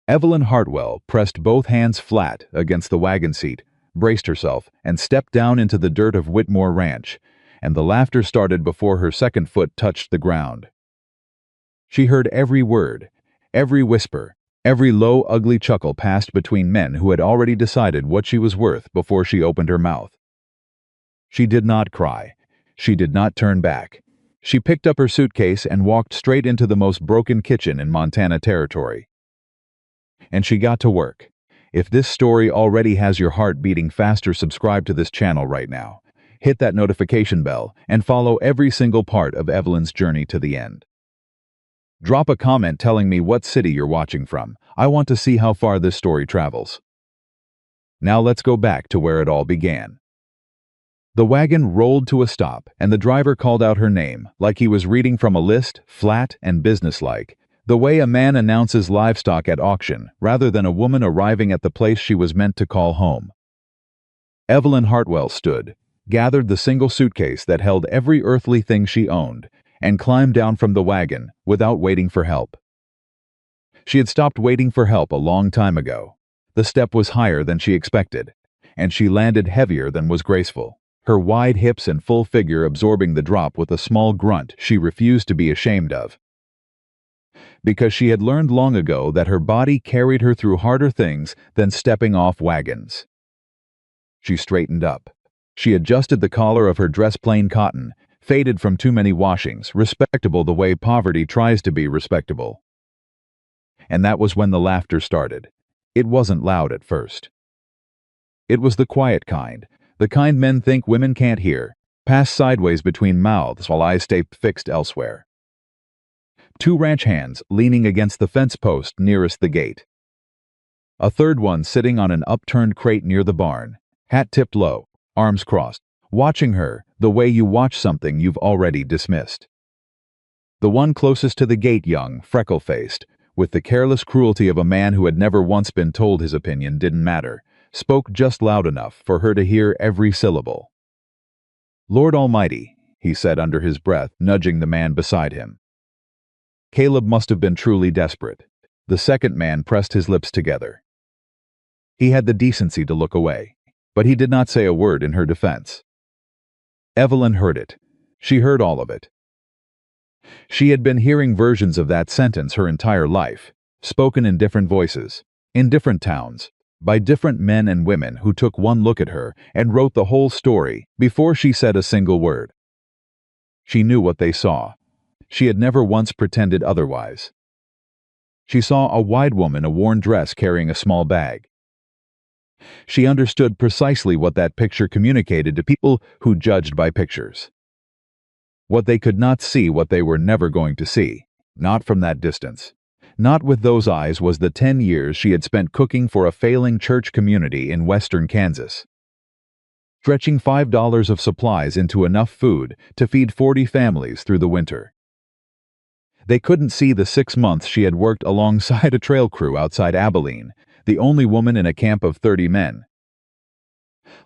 Evelyn Hartwell pressed both hands flat against the wagon seat, braced herself, and stepped down into the dirt of Whitmore Ranch, and the laughter started before her second foot touched the ground. She heard every word, every whisper, every low, ugly chuckle passed between men who had already decided what she was worth before she opened her mouth. She did not cry. She did not turn back. She picked up her suitcase and walked straight into the most broken kitchen in Montana Territory. And she got to work. If this story already has your heart beating faster, subscribe to this channel right now. Hit that notification bell and follow every single part of Evelyn's journey to the end. Drop a comment telling me what city you're watching from. I want to see how far this story travels. Now let's go back to where it all began. The wagon rolled to a stop, and the driver called out her name, like he was reading from a list, flat and businesslike, the way a man announces livestock at auction, rather than a woman arriving at the place she was meant to call home. Evelyn Hartwell stood, gathered the single suitcase that held every earthly thing she owned, and climbed down from the wagon without waiting for help. She had stopped waiting for help a long time ago. The step was higher than she expected, and she landed heavier than was graceful, her wide hips and full figure absorbing the drop with a small grunt she refused to be ashamed of. Because she had learned long ago that her body carried her through harder things than stepping off wagons. She straightened up. She adjusted the collar of her dress, plain cotton, faded from too many washings, respectable the way poverty tries to be respectable. And that was when the laughter started. It wasn't loud at first. It was the quiet kind, the kind men think women can't hear, pass sideways between mouths while eyes stay fixed elsewhere. Two ranch hands leaning against the fence post nearest the gate. A third one sitting on an upturned crate near the barn, hat tipped low, arms crossed, watching her the way you watch something you've already dismissed. The one closest to the gate, young, freckle-faced, with the careless cruelty of a man who had never once been told his opinion didn't matter, spoke just loud enough for her to hear every syllable. "Lord Almighty," he said under his breath, nudging the man beside him. Caleb must have been truly desperate. The second man pressed his lips together. He had the decency to look away, but he did not say a word in her defense. Evelyn heard it. She heard all of it. She had been hearing versions of that sentence her entire life, spoken in different voices, in different towns, by different men and women who took one look at her and wrote the whole story before she said a single word. She knew what they saw. She had never once pretended otherwise. She saw a wide woman, a worn dress carrying a small bag. She understood precisely what that picture communicated to people who judged by pictures. What they could not see, what they were never going to see, not from that distance, not with those eyes, was the 10 years she had spent cooking for a failing church community in western Kansas, stretching $5 of supplies into enough food to feed 40 families through the winter. They couldn't see the 6 months she had worked alongside a trail crew outside Abilene, the only woman in a camp of 30 men,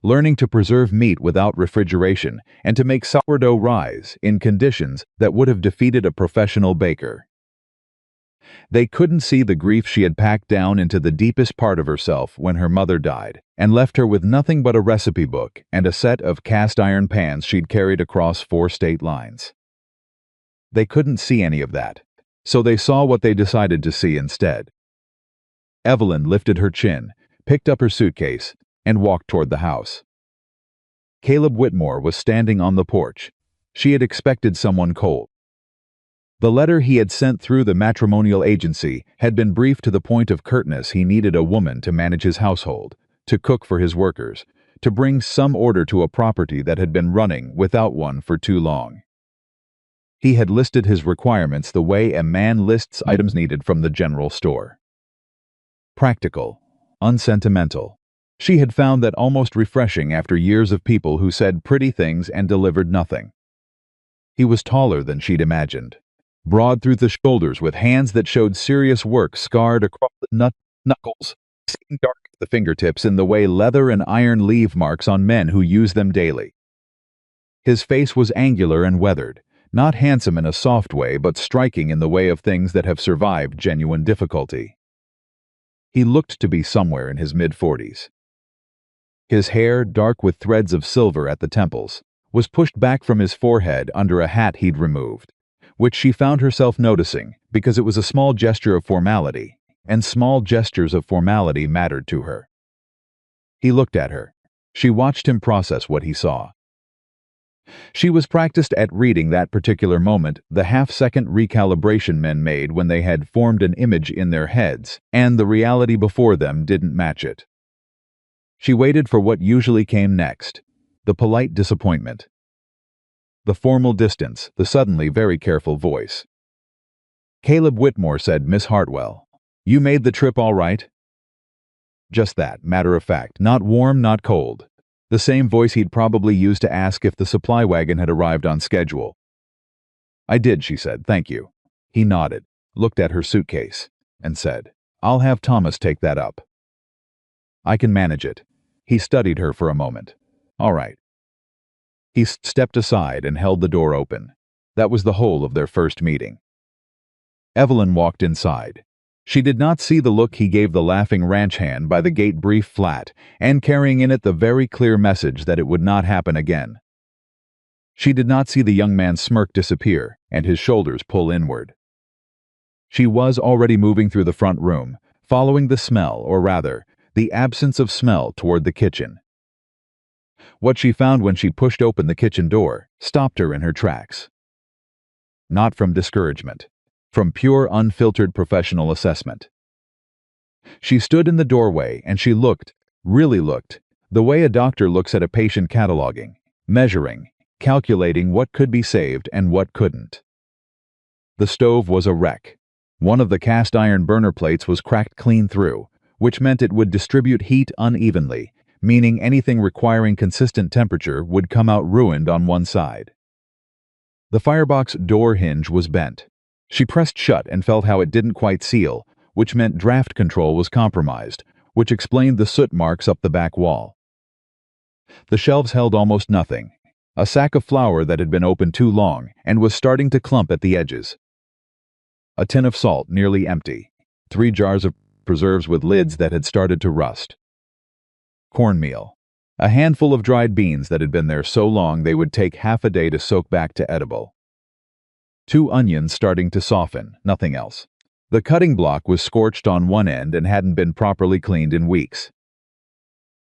learning to preserve meat without refrigeration and to make sourdough rise in conditions that would have defeated a professional baker. They couldn't see the grief she had packed down into the deepest part of herself when her mother died and left her with nothing but a recipe book and a set of cast iron pans she'd carried across 4 state lines. They couldn't see any of that, so they saw what they decided to see instead. Evelyn lifted her chin, picked up her suitcase, and walked toward the house. Caleb Whitmore was standing on the porch. She had expected someone cold. The letter he had sent through the matrimonial agency had been brief to the point of curtness. He needed a woman to manage his household, to cook for his workers, to bring some order to a property that had been running without one for too long. He had listed his requirements the way a man lists items needed from the general store. Practical, unsentimental. She had found that almost refreshing after years of people who said pretty things and delivered nothing. He was taller than she'd imagined, broad through the shoulders with hands that showed serious work scarred across the knuckles, seemed dark at the fingertips in the way leather and iron leave marks on men who use them daily. His face was angular and weathered, not handsome in a soft way but striking in the way of things that have survived genuine difficulty. He looked to be somewhere in his mid-40s. His hair, dark with threads of silver at the temples, was pushed back from his forehead under a hat he'd removed, which she found herself noticing because it was a small gesture of formality, and small gestures of formality mattered to her. He looked at her. She watched him process what he saw. She was practiced at reading that particular moment, the half-second recalibration men made when they had formed an image in their heads, and the reality before them didn't match it. She waited for what usually came next, the polite disappointment. The formal distance, the suddenly very careful voice. "Caleb Whitmore," said Miss Hartwell. "You made the trip all right?" Just that, matter of fact, not warm, not cold. The same voice he'd probably used to ask if the supply wagon had arrived on schedule. "I did," she said, "thank you." He nodded, looked at her suitcase, and said, "I'll have Thomas take that up." "I can manage it." He studied her for a moment. "All right." He stepped aside and held the door open. That was the whole of their first meeting. Evelyn walked inside. She did not see the look he gave the laughing ranch hand by the gate brief flat, and carrying in it the very clear message that it would not happen again. She did not see the young man's smirk disappear and his shoulders pull inward. She was already moving through the front room, following the smell, or rather, the absence of smell, toward the kitchen. What she found when she pushed open the kitchen door stopped her in her tracks. Not from discouragement. From pure, unfiltered professional assessment. She stood in the doorway and she looked, really looked, the way a doctor looks at a patient, cataloging, measuring, calculating what could be saved and what couldn't. The stove was a wreck. One of the cast iron burner plates was cracked clean through, which meant it would distribute heat unevenly, meaning anything requiring consistent temperature would come out ruined on one side. The firebox door hinge was bent. She pressed shut and felt how it didn't quite seal, which meant draft control was compromised, which explained the soot marks up the back wall. The shelves held almost nothing. A sack of flour that had been open too long and was starting to clump at the edges. A tin of salt nearly empty. 3 jars of preserves with lids that had started to rust. Cornmeal. A handful of dried beans that had been there so long they would take half a day to soak back to edible. 2 onions starting to soften, nothing else. The cutting block was scorched on one end and hadn't been properly cleaned in weeks.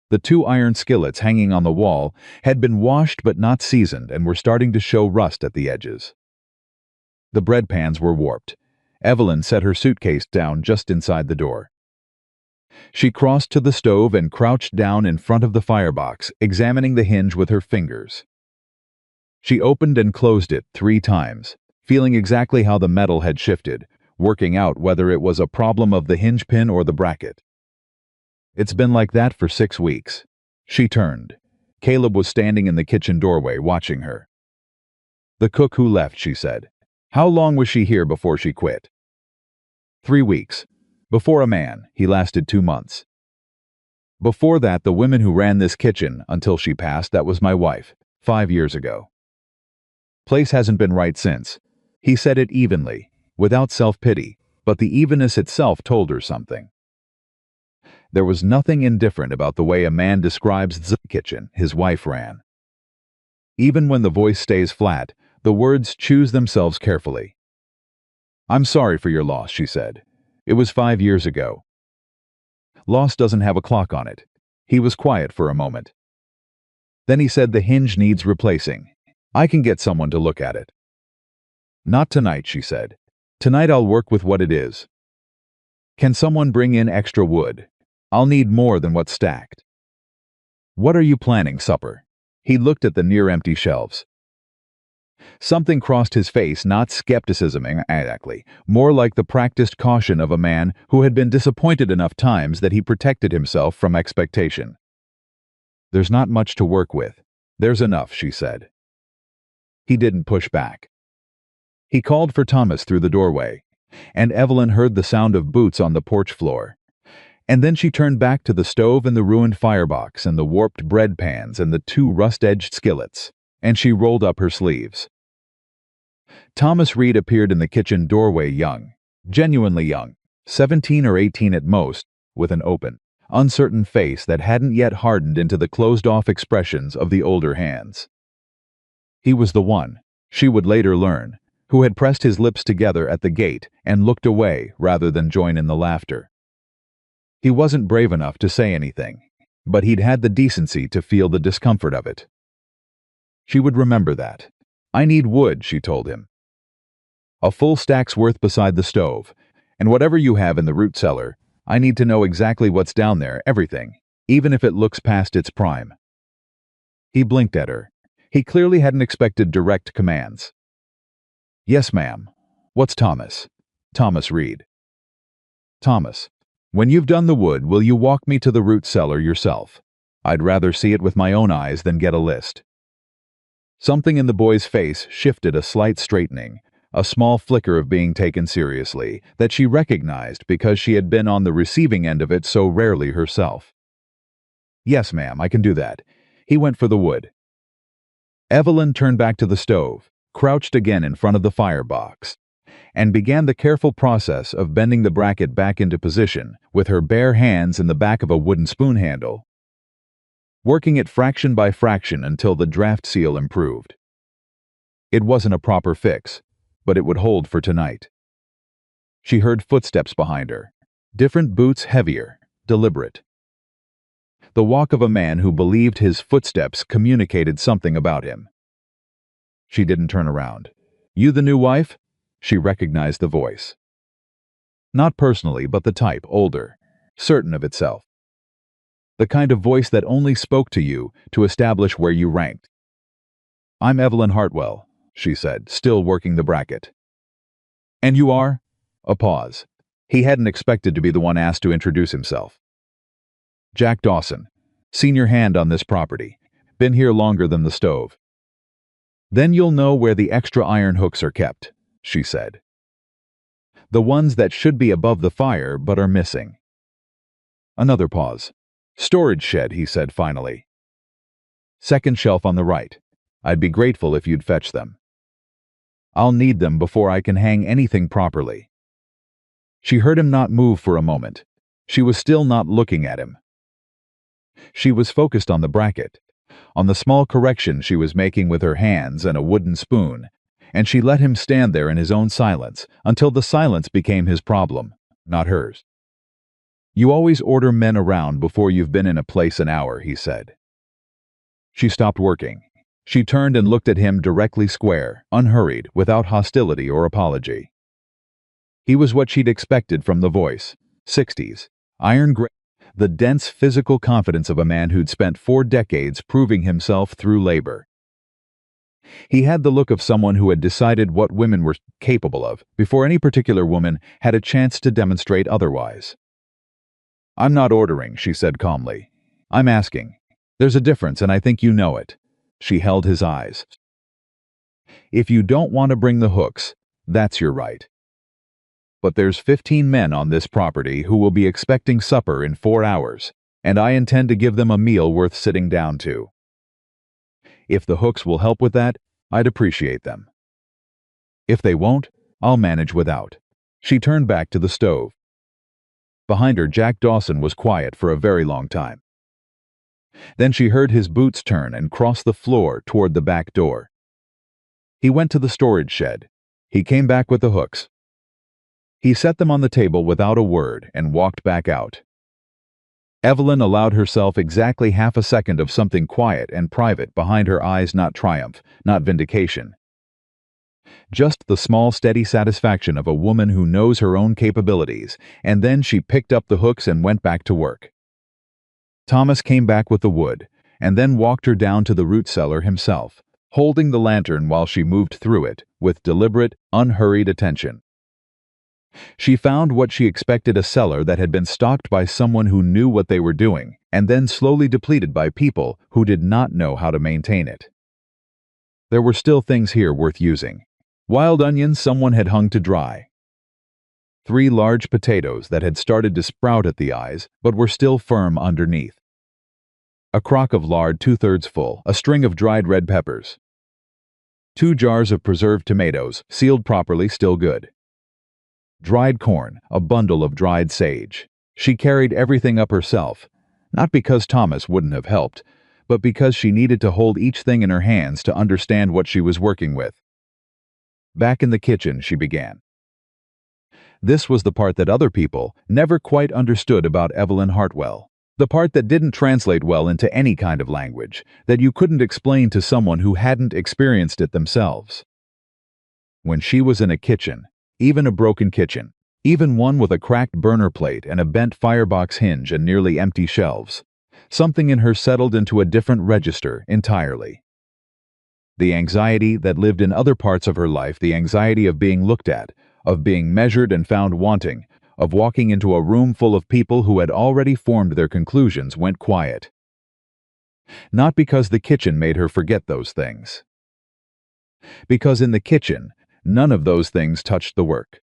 The 2 iron skillets hanging on the wall had been washed but not seasoned and were starting to show rust at the edges. The bread pans were warped. Evelyn set her suitcase down just inside the door. She crossed to the stove and crouched down in front of the firebox, examining the hinge with her fingers. She opened and closed it 3 times. Feeling exactly how the metal had shifted, working out whether it was a problem of the hinge pin or the bracket. It's been like that for 6 weeks. She turned. Caleb was standing in the kitchen doorway watching her. "The cook who left," she said. "How long was she here before she quit?" 3 weeks. Before a man, he lasted 2 months. Before that, the women who ran this kitchen, until she passed, that was my wife, 5 years ago. Place hasn't been right since. He said it evenly, without self-pity, but the evenness itself told her something. There was nothing indifferent about the way a man describes the kitchen his wife ran. Even when the voice stays flat, the words choose themselves carefully. "I'm sorry for your loss," she said. "It was 5 years ago." Loss doesn't have a clock on it. He was quiet for a moment. Then he said, "The hinge needs replacing. I can get someone to look at it." "Not tonight," she said. "Tonight I'll work with what it is." "Can someone bring in extra wood? I'll need more than what's stacked." "What are you planning, supper?" He looked at the near-empty shelves. Something crossed his face, not skepticism exactly, more like the practiced caution of a man who had been disappointed enough times that he protected himself from expectation. "There's not much to work with. There's enough," she said. He didn't push back. He called for Thomas through the doorway, and Evelyn heard the sound of boots on the porch floor. And then she turned back to the stove and the ruined firebox and the warped bread pans and the 2 rust-edged skillets, and she rolled up her sleeves. Thomas Reed appeared in the kitchen doorway young, genuinely young, 17 or 18 at most, with an open, uncertain face that hadn't yet hardened into the closed-off expressions of the older hands. He was the one, she would later learn, who had pressed his lips together at the gate and looked away rather than join in the laughter. He wasn't brave enough to say anything, but he'd had the decency to feel the discomfort of it. She would remember that. "I need wood," she told him. "A full stack's worth beside the stove, and whatever you have in the root cellar, I need to know exactly what's down there, everything, even if it looks past its prime." He blinked at her. He clearly hadn't expected direct commands. "Yes, ma'am. What's Thomas?" "Thomas Reed." "Thomas, when you've done the wood, will you walk me to the root cellar yourself? I'd rather see it with my own eyes than get a list." Something in the boy's face shifted a slight straightening, a small flicker of being taken seriously, that she recognized because she had been on the receiving end of it so rarely herself. "Yes, ma'am, I can do that." He went for the wood. Evelyn turned back to the stove, crouched again in front of the firebox, and began the careful process of bending the bracket back into position with her bare hands in the back of a wooden spoon handle, working it fraction by fraction until the draft seal improved. It wasn't a proper fix, but it would hold for tonight. She heard footsteps behind her, different boots, heavier, deliberate. The walk of a man who believed his footsteps communicated something about him. She didn't turn around. "You the new wife?" She recognized the voice. Not personally, but the type, older, certain of itself. The kind of voice that only spoke to you to establish where you ranked. "I'm Evelyn Hartwell," she said, still working the bracket. "And you are?" A pause. He hadn't expected to be the one asked to introduce himself. "Jack Dawson, senior hand on this property. Been here longer than the stove." "Then you'll know where the extra iron hooks are kept," she said. "The ones that should be above the fire but are missing." Another pause. "Storage shed," he said finally. "Second shelf on the right. I'd be grateful if you'd fetch them. I'll need them before I can hang anything properly." She heard him not move for a moment. She was still not looking at him. She was focused on the bracket, on the small correction she was making with her hands and a wooden spoon, and she let him stand there in his own silence until the silence became his problem, not hers. "You always order men around before you've been in a place an hour," he said. She stopped working. She turned and looked at him directly square, unhurried, without hostility or apology. He was what she'd expected from the voice. 60s, iron gray, the dense physical confidence of a man who'd spent 4 decades proving himself through labor. He had the look of someone who had decided what women were capable of before any particular woman had a chance to demonstrate otherwise. "I'm not ordering," she said calmly. "I'm asking. There's a difference, and I think you know it." She held his eyes. "If you don't want to bring the hooks, that's your right. But there's 15 men on this property who will be expecting supper in 4 hours, and I intend to give them a meal worth sitting down to. If the hooks will help with that, I'd appreciate them. If they won't, I'll manage without." She turned back to the stove. Behind her, Jack Dawson was quiet for a very long time. Then she heard his boots turn and cross the floor toward the back door. He went to the storage shed. He came back with the hooks. He set them on the table without a word and walked back out. Evelyn allowed herself exactly half a second of something quiet and private behind her eyes, not triumph, not vindication. Just the small, steady satisfaction of a woman who knows her own capabilities, and then she picked up the hooks and went back to work. Thomas came back with the wood, and then walked her down to the root cellar himself, holding the lantern while she moved through it, with deliberate, unhurried attention. She found what she expected, a cellar that had been stocked by someone who knew what they were doing, and then slowly depleted by people who did not know how to maintain it. There were still things here worth using. Wild onions someone had hung to dry. 3 large potatoes that had started to sprout at the eyes, but were still firm underneath. A crock of lard 2/3 full, a string of dried red peppers. 2 jars of preserved tomatoes, sealed properly, still good. Dried corn, a bundle of dried sage. She carried everything up herself, not because Thomas wouldn't have helped, but because she needed to hold each thing in her hands to understand what she was working with. Back in the kitchen, she began. This was the part that other people never quite understood about Evelyn Hartwell. The part that didn't translate well into any kind of language, that you couldn't explain to someone who hadn't experienced it themselves. When she was in a kitchen, even a broken kitchen, even one with a cracked burner plate and a bent firebox hinge and nearly empty shelves, something in her settled into a different register entirely. The anxiety that lived in other parts of her life, the anxiety of being looked at, of being measured and found wanting, of walking into a room full of people who had already formed their conclusions, went quiet. Not because the kitchen made her forget those things. Because in the kitchen, none of those things touched the work.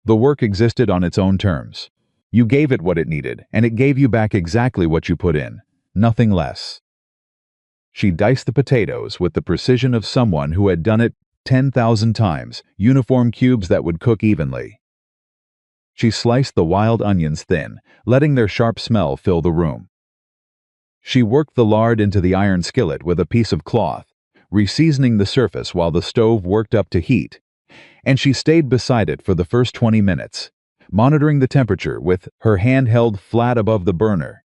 The work existed on its own terms. You gave it what it needed, and it gave you back exactly what you put in, nothing less. She diced the potatoes with the precision of someone who had done it 10,000 times, uniform cubes that would cook evenly. She sliced the wild onions thin, letting their sharp smell fill the room. She worked the lard into the iron skillet with a piece of cloth, reseasoning the surface while the stove worked up to heat, and she stayed beside it for the first 20 minutes, monitoring the temperature with her hand held flat above the burner,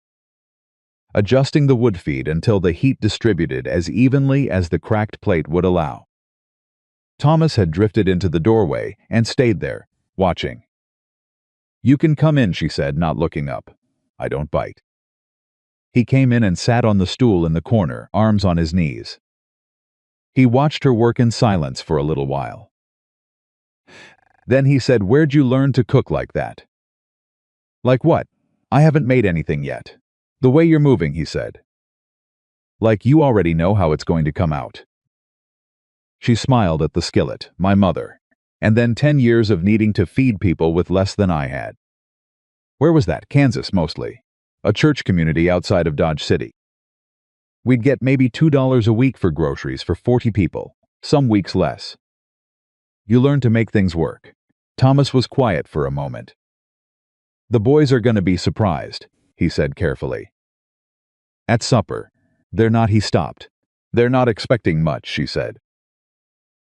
adjusting the wood feed until the heat distributed as evenly as the cracked plate would allow. Thomas had drifted into the doorway and stayed there, watching. "You can come in," she said, not looking up. "I don't bite." He came in and sat on the stool in the corner, arms on his knees. He watched her work in silence for a little while. Then he said, "Where'd you learn to cook like that?" "Like what? I haven't made anything yet." "The way you're moving," he said. "Like you already know how it's going to come out." She smiled at the skillet, "My mother. And then 10 years of needing to feed people with less than I had." "Where was that?" "Kansas, mostly. A church community outside of Dodge City. We'd get maybe $2 a week for groceries for 40 people, some weeks less." "You learn to make things work." Thomas was quiet for a moment. "The boys are going to be surprised," he said carefully. "At supper. They're not." He stopped. "They're not expecting much," she said.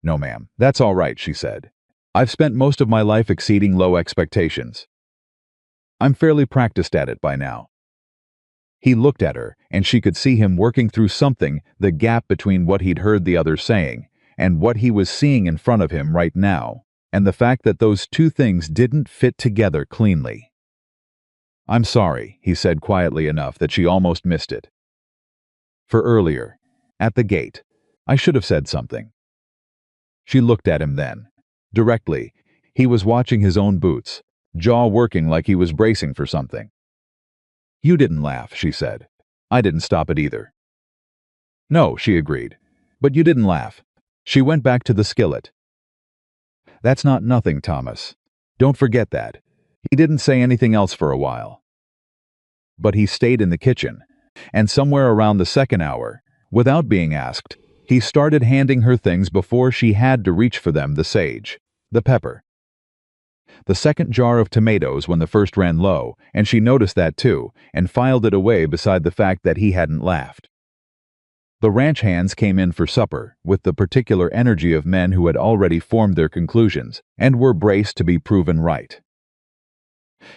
"No, ma'am. That's all right," she said. "I've spent most of my life exceeding low expectations. I'm fairly practiced at it by now." He looked at her, and she could see him working through something, the gap between what he'd heard the others saying and what he was seeing in front of him right now, and the fact that those two things didn't fit together cleanly. "I'm sorry," he said quietly enough that she almost missed it. "For earlier, at the gate, I should have said something." She looked at him then. Directly, he was watching his own boots, jaw working like he was bracing for something. "You didn't laugh," she said. "I didn't stop it either." "No," she agreed. "But you didn't laugh." She went back to the skillet. "That's not nothing, Thomas. Don't forget that." He didn't say anything else for a while. But he stayed in the kitchen, and somewhere around the second hour, without being asked, he started handing her things before she had to reach for them: the sage, the pepper, the second jar of tomatoes when the first ran low, and she noticed that too, and filed it away beside the fact that he hadn't laughed. The ranch hands came in for supper, with the particular energy of men who had already formed their conclusions and were braced to be proven right.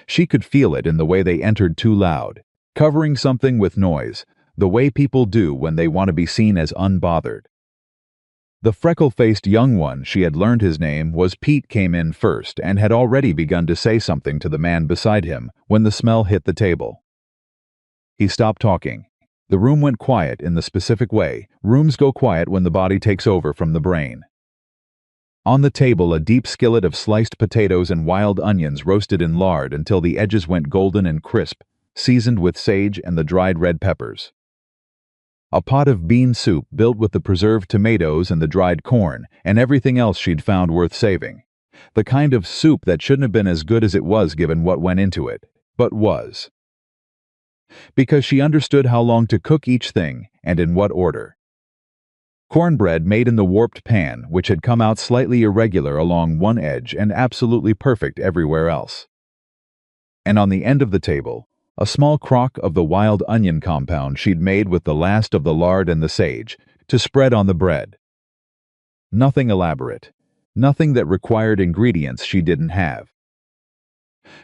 She could feel it in the way they entered too loud, covering something with noise, the way people do when they want to be seen as unbothered. The freckle-faced young one, she had learned his name, was Pete, came in first and had already begun to say something to the man beside him when the smell hit the table. He stopped talking. The room went quiet in the specific way rooms go quiet when the body takes over from the brain. On the table, a deep skillet of sliced potatoes and wild onions roasted in lard until the edges went golden and crisp, seasoned with sage and the dried red peppers. A pot of bean soup built with the preserved tomatoes and the dried corn and everything else she'd found worth saving. The kind of soup that shouldn't have been as good as it was given what went into it, but was. Because she understood how long to cook each thing and in what order. Cornbread made in the warped pan, which had come out slightly irregular along one edge and absolutely perfect everywhere else. And on the end of the table, a small crock of the wild onion compound she'd made with the last of the lard and the sage, to spread on the bread. Nothing elaborate. Nothing that required ingredients she didn't have.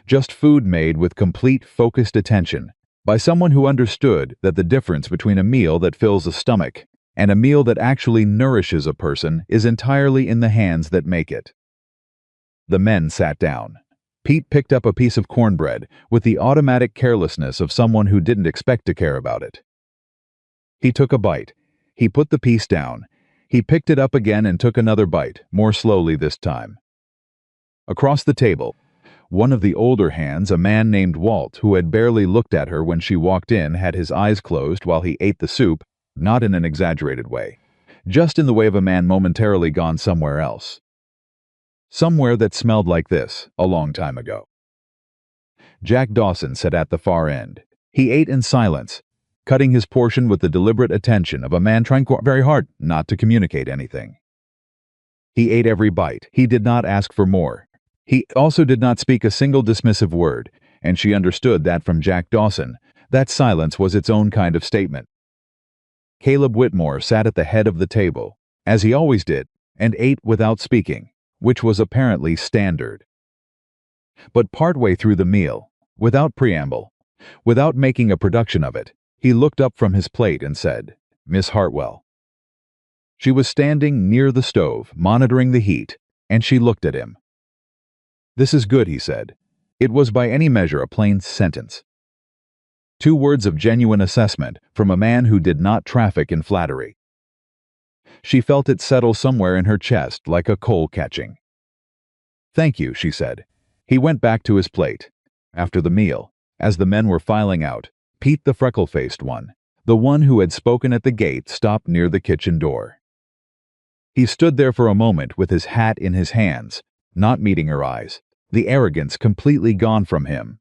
Just food made with complete focused attention, by someone who understood that the difference between a meal that fills a stomach and a meal that actually nourishes a person is entirely in the hands that make it. The men sat down. Pete picked up a piece of cornbread with the automatic carelessness of someone who didn't expect to care about it. He took a bite. He put the piece down. He picked it up again and took another bite, more slowly this time. Across the table, one of the older hands, a man named Walt, who had barely looked at her when she walked in, had his eyes closed while he ate the soup, not in an exaggerated way, just in the way of a man momentarily gone somewhere else. Somewhere that smelled like this, a long time ago. Jack Dawson sat at the far end. He ate in silence, cutting his portion with the deliberate attention of a man trying very hard not to communicate anything. He ate every bite. He did not ask for more. He also did not speak a single dismissive word, and she understood that from Jack Dawson, that silence was its own kind of statement. Caleb Whitmore sat at the head of the table, as he always did, and ate without speaking, which was apparently standard. But partway through the meal, without preamble, without making a production of it, he looked up from his plate and said, "Miss Hartwell." She was standing near the stove, monitoring the heat, and she looked at him. "This is good," he said. It was by any measure a plain sentence. 2 words of genuine assessment from a man who did not traffic in flattery. She felt it settle somewhere in her chest like a coal catching. "Thank you," she said. He went back to his plate. After the meal, as the men were filing out, Pete, the freckle-faced one, the one who had spoken at the gate, stopped near the kitchen door. He stood there for a moment with his hat in his hands, not meeting her eyes, the arrogance completely gone from him,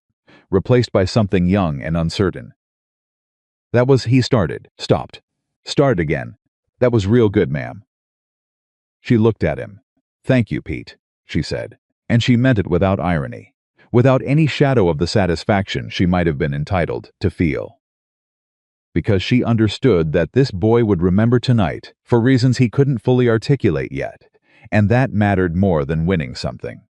replaced by something young and uncertain. He started, stopped, started again. "That was real good, ma'am." She looked at him. "Thank you, Pete," she said, and she meant it without irony, without any shadow of the satisfaction she might have been entitled to feel. Because she understood that this boy would remember tonight for reasons he couldn't fully articulate yet, and that mattered more than winning something.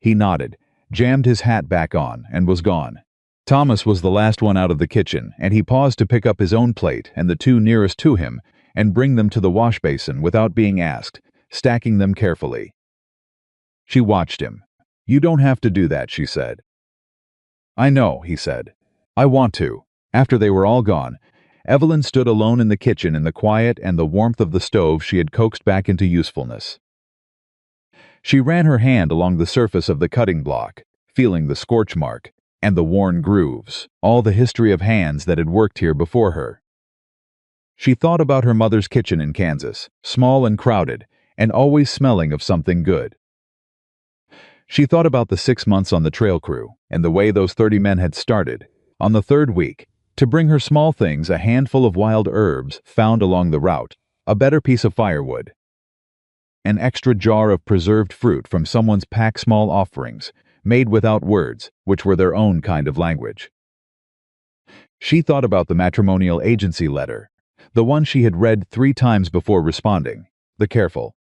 He nodded, jammed his hat back on, and was gone. Thomas was the last one out of the kitchen, and he paused to pick up his own plate and the 2 nearest to him and bring them to the wash basin without being asked, stacking them carefully. She watched him. "You don't have to do that," she said. "I know," he said. "I want to." After they were all gone, Evelyn stood alone in the kitchen in the quiet and the warmth of the stove she had coaxed back into usefulness. She ran her hand along the surface of the cutting block, feeling the scorch mark and the worn grooves, all the history of hands that had worked here before her. She thought about her mother's kitchen in Kansas, small and crowded, and always smelling of something good. She thought about the 6 months on the trail crew, and the way those 30 men had started, on the 3rd week, to bring her small things, a handful of wild herbs found along the route, a better piece of firewood, an extra jar of preserved fruit from someone's pack small offerings, made without words, which were their own kind of language. She thought about the matrimonial agency letter, the one she had read 3 times before responding, the careful,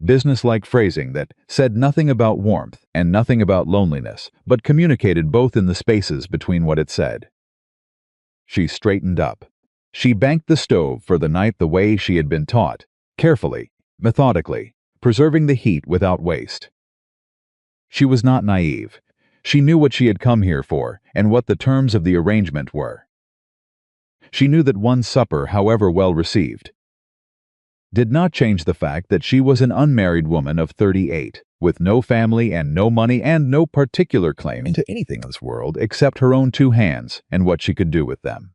businesslike phrasing that said nothing about warmth and nothing about loneliness, but communicated both in the spaces between what it said. She straightened up. She banked the stove for the night the way she had been taught, carefully, methodically, preserving the heat without waste. She was not naive. She knew what she had come here for and what the terms of the arrangement were. She knew that one supper, however well received, did not change the fact that she was an unmarried woman of 38, with no family and no money and no particular claim to anything in this world except her own 2 hands and what she could do with them.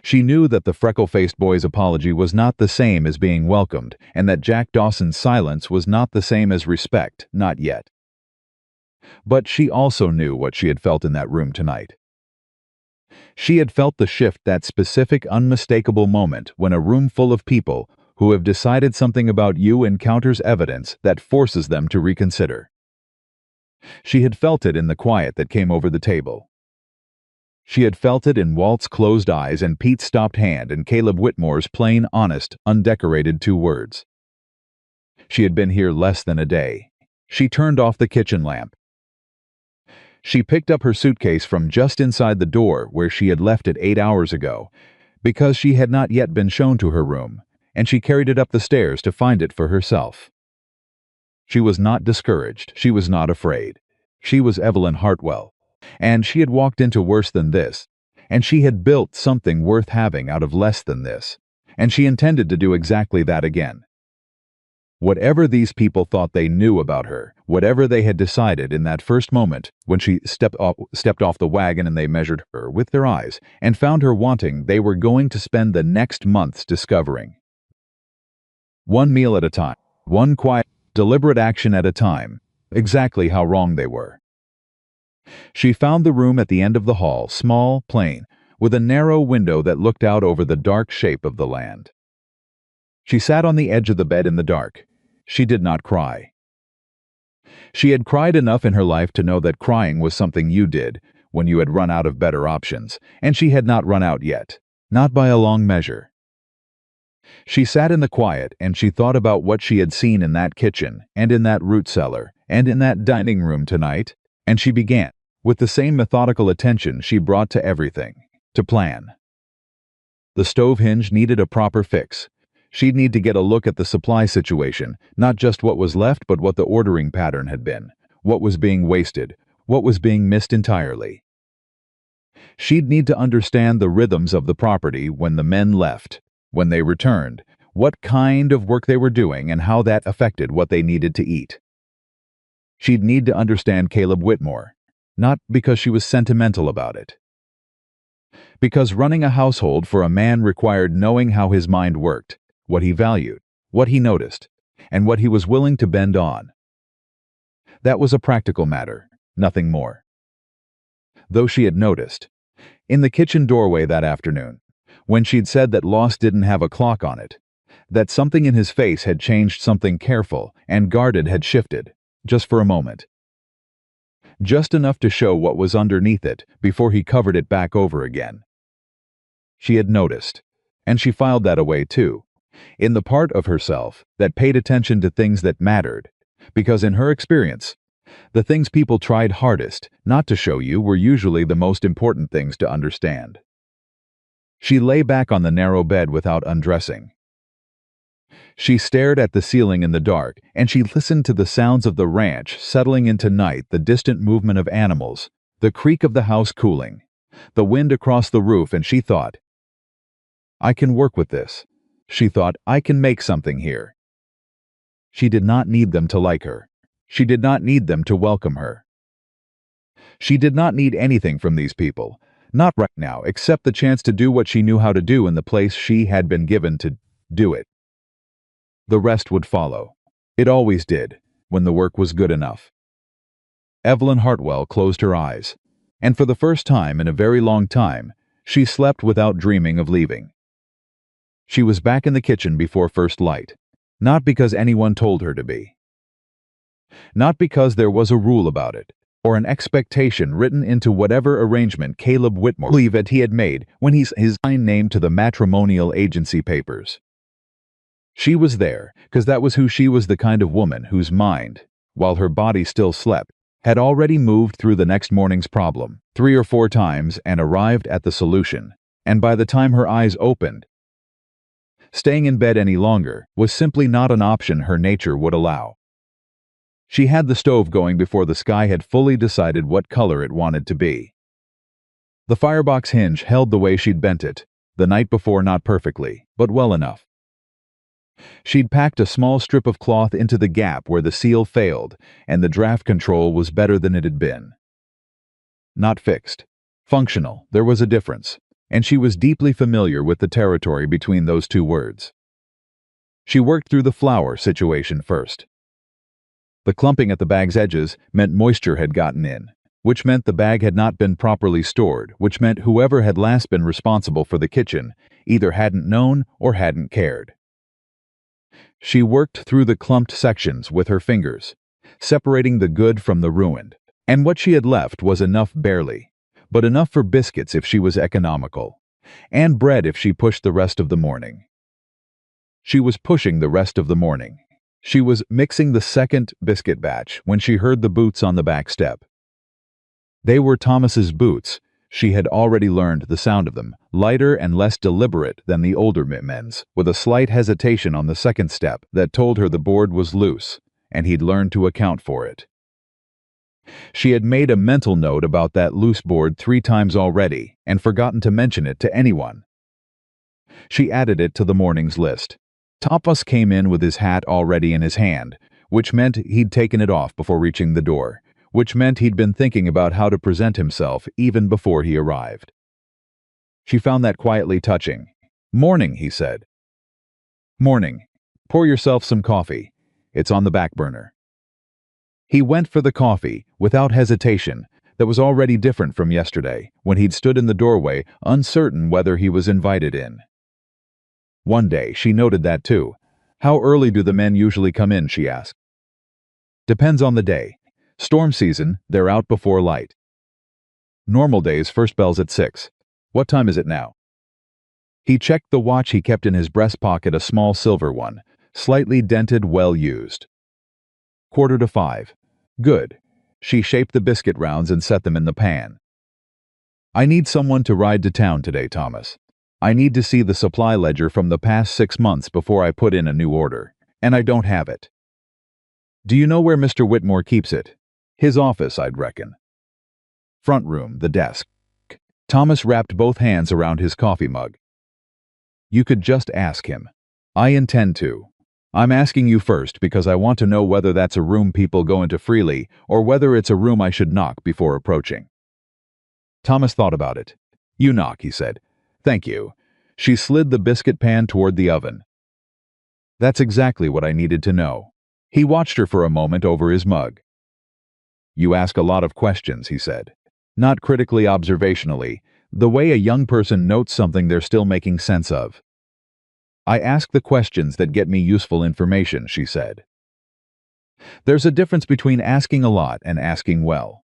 She knew that the freckle-faced boy's apology was not the same as being welcomed, and that Jack Dawson's silence was not the same as respect, not yet. But she also knew what she had felt in that room tonight. She had felt the shift, that specific, unmistakable moment when a room full of people who have decided something about you encounters evidence that forces them to reconsider. She had felt it in the quiet that came over the table. She had felt it in Walt's closed eyes and Pete's stopped hand and Caleb Whitmore's plain, honest, undecorated 2 words. She had been here less than a day. She turned off the kitchen lamp. She picked up her suitcase from just inside the door where she had left it 8 hours ago, because she had not yet been shown to her room, and she carried it up the stairs to find it for herself. She was not discouraged. She was not afraid. She was Evelyn Hartwell, and she had walked into worse than this, and she had built something worth having out of less than this, and she intended to do exactly that again. Whatever these people thought they knew about her, whatever they had decided in that first moment when she stepped off the wagon and they measured her with their eyes and found her wanting, they were going to spend the next months discovering. One meal at a time, one quiet, deliberate action at a time, exactly how wrong they were. She found the room at the end of the hall, small, plain, with a narrow window that looked out over the dark shape of the land. She sat on the edge of the bed in the dark. She did not cry. She had cried enough in her life to know that crying was something you did when you had run out of better options, and she had not run out yet, not by a long measure. She sat in the quiet and she thought about what she had seen in that kitchen and in that root cellar and in that dining room tonight, and she began, with the same methodical attention she brought to everything, to plan. The stove hinge needed a proper fix. She'd need to get a look at the supply situation, not just what was left but what the ordering pattern had been, what was being wasted, what was being missed entirely. She'd need to understand the rhythms of the property when the men left, when they returned, what kind of work they were doing and how that affected what they needed to eat. She'd need to understand Caleb Whitmore, not because she was sentimental about it. Because running a household for a man required knowing how his mind worked, what he valued, what he noticed, and what he was willing to bend on. That was a practical matter, nothing more. Though she had noticed, in the kitchen doorway that afternoon, when she'd said that Loss didn't have a clock on it, that something in his face had changed, something careful and guarded had shifted, just for a moment. Just enough to show what was underneath it before he covered it back over again. She had noticed, and she filed that away too, in the part of herself that paid attention to things that mattered, because in her experience, the things people tried hardest not to show you were usually the most important things to understand. She lay back on the narrow bed without undressing. She stared at the ceiling in the dark, and she listened to the sounds of the ranch settling into night, the distant movement of animals, the creak of the house cooling, the wind across the roof, and she thought, I can work with this. She thought, I can make something here. She did not need them to like her. She did not need them to welcome her. She did not need anything from these people, not right now, except the chance to do what she knew how to do in the place she had been given to do it. The rest would follow. It always did, when the work was good enough. Evelyn Hartwell closed her eyes, and for the first time in a very long time, she slept without dreaming of leaving. She was back in the kitchen before first light, not because anyone told her to be. Not because there was a rule about it, or an expectation written into whatever arrangement Caleb Whitmore believed that he had made when he signed his name to the matrimonial agency papers. She was there because that was who she was, the kind of woman whose mind, while her body still slept, had already moved through the next morning's problem 3 or 4 times and arrived at the solution, and by the time her eyes opened, staying in bed any longer was simply not an option her nature would allow. She had the stove going before the sky had fully decided what color it wanted to be. The firebox hinge held the way she'd bent it, the night before, not perfectly, but well enough. She'd packed a small strip of cloth into the gap where the seal failed, and the draft control was better than it had been. Not fixed. Functional, there was a difference, and she was deeply familiar with the territory between those 2 words. She worked through the flour situation first. The clumping at the bag's edges meant moisture had gotten in, which meant the bag had not been properly stored, which meant whoever had last been responsible for the kitchen either hadn't known or hadn't cared. She worked through the clumped sections with her fingers, separating the good from the ruined. And what she had left was enough barely, but enough for biscuits if she was economical, and bread if she pushed the rest of the morning. She was pushing the rest of the morning. She was mixing the second biscuit batch when she heard the boots on the back step. They were Thomas's boots. She had already learned the sound of them, lighter and less deliberate than the older men's, with a slight hesitation on the second step that told her the board was loose, and he'd learned to account for it. She had made a mental note about that loose board 3 times already and forgotten to mention it to anyone. She added it to the morning's list. Thomas came in with his hat already in his hand, which meant he'd taken it off before reaching the door, which meant he'd been thinking about how to present himself even before he arrived. She found that quietly touching. "Morning," he said. "Morning. Pour yourself some coffee. It's on the back burner." He went for the coffee, without hesitation, that was already different from yesterday, when he'd stood in the doorway, uncertain whether he was invited in. One day, she noted that too. "How early do the men usually come in?" she asked. "Depends on the day. Storm season, they're out before light. Normal days, first bell's at 6. What time is it now?" He checked the watch he kept in his breast pocket, a small silver one, slightly dented, well used. 4:45. Good. She shaped the biscuit rounds and set them in the pan. "I need someone to ride to town today, Thomas. I need to see the supply ledger from the past 6 months before I put in a new order, and I don't have it." "Do you know where Mr. Whitmore keeps it?" "His office, I'd reckon." "Front room, the desk." Thomas wrapped both hands around his coffee mug. "You could just ask him." "I intend to. I'm asking you first because I want to know whether that's a room people go into freely or whether it's a room I should knock before approaching." Thomas thought about it. "You knock," he said. "Thank you." She slid the biscuit pan toward the oven. "That's exactly what I needed to know." He watched her for a moment over his mug. "You ask a lot of questions," he said. "Not critically observationally, the way a young person notes something they're still making sense of." "I ask the questions that get me useful information," she said. "There's a difference between asking a lot and asking well."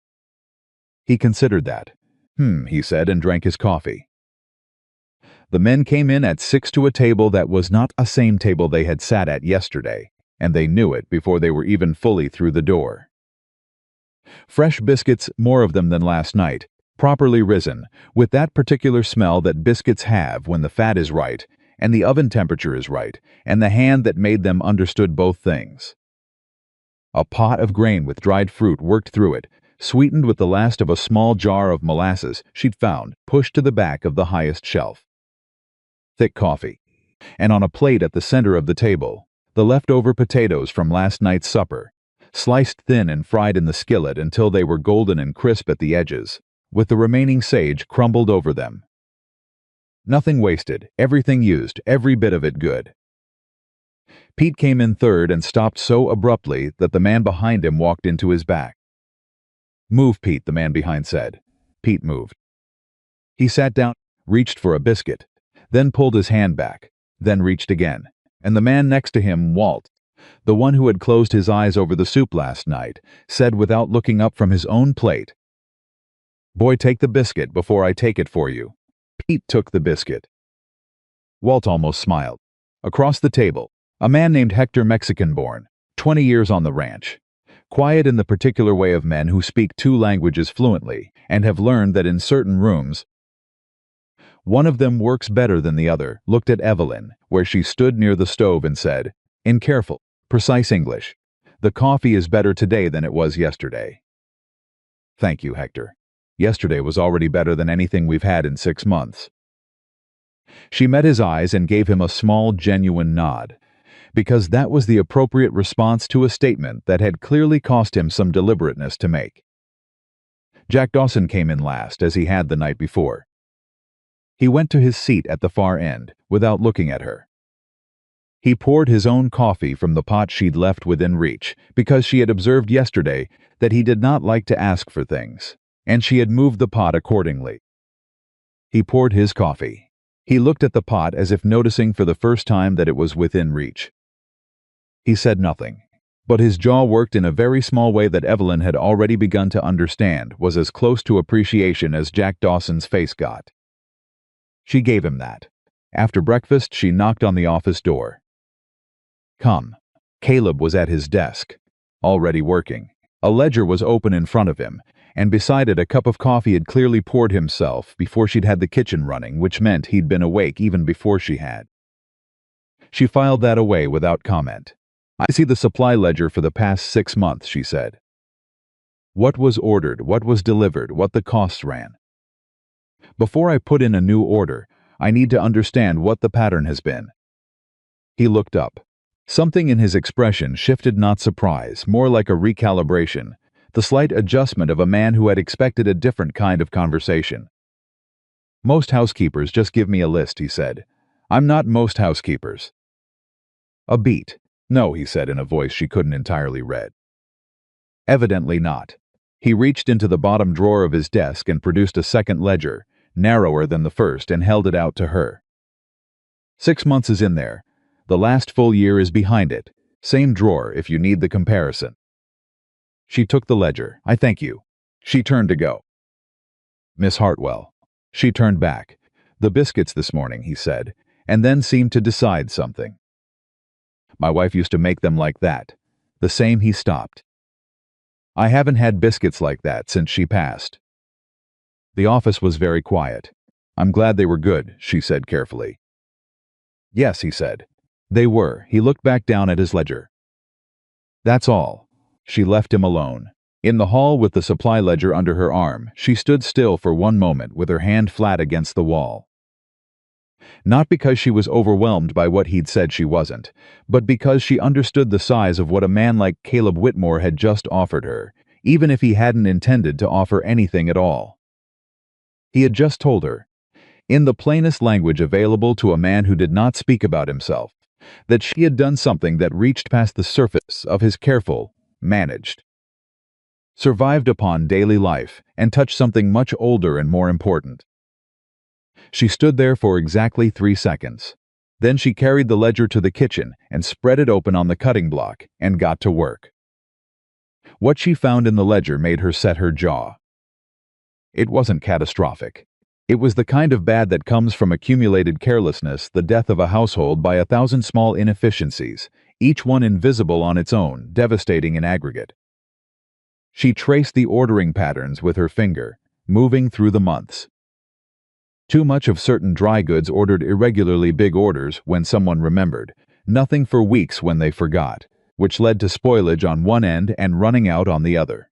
He considered that. He said, and drank his coffee. The men came in at 6 to a table that was not a same table they had sat at yesterday, and they knew it before they were even fully through the door. Fresh biscuits, more of them than last night, properly risen, with that particular smell that biscuits have when the fat is right, and the oven temperature is right, and the hand that made them understood both things. A pot of grain with dried fruit worked through it, sweetened with the last of a small jar of molasses she'd found pushed to the back of the highest shelf. Thick coffee, and on a plate at the center of the table, the leftover potatoes from last night's supper, sliced thin and fried in the skillet until they were golden and crisp at the edges, with the remaining sage crumbled over them. Nothing wasted, everything used, every bit of it good. Pete came in third and stopped so abruptly that the man behind him walked into his back. "Move, Pete," the man behind said. Pete moved. He sat down, reached for a biscuit, then pulled his hand back, then reached again, and the man next to him, Walt, the one who had closed his eyes over the soup last night, said without looking up from his own plate, "Boy, take the biscuit before I take it for you." Pete took the biscuit. Walt almost smiled. Across the table, a man named Hector, Mexican-born, 20 years on the ranch, quiet in the particular way of men who speak 2 languages fluently and have learned that in certain rooms, one of them works better than the other, looked at Evelyn, where she stood near the stove, and said, in careful, precise English, "The coffee is better today than it was yesterday." "Thank you, Hector. Yesterday was already better than anything we've had in 6 months. She met his eyes and gave him a small, genuine nod, because that was the appropriate response to a statement that had clearly cost him some deliberateness to make. Jack Dawson came in last, as he had the night before. He went to his seat at the far end, without looking at her. He poured his own coffee from the pot she'd left within reach, because she had observed yesterday that he did not like to ask for things, and she had moved the pot accordingly. He poured his coffee. He looked at the pot as if noticing for the first time that it was within reach. He said nothing. But his jaw worked in a very small way that Evelyn had already begun to understand was as close to appreciation as Jack Dawson's face got. She gave him that. After breakfast, she knocked on the office door. Come. Caleb was at his desk, already working. A ledger was open in front of him, and beside it a cup of coffee had clearly poured himself before she'd had the kitchen running, which meant he'd been awake even before she had. She filed that away without comment. I see the supply ledger for the past 6 months, she said. What was ordered, what was delivered, what the costs ran. Before I put in a new order, I need to understand what the pattern has been. He looked up. Something in his expression shifted, not surprise, more like a recalibration, the slight adjustment of a man who had expected a different kind of conversation. Most housekeepers just give me a list, he said. I'm not most housekeepers. A beat. No, he said in a voice she couldn't entirely read. Evidently not. He reached into the bottom drawer of his desk and produced a second ledger, narrower than the first, and held it out to her. 6 months is in there. The last full year is behind it. Same drawer if you need the comparison. She took the ledger. I thank you. She turned to go. Miss Hartwell. She turned back. The biscuits this morning, he said, and then seemed to decide something. My wife used to make them like that. The same. He stopped. I haven't had biscuits like that since she passed. The office was very quiet. I'm glad they were good, she said carefully. Yes, he said. They were. He looked back down at his ledger. That's all. She left him alone. In the hall with the supply ledger under her arm, she stood still for one moment with her hand flat against the wall. Not because she was overwhelmed by what he'd said she wasn't, but because she understood the size of what a man like Caleb Whitmore had just offered her, even if he hadn't intended to offer anything at all. He had just told her, in the plainest language available to a man who did not speak about himself, that she had done something that reached past the surface of his careful, managed, survived upon daily life, and touched something much older and more important. She stood there for exactly 3 seconds. Then she carried the ledger to the kitchen and spread it open on the cutting block and got to work. What she found in the ledger made her set her jaw. It wasn't catastrophic. It was the kind of bad that comes from accumulated carelessness, the death of a household by 1,000 small inefficiencies, each one invisible on its own, devastating in aggregate. She traced the ordering patterns with her finger, moving through the months. Too much of certain dry goods, ordered irregularly big orders when someone remembered, nothing for weeks when they forgot, which led to spoilage on one end and running out on the other.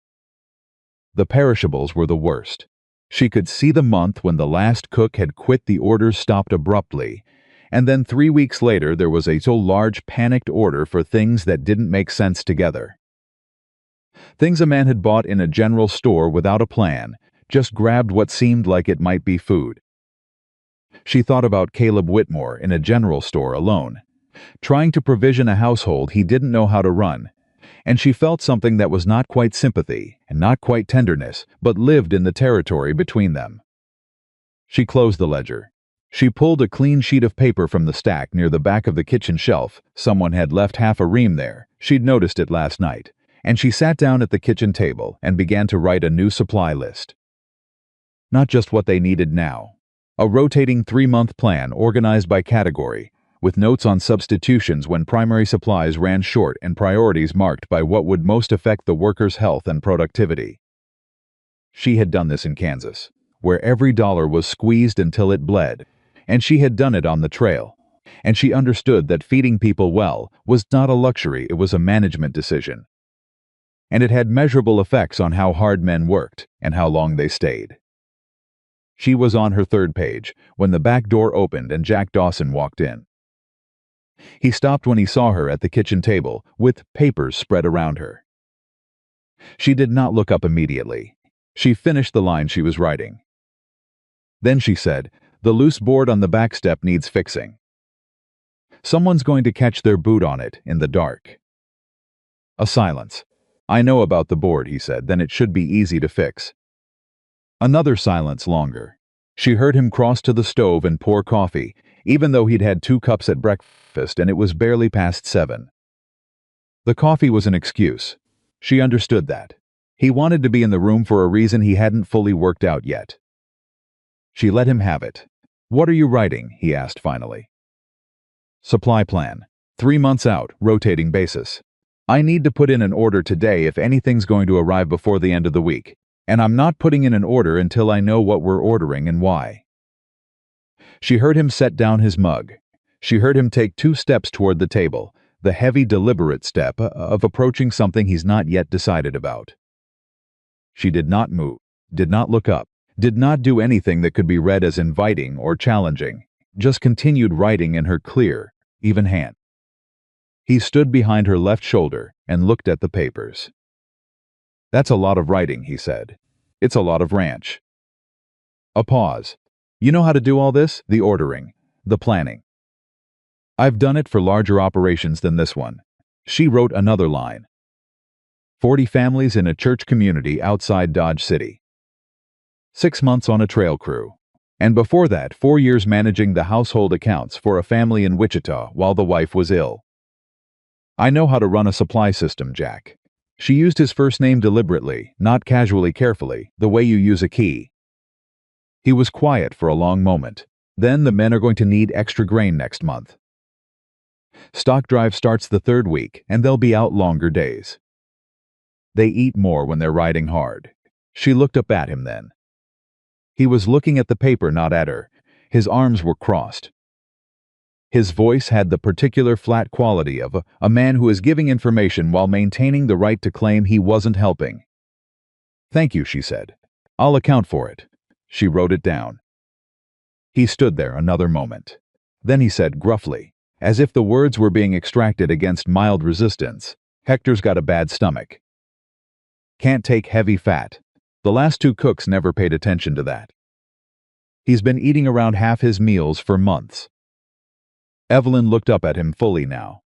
The perishables were the worst. She could see the month when the last cook had quit, the orders stopped abruptly, and then 3 weeks later there was a so large panicked order for things that didn't make sense together. Things a man had bought in a general store without a plan, just grabbed what seemed like it might be food. She thought about Caleb Whitmore in a general store alone, trying to provision a household he didn't know how to run, and she felt something that was not quite sympathy and not quite tenderness, but lived in the territory between them. She closed the ledger. She pulled a clean sheet of paper from the stack near the back of the kitchen shelf. Someone had left half a ream there. She'd noticed it last night, and she sat down at the kitchen table and began to write a new supply list. Not just what they needed now. A rotating 3-month plan organized by category, with notes on substitutions when primary supplies ran short and priorities marked by what would most affect the workers' health and productivity. She had done this in Kansas, where every dollar was squeezed until it bled, and she had done it on the trail, and she understood that feeding people well was not a luxury, it was a management decision. And it had measurable effects on how hard men worked and how long they stayed. She was on her 3rd page when the back door opened and Jack Dawson walked in. He stopped when he saw her at the kitchen table, with papers spread around her. She did not look up immediately. She finished the line she was writing. Then she said, "The loose board on the back step needs fixing. Someone's going to catch their boot on it in the dark." A silence. "I know about the board," he said, "then it should be easy to fix." Another silence longer. She heard him cross to the stove and pour coffee, even though he'd had 2 cups at breakfast and it was barely past 7. The coffee was an excuse. She understood that. He wanted to be in the room for a reason he hadn't fully worked out yet. She let him have it. "What are you writing?" he asked finally. "Supply plan. 3 months out, rotating basis. I need to put in an order today if anything's going to arrive before the end of the week, and I'm not putting in an order until I know what we're ordering and why." She heard him set down his mug. She heard him take 2 steps toward the table, the heavy, deliberate step of approaching something he's not yet decided about. She did not move, did not look up, did not do anything that could be read as inviting or challenging, just continued writing in her clear, even hand. He stood behind her left shoulder and looked at the papers. "That's a lot of writing," he said. "It's a lot of ranch." A pause. "You know how to do all this? The ordering, the planning." "I've done it for larger operations than this one." She wrote another line. 40 families in a church community outside Dodge City. 6 months on a trail crew. And before that, 4 years managing the household accounts for a family in Wichita while the wife was ill. "I know how to run a supply system, Jack." She used his first name deliberately, not casually carefully, the way you use a key. He was quiet for a long moment. "Then the men are going to need extra grain next month. Stock drive starts the 3rd week, and they'll be out longer days. They eat more when they're riding hard." She looked up at him then. He was looking at the paper, not at her. His arms were crossed. His voice had the particular flat quality of a man who is giving information while maintaining the right to claim he wasn't helping. "Thank you," she said. "I'll account for it." She wrote it down. He stood there another moment. Then he said gruffly, as if the words were being extracted against mild resistance, "Hector's got a bad stomach. Can't take heavy fat. The last 2 cooks never paid attention to that. He's been eating around half his meals for months." Evelyn looked up at him fully now.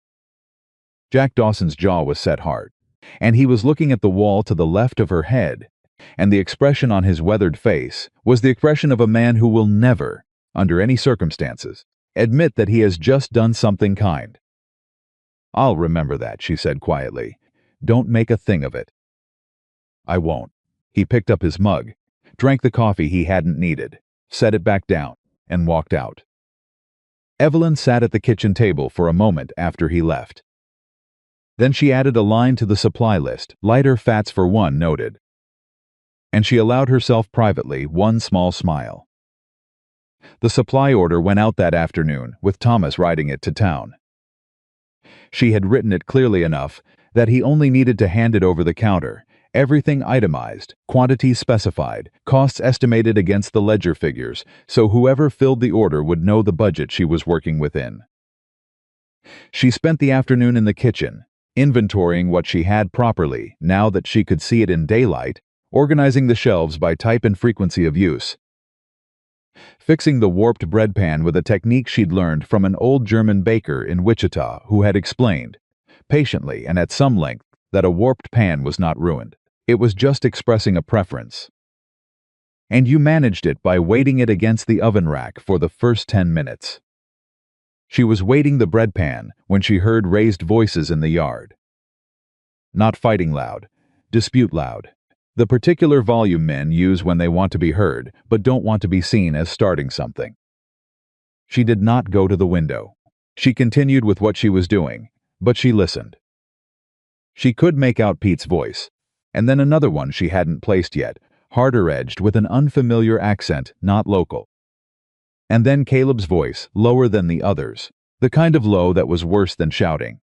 Jack Dawson's jaw was set hard, and he was looking at the wall to the left of her head, and the expression on his weathered face was the expression of a man who will never, under any circumstances, admit that he has just done something kind. "I'll remember that," she said quietly. "Don't make a thing of it." "I won't." He picked up his mug, drank the coffee he hadn't needed, set it back down, and walked out. Evelyn sat at the kitchen table for a moment after he left. Then she added a line to the supply list, "Lighter fats for 1 noted." And she allowed herself privately one small smile. The supply order went out that afternoon, with Thomas riding it to town. She had written it clearly enough that he only needed to hand it over the counter, everything itemized, quantities specified, costs estimated against the ledger figures, so whoever filled the order would know the budget she was working within. She spent the afternoon in the kitchen, inventorying what she had properly, now that she could see it in daylight, organizing the shelves by type and frequency of use, fixing the warped bread pan with a technique she'd learned from an old German baker in Wichita who had explained, patiently and at some length, that a warped pan was not ruined. It was just expressing a preference. And you managed it by weighting it against the oven rack for the first 10 minutes. She was weighting the bread pan when she heard raised voices in the yard. Not fighting loud, dispute loud. The particular volume men use when they want to be heard, but don't want to be seen as starting something. She did not go to the window. She continued with what she was doing, but she listened. She could make out Pete's voice, and then another one she hadn't placed yet, harder-edged with an unfamiliar accent, not local. And then Caleb's voice, lower than the others, the kind of low that was worse than shouting.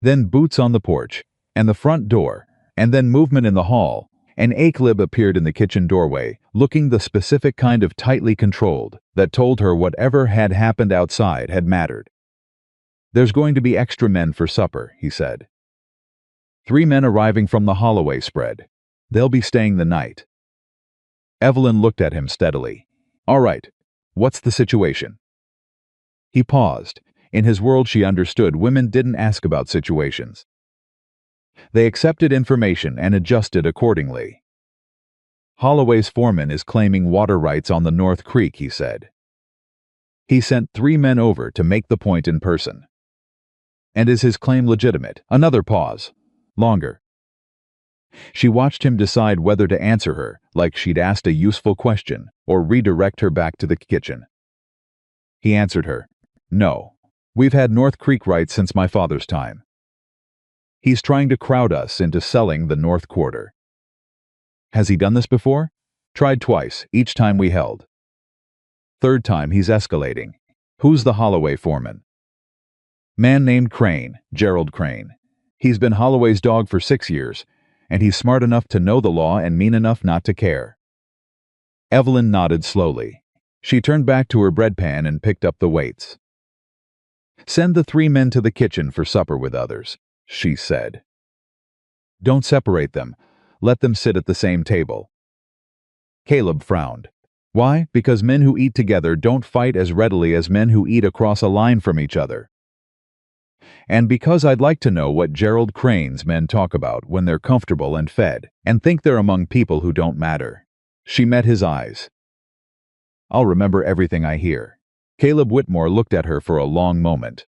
Then boots on the porch, and the front door, and then movement in the hall, and Caleb appeared in the kitchen doorway, looking the specific kind of tightly controlled that told her whatever had happened outside had mattered. "There's going to be extra men for supper," he said. 3 men arriving from the Holloway spread. They'll be staying the night. Evelyn looked at him steadily. "All right, what's the situation?" He paused. In his world, she understood, women didn't ask about situations. They accepted information and adjusted accordingly. "Holloway's foreman is claiming water rights on the North Creek," he said. He sent 3 men over to make the point in person. And is his claim legitimate? Another pause. Longer. She watched him decide whether to answer her, like she'd asked a useful question, or redirect her back to the kitchen. He answered her. No. We've had North Creek rights since my father's time. He's trying to crowd us into selling the North Quarter. Has he done this before? Tried twice, each time we held. Third time he's escalating. Who's the Holloway foreman? Man named Crane, Gerald Crane. He's been Holloway's dog for 6 years, and he's smart enough to know the law and mean enough not to care. Evelyn nodded slowly. She turned back to her bread pan and picked up the weights. Send the 3 men to the kitchen for supper with others, she said. Don't separate them. Let them sit at the same table. Caleb frowned. Why? Because men who eat together don't fight as readily as men who eat across a line from each other. And because I'd like to know what Gerald Crane's men talk about when they're comfortable and fed, and think they're among people who don't matter. She met his eyes. I'll remember everything I hear. Caleb Whitmore looked at her for a long moment.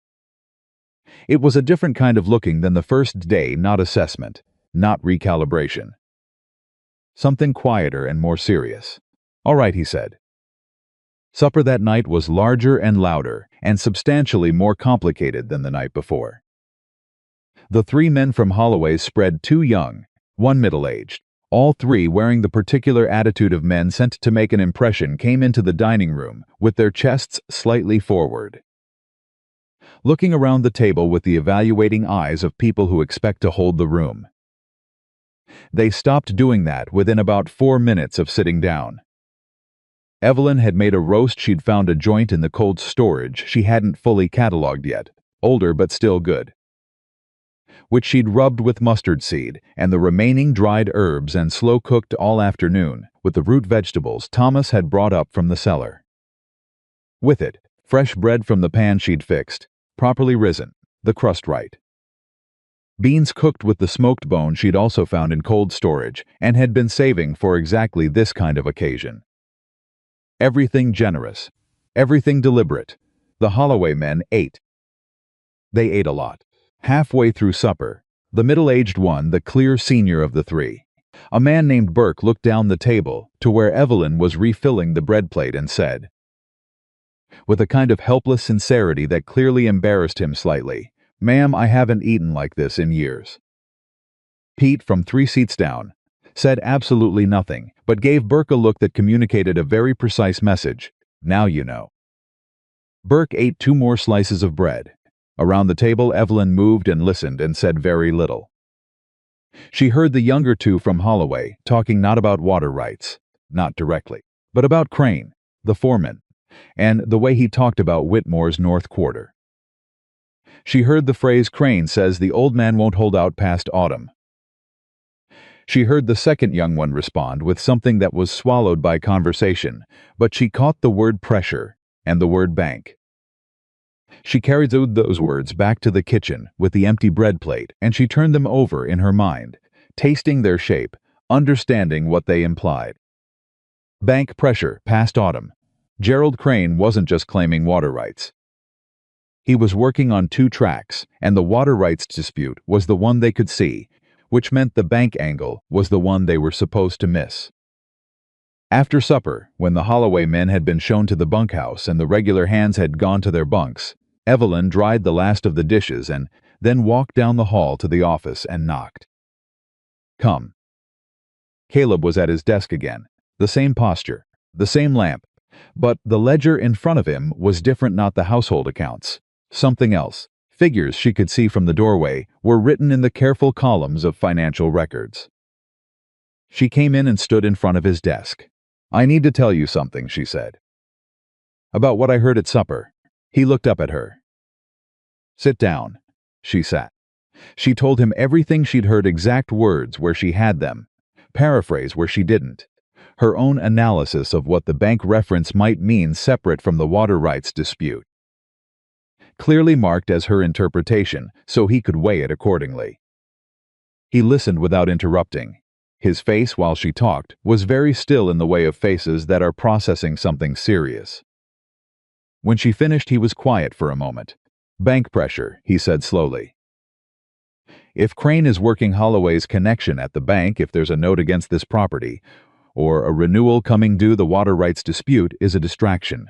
It was a different kind of looking than the first day, not assessment, not recalibration. Something quieter and more serious. All right, he said. Supper that night was larger and louder, and substantially more complicated than the night before. The 3 men from Holloway spread 2 young, 1 middle-aged. All 3 wearing the particular attitude of men sent to make an impression came into the dining room, with their chests slightly forward. Looking around the table with the evaluating eyes of people who expect to hold the room. They stopped doing that within about 4 minutes of sitting down. Evelyn had made a roast she'd found a joint in the cold storage she hadn't fully cataloged yet, older but still good, which she'd rubbed with mustard seed and the remaining dried herbs and slow-cooked all afternoon with the root vegetables Thomas had brought up from the cellar. With it, fresh bread from the pan she'd fixed, properly risen, the crust right. Beans cooked with the smoked bone she'd also found in cold storage and had been saving for exactly this kind of occasion. Everything generous, everything deliberate. The Holloway men ate. They ate a lot. Halfway through supper, the middle-aged one, the clear senior of the 3, a man named Burke, looked down the table to where Evelyn was refilling the bread plate and said, with a kind of helpless sincerity that clearly embarrassed him slightly, "Ma'am, I haven't eaten like this in years." Pete, from 3 seats down, said absolutely nothing, but gave Burke a look that communicated a very precise message. Now you know. Burke ate 2 more slices of bread. Around the table, Evelyn moved and listened and said very little. She heard the younger 2 from Holloway talking not about water rights, not directly, but about Crane, the foreman, and the way he talked about Whitmore's North Quarter. She heard the phrase Crane says the old man won't hold out past autumn. She heard the second young one respond with something that was swallowed by conversation, but she caught the word pressure and the word bank. She carried those words back to the kitchen with the empty bread plate, and she turned them over in her mind, tasting their shape, understanding what they implied. Bank pressure past autumn. Gerald Crane wasn't just claiming water rights. He was working on 2 tracks, and the water rights dispute was the one they could see, which meant the bank angle was the one they were supposed to miss. After supper, when the Holloway men had been shown to the bunkhouse and the regular hands had gone to their bunks, Evelyn dried the last of the dishes and then walked down the hall to the office and knocked. Come. Caleb was at his desk again, the same posture, the same lamp, but the ledger in front of him was different, not the household accounts, something else. Figures she could see from the doorway were written in the careful columns of financial records. She came in and stood in front of his desk. I need to tell you something, she said. About what I heard at supper. He looked up at her. Sit down. She sat. She told him everything she'd heard, exact words where she had them, paraphrase where she didn't, her own analysis of what the bank reference might mean separate from the water rights dispute. Clearly marked as her interpretation, so he could weigh it accordingly. He listened without interrupting. His face, while she talked, was very still in the way of faces that are processing something serious. When she finished, he was quiet for a moment. Bank pressure, he said slowly. If Crane is working Holloway's connection at the bank, if there's a note against this property, or a renewal coming due, the water rights dispute is a distraction.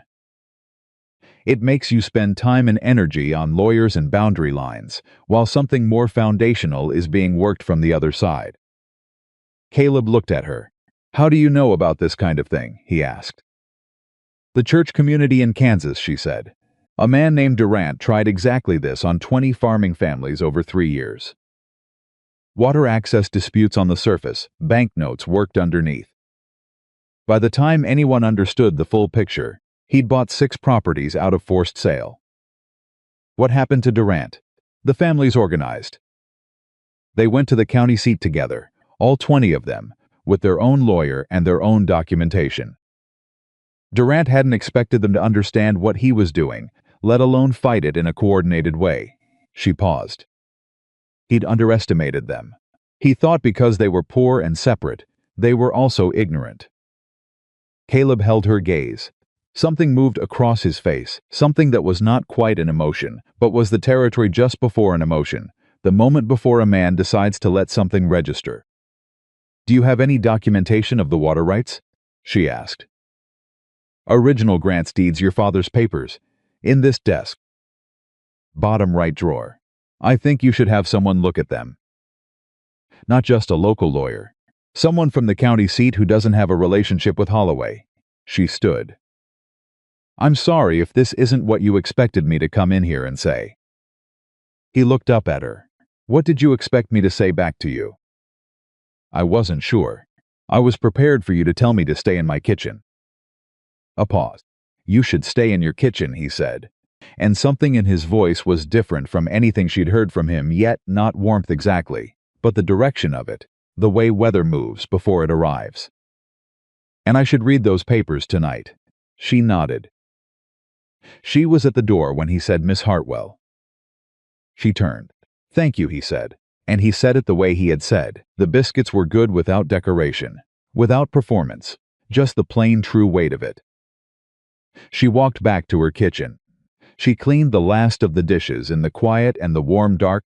It makes you spend time and energy on lawyers and boundary lines, while something more foundational is being worked from the other side. Caleb looked at her. How do you know about this kind of thing? He asked. The church community in Kansas, she said. A man named Durant tried exactly this on 20 farming families over 3 years. Water access disputes on the surface, banknotes worked underneath. By the time anyone understood the full picture, he'd bought 6 properties out of forced sale. What happened to Durant? The families organized. They went to the county seat together, all 20 of them, with their own lawyer and their own documentation. Durant hadn't expected them to understand what he was doing, let alone fight it in a coordinated way. She paused. He'd underestimated them. He thought because they were poor and separate, they were also ignorant. Caleb held her gaze. Something moved across his face, something that was not quite an emotion, but was the territory just before an emotion, the moment before a man decides to let something register. Do you have any documentation of the water rights? She asked. Original grants deeds, your father's papers. In this desk. Bottom right drawer. I think you should have someone look at them. Not just a local lawyer. Someone from the county seat who doesn't have a relationship with Holloway. She stood. I'm sorry if this isn't what you expected me to come in here and say. He looked up at her. What did you expect me to say back to you? I wasn't sure. I was prepared for you to tell me to stay in my kitchen. A pause. You should stay in your kitchen, he said. And something in his voice was different from anything she'd heard from him, yet not warmth exactly, but the direction of it, the way weather moves before it arrives. And I should read those papers tonight. She nodded. She was at the door when he said, Miss Hartwell. She turned. Thank you, he said. And he said it the way he had said. The biscuits were good without decoration, without performance, just the plain true weight of it. She walked back to her kitchen. She cleaned the last of the dishes in the quiet and the warm dark,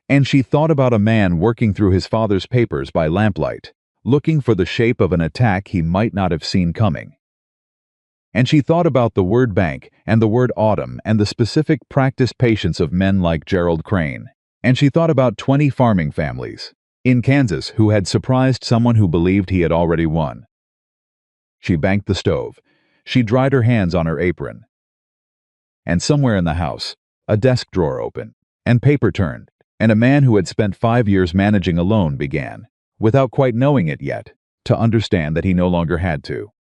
and she thought about a man working through his father's papers by lamplight, looking for the shape of an attack he might not have seen coming. And she thought about the word bank and the word autumn and the specific practiced patience of men like Gerald Crane. And she thought about 20 farming families in Kansas who had surprised someone who believed he had already won. She banked the stove. She dried her hands on her apron. And somewhere in the house, a desk drawer opened, and paper turned, and a man who had spent 5 years managing a loan began, without quite knowing it yet, to understand that he no longer had to.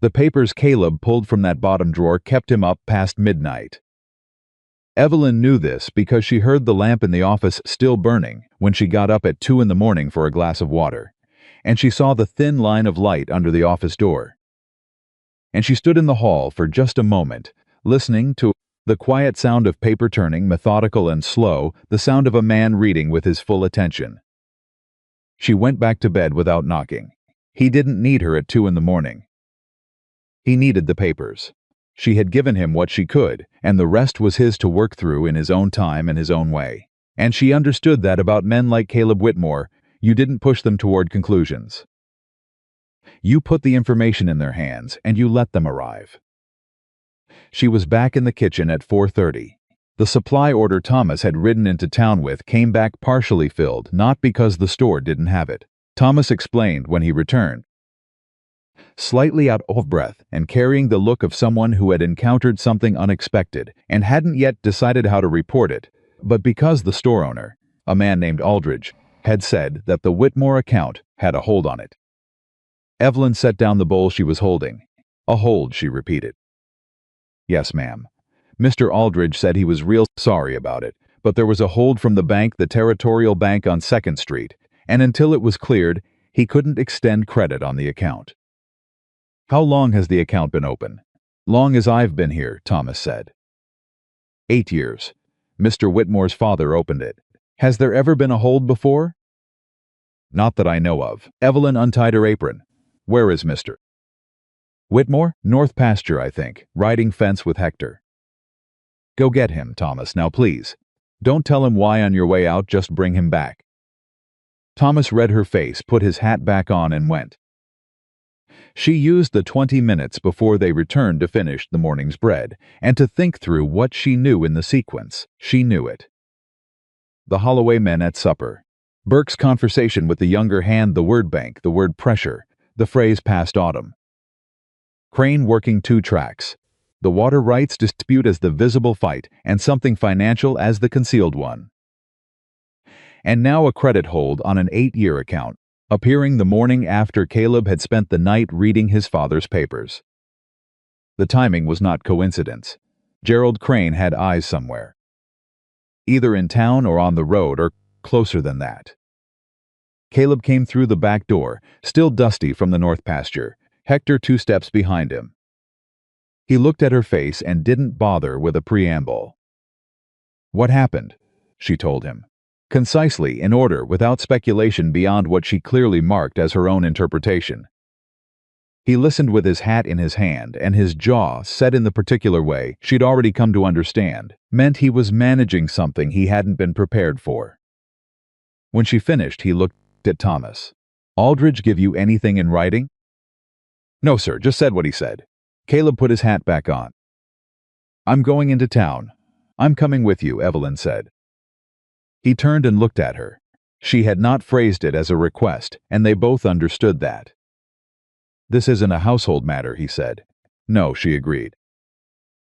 The papers Caleb pulled from that bottom drawer kept him up past midnight. Evelyn knew this because she heard the lamp in the office still burning when she got up at 2 a.m. for a glass of water, and she saw the thin line of light under the office door. And she stood in the hall for just a moment, listening to the quiet sound of paper turning, methodical and slow, the sound of a man reading with his full attention. She went back to bed without knocking. He didn't need her at 2 a.m. He needed the papers. She had given him what she could, and the rest was his to work through in his own time and his own way. And she understood that about men like Caleb Whitmore, you didn't push them toward conclusions. You put the information in their hands, and you let them arrive. She was back in the kitchen at 4:30. The supply order Thomas had ridden into town with came back partially filled, not because the store didn't have it. Thomas explained when he returned. Slightly out of breath and carrying the look of someone who had encountered something unexpected and hadn't yet decided how to report it, but because the store owner, a man named Aldridge, had said that the Whitmore account had a hold on it. Evelyn set down the bowl she was holding. A hold, she repeated. Yes, ma'am. Mr. Aldridge said he was real sorry about it, but there was a hold from the bank, the Territorial Bank on 2nd Street, and until it was cleared, he couldn't extend credit on the account. How long has the account been open? Long as I've been here, Thomas said. 8 years. Mr. Whitmore's father opened it. Has there ever been a hold before? Not that I know of. Evelyn untied her apron. Where is Mr. Whitmore? North pasture, I think, riding fence with Hector. Go get him, Thomas, now please. Don't tell him why on your way out, just bring him back. Thomas read her face, put his hat back on, and went. She used the 20 minutes before they returned to finish the morning's bread, and to think through what she knew in the sequence. She knew it. The Holloway men at supper. Burke's conversation with the younger hand, the word bank, the word pressure, the phrase past autumn. Crane working 2 tracks. The water rights dispute as the visible fight, and something financial as the concealed one. And now a credit hold on an 8-year account, appearing the morning after Caleb had spent the night reading his father's papers. The timing was not coincidence. Gerald Crane had eyes somewhere. Either in town or on the road or closer than that. Caleb came through the back door, still dusty from the north pasture, Hector 2 steps behind him. He looked at her face and didn't bother with a preamble. "What happened?" she told him. Concisely, in order, without speculation beyond what she clearly marked as her own interpretation. He listened with his hat in his hand, and his jaw, set in the particular way she'd already come to understand, meant he was managing something he hadn't been prepared for. When she finished, he looked at Thomas. "Aldridge give you anything in writing?" "No, sir, just said what he said." Caleb put his hat back on. "I'm going into town. I'm coming with you," Evelyn said. He turned and looked at her. She had not phrased it as a request, and they both understood that. "This isn't a household matter," he said. "No," she agreed.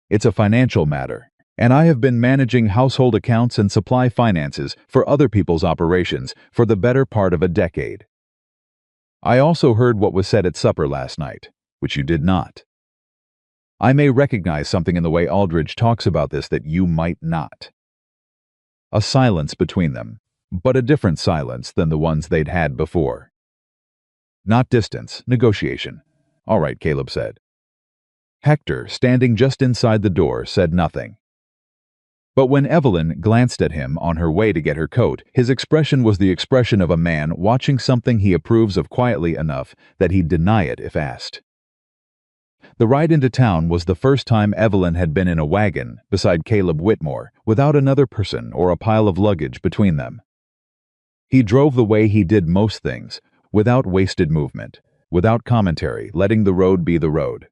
"It's a financial matter, and I have been managing household accounts and supply finances for other people's operations for the better part of a decade. I also heard what was said at supper last night, which you did not. I may recognize something in the way Aldridge talks about this that you might not." A silence between them, but a different silence than the ones they'd had before. Not distance, negotiation. "All right," Caleb said. Hector, standing just inside the door, said nothing. But when Evelyn glanced at him on her way to get her coat, his expression was the expression of a man watching something he approves of quietly enough that he'd deny it if asked. The ride into town was the first time Evelyn had been in a wagon beside Caleb Whitmore, without another person or a pile of luggage between them. He drove the way he did most things, without wasted movement, without commentary, letting the road be the road.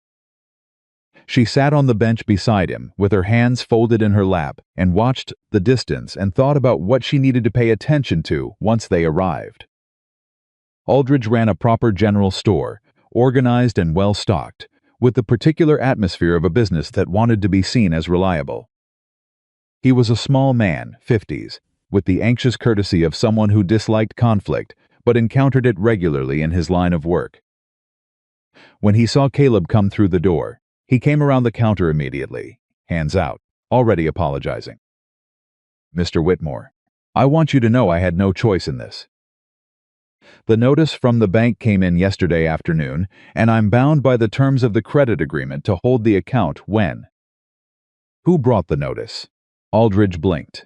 She sat on the bench beside him, with her hands folded in her lap, and watched the distance and thought about what she needed to pay attention to once they arrived. Aldridge ran a proper general store, organized and well-stocked, with the particular atmosphere of a business that wanted to be seen as reliable. He was a small man, 50s, with the anxious courtesy of someone who disliked conflict but encountered it regularly in his line of work. When he saw Caleb come through the door, he came around the counter immediately, hands out, already apologizing. "Mr. Whitmore, I want you to know I had no choice in this. The notice from the bank came in yesterday afternoon, and I'm bound by the terms of the credit agreement to hold the account when." "Who brought the notice?" Aldridge blinked.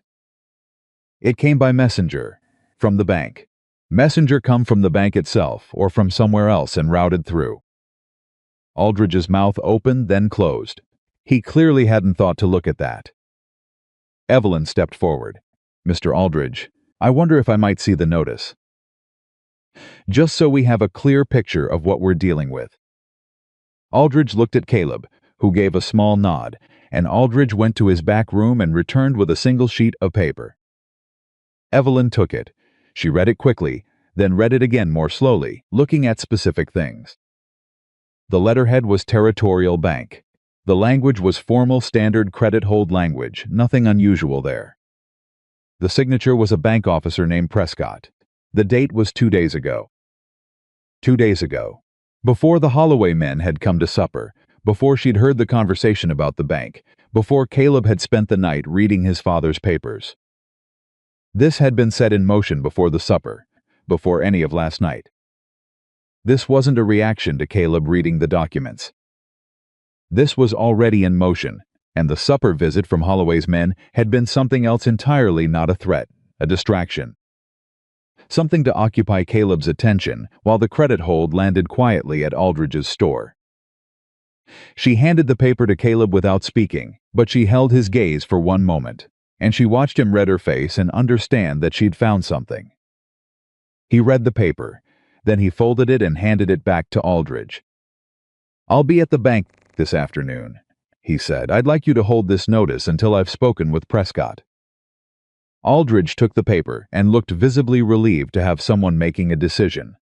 "It came by messenger, from the bank. Messenger come from the bank itself, or from somewhere else and routed through." Aldridge's mouth opened, then closed. He clearly hadn't thought to look at that. Evelyn stepped forward. "Mr. Aldridge, I wonder if I might see the notice." "Just so we have a clear picture of what we're dealing with." Aldridge looked at Caleb, who gave a small nod, and Aldridge went to his back room and returned with a single sheet of paper. Evelyn took it. She read it quickly, then read it again more slowly, looking at specific things. The letterhead was Territorial Bank. The language was formal standard credit hold language, nothing unusual there. The signature was a bank officer named Prescott. The date was 2 days ago. 2 days ago. Before the Holloway men had come to supper, before she'd heard the conversation about the bank, before Caleb had spent the night reading his father's papers. This had been set in motion before the supper, before any of last night. This wasn't a reaction to Caleb reading the documents. This was already in motion, and the supper visit from Holloway's men had been something else entirely, not a threat, a distraction. Something to occupy Caleb's attention while the credit hold landed quietly at Aldridge's store. She handed the paper to Caleb without speaking, But she held his gaze for one moment, and she watched him read her face and understand that she'd found something. He read the paper, then he folded it and handed it back to Aldridge. "I'll be at the bank this afternoon," he said. "I'd like you to hold this notice until I've spoken with Prescott." Aldridge took the paper and looked visibly relieved to have someone making a decision.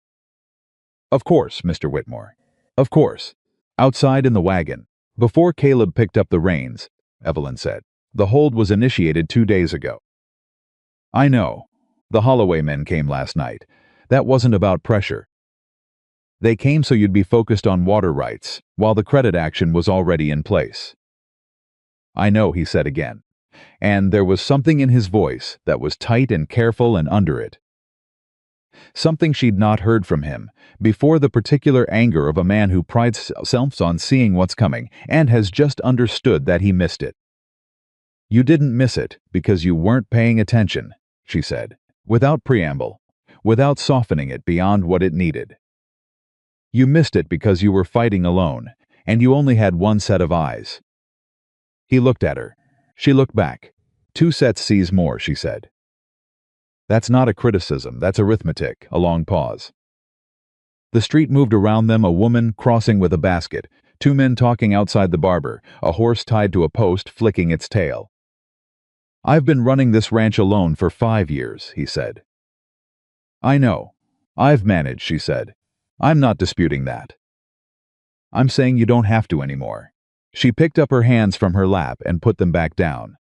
"Of course, Mr. Whitmore. Of course." Outside in the wagon, before Caleb picked up the reins, Evelyn said, "The hold was initiated 2 days ago." "I know. The Holloway men came last night. That wasn't about pressure. They came so you'd be focused on water rights, while the credit action was already in place." "I know," he said again, and there was something in his voice that was tight and careful and under it. Something she'd not heard from him before, the particular anger of a man who prides himself on seeing what's coming and has just understood that he missed it. "You didn't miss it because you weren't paying attention," she said, without preamble, without softening it beyond what it needed. "You missed it because you were fighting alone, and you only had one set of eyes." He looked at her. She looked back. "2 sets sees more," she said. "That's not a criticism, that's arithmetic." A long pause. The street moved around them, a woman crossing with a basket, 2 men talking outside the barber, a horse tied to a post flicking its tail. "I've been running this ranch alone for 5 years," he said. "I know. I've managed," she said. "I'm not disputing that. I'm saying you don't have to anymore." She picked up her hands from her lap and put them back down.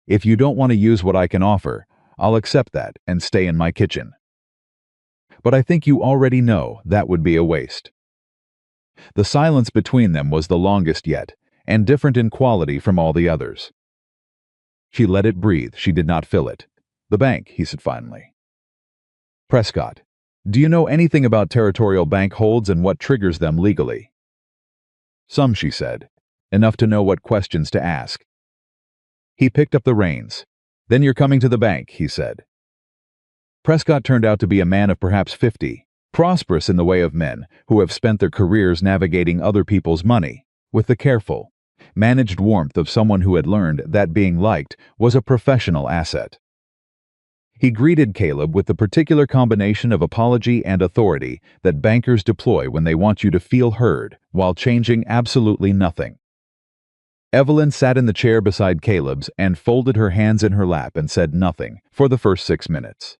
"If you don't want to use what I can offer, I'll accept that and stay in my kitchen. But I think you already know that would be a waste." The silence between them was the longest yet, and different in quality from all the others. She let it breathe, she did not fill it. "The bank," he said finally. "Prescott, do you know anything about territorial bank holds and what triggers them legally?" "Some," she said. "Enough to know what questions to ask." He picked up the reins. "Then you're coming to the bank," he said. Prescott turned out to be a man of perhaps 50, prosperous in the way of men who have spent their careers navigating other people's money, with the careful, managed warmth of someone who had learned that being liked was a professional asset. He greeted Caleb with the particular combination of apology and authority that bankers deploy when they want you to feel heard while changing absolutely nothing. Evelyn sat in the chair beside Caleb's and folded her hands in her lap and said nothing for the first 6 minutes.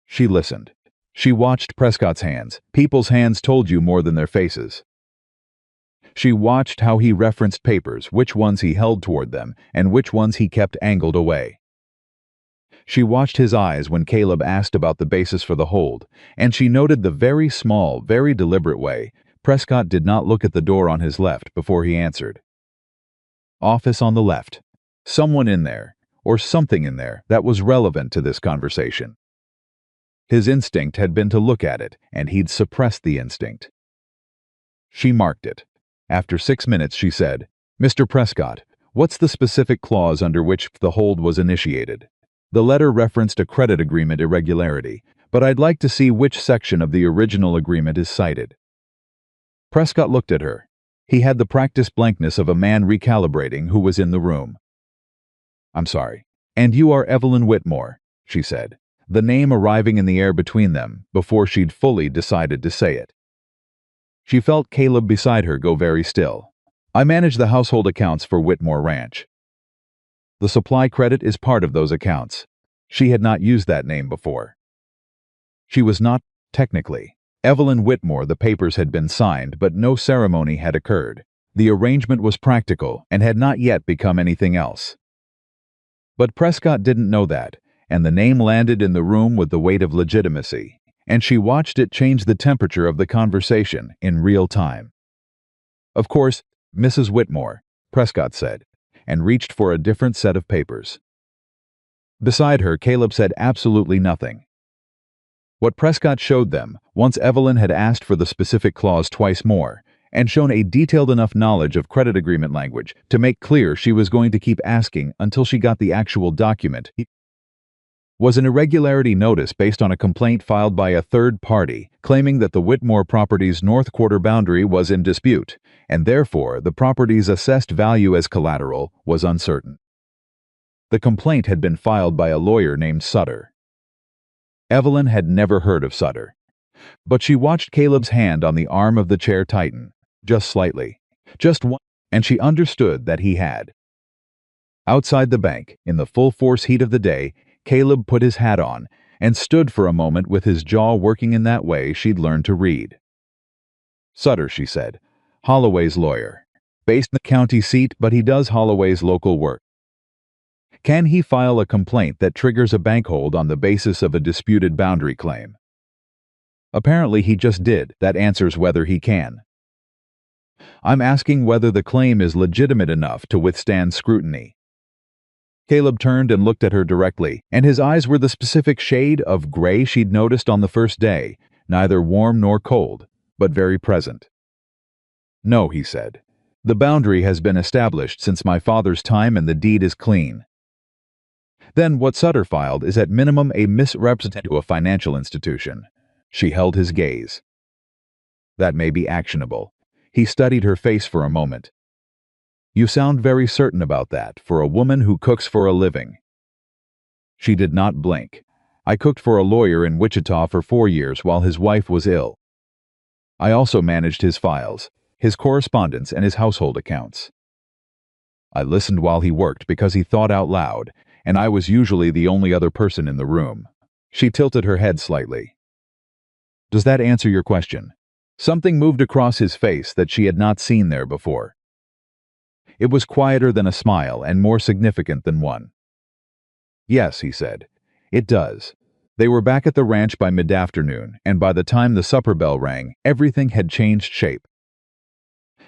She listened. She watched Prescott's hands. People's hands told you more than their faces. She watched how he referenced papers, which ones he held toward them and which ones he kept angled away. She watched his eyes when Caleb asked about the basis for the hold, and she noted the very small, very deliberate way Prescott did not look at the door on his left before he answered. Office on the left. Someone in there, or something in there, that was relevant to this conversation. His instinct had been to look at it, and he'd suppressed the instinct. She marked it. After 6 minutes, she said, "Mr. Prescott, what's the specific clause under which the hold was initiated?" The letter referenced a credit agreement irregularity, but I'd like to see which section of the original agreement is cited. Prescott looked at her. He had the practiced blankness of a man recalibrating who was in the room. "I'm sorry. And you are Evelyn Whitmore," she said, the name arriving in the air between them before she'd fully decided to say it. She felt Caleb beside her go very still. "I manage the household accounts for Whitmore Ranch." The supply credit is part of those accounts. She had not used that name before. She was not, technically, Evelyn Whitmore. The papers had been signed, but no ceremony had occurred. The arrangement was practical and had not yet become anything else. But Prescott didn't know that, and the name landed in the room with the weight of legitimacy, and she watched it change the temperature of the conversation in real time. "Of course, Mrs. Whitmore," Prescott said, and reached for a different set of papers. Beside her, Caleb said absolutely nothing. What Prescott showed them, once Evelyn had asked for the specific clause twice more, and shown a detailed enough knowledge of credit agreement language to make clear she was going to keep asking until she got the actual document, was an irregularity notice based on a complaint filed by a third party claiming that the Whitmore property's north quarter boundary was in dispute, and therefore the property's assessed value as collateral was uncertain. The complaint had been filed by a lawyer named Sutter. Evelyn had never heard of Sutter, but she watched Caleb's hand on the arm of the chair tighten, just slightly, just one, and she understood that he had. Outside the bank, in the full force heat of the day, Caleb put his hat on and stood for a moment with his jaw working in that way she'd learned to read. "Sutter," she said, "Holloway's lawyer. Based in the county seat, but he does Holloway's local work. Can he file a complaint that triggers a bank hold on the basis of a disputed boundary claim?" Apparently he just did. That answers whether he can. "I'm asking whether the claim is legitimate enough to withstand scrutiny." Caleb turned and looked at her directly, and his eyes were the specific shade of gray she'd noticed on the first day, neither warm nor cold, but very present. "No," he said. "The boundary has been established since my father's time and the deed is clean." "Then what Sutter filed is at minimum a misrepresentation to a financial institution." She held his gaze. "That may be actionable." He studied her face for a moment. "You sound very certain about that for a woman who cooks for a living." She did not blink. "I cooked for a lawyer in Wichita for 4 years while his wife was ill. I also managed his files, his correspondence, and his household accounts. I listened while he worked because he thought out loud, and I was usually the only other person in the room." She tilted her head slightly. "Does that answer your question?" Something moved across his face that she had not seen there before. It was quieter than a smile and more significant than one. "Yes," he said, "it does." They were back at the ranch by mid-afternoon, and by the time the supper bell rang, everything had changed shape.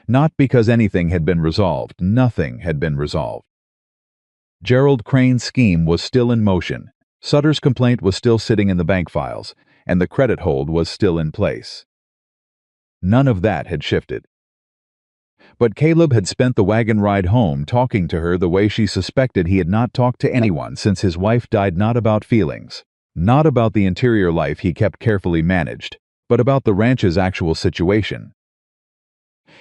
Not because anything had been resolved. Nothing had been resolved. Gerald Crane's scheme was still in motion. Sutter's complaint was still sitting in the bank files, and the credit hold was still in place. None of that had shifted. But Caleb had spent the wagon ride home talking to her the way she suspected he had not talked to anyone since his wife died, not about feelings, not about the interior life he kept carefully managed, but about the ranch's actual situation.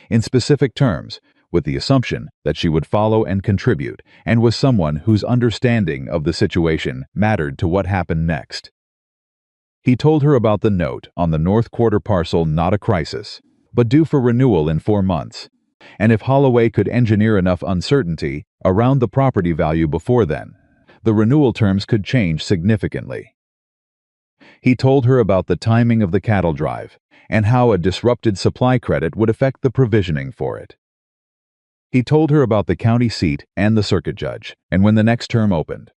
In specific terms, with the assumption that she would follow and contribute, and was someone whose understanding of the situation mattered to what happened next. He told her about the note on the North Quarter parcel, not a crisis, but due for renewal in 4 months, and if Holloway could engineer enough uncertainty around the property value before then, the renewal terms could change significantly. He told her about the timing of the cattle drive and how a disrupted supply credit would affect the provisioning for it. He told her about the county seat and the circuit judge, and when the next term opened.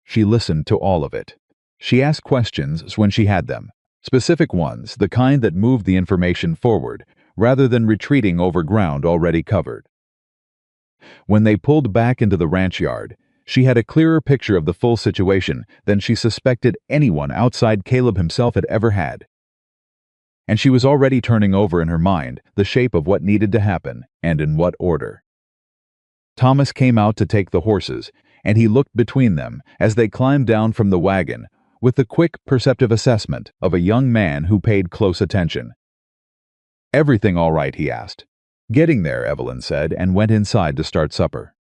She listened to all of it. She asked questions when she had them, specific ones, the kind that moved the information forward, rather than retreating over ground already covered. When they pulled back into the ranch yard, she had a clearer picture of the full situation than she suspected anyone outside Caleb himself had ever had. And she was already turning over in her mind the shape of what needed to happen and in what order. Thomas came out to take the horses, and he looked between them as they climbed down from the wagon with the quick, perceptive assessment of a young man who paid close attention. "Everything all right?" he asked. "Getting there," Evelyn said, and went inside to start supper.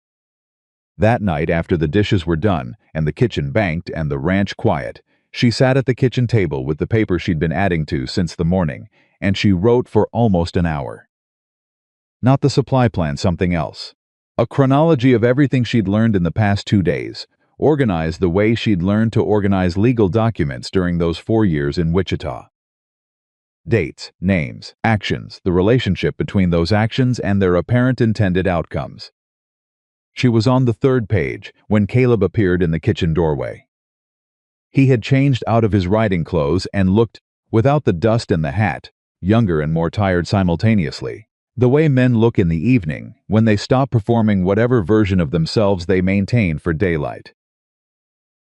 That night, after the dishes were done and the kitchen banked and the ranch quiet, she sat at the kitchen table with the paper she'd been adding to since the morning, and she wrote for almost an hour. Not the supply plan, something else. A chronology of everything she'd learned in the past 2 days, organized the way she'd learned to organize legal documents during those 4 years in Wichita. Dates, names, actions, the relationship between those actions and their apparent intended outcomes. She was on the 3rd page when Caleb appeared in the kitchen doorway. He had changed out of his riding clothes and looked, without the dust and the hat, younger and more tired simultaneously, the way men look in the evening when they stop performing whatever version of themselves they maintain for daylight.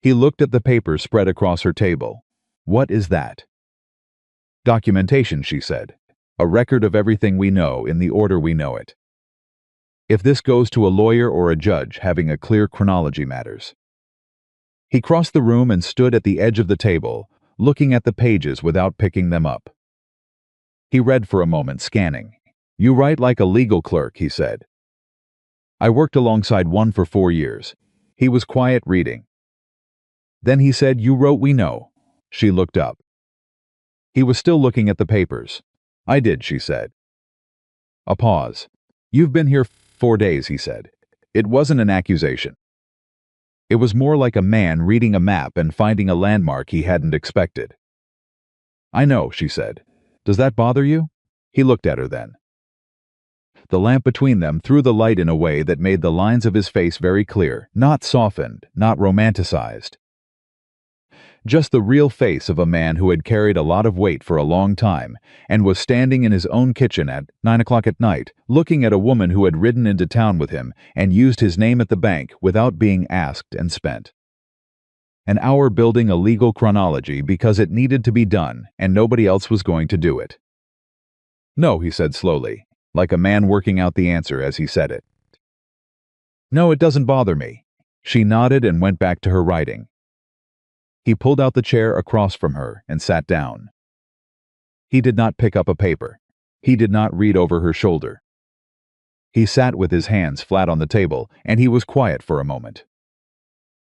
He looked at the paper spread across her table. "What is that?" "Documentation," she said. "A record of everything we know in the order we know it. If this goes to a lawyer or a judge, having a clear chronology matters." He crossed the room and stood at the edge of the table, looking at the pages without picking them up. He read for a moment, scanning. "You write like a legal clerk," he said. "I worked alongside one for 4 years." He was quiet, reading. Then he said, "You wrote 'We know.'" She looked up. He was still looking at the papers. "I did," she said. A pause. "You've been here 4 days," he said. It wasn't an accusation. It was more like a man reading a map and finding a landmark he hadn't expected. "I know," she said. "Does that bother you?" He looked at her then. The lamp between them threw the light in a way that made the lines of his face very clear, not softened, not romanticized. Just the real face of a man who had carried a lot of weight for a long time and was standing in his own kitchen at 9 o'clock at night, looking at a woman who had ridden into town with him and used his name at the bank without being asked and spent. An hour building a legal chronology because it needed to be done and nobody else was going to do it. "No," he said slowly, like a man working out the answer as he said it. "No, it doesn't bother me." She nodded and went back to her writing. He pulled out the chair across from her and sat down. He did not pick up a paper. He did not read over her shoulder. He sat with his hands flat on the table, and he was quiet for a moment.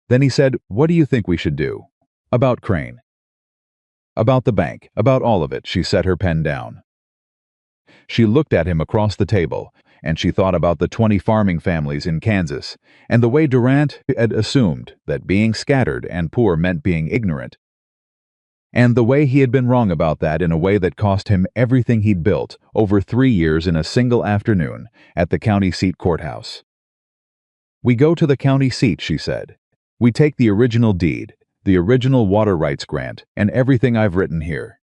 Then he said, "What do you think we should do?" "About Crane." "About the bank, about all of it." She set her pen down. She looked at him across the table, and she thought about the 20 farming families in Kansas, and the way Durant had assumed that being scattered and poor meant being ignorant, and the way he had been wrong about that in a way that cost him everything he'd built over 3 years in a single afternoon at the county seat courthouse. "We go to the county seat," she said. "We take the original deed, the original water rights grant, and everything I've written here.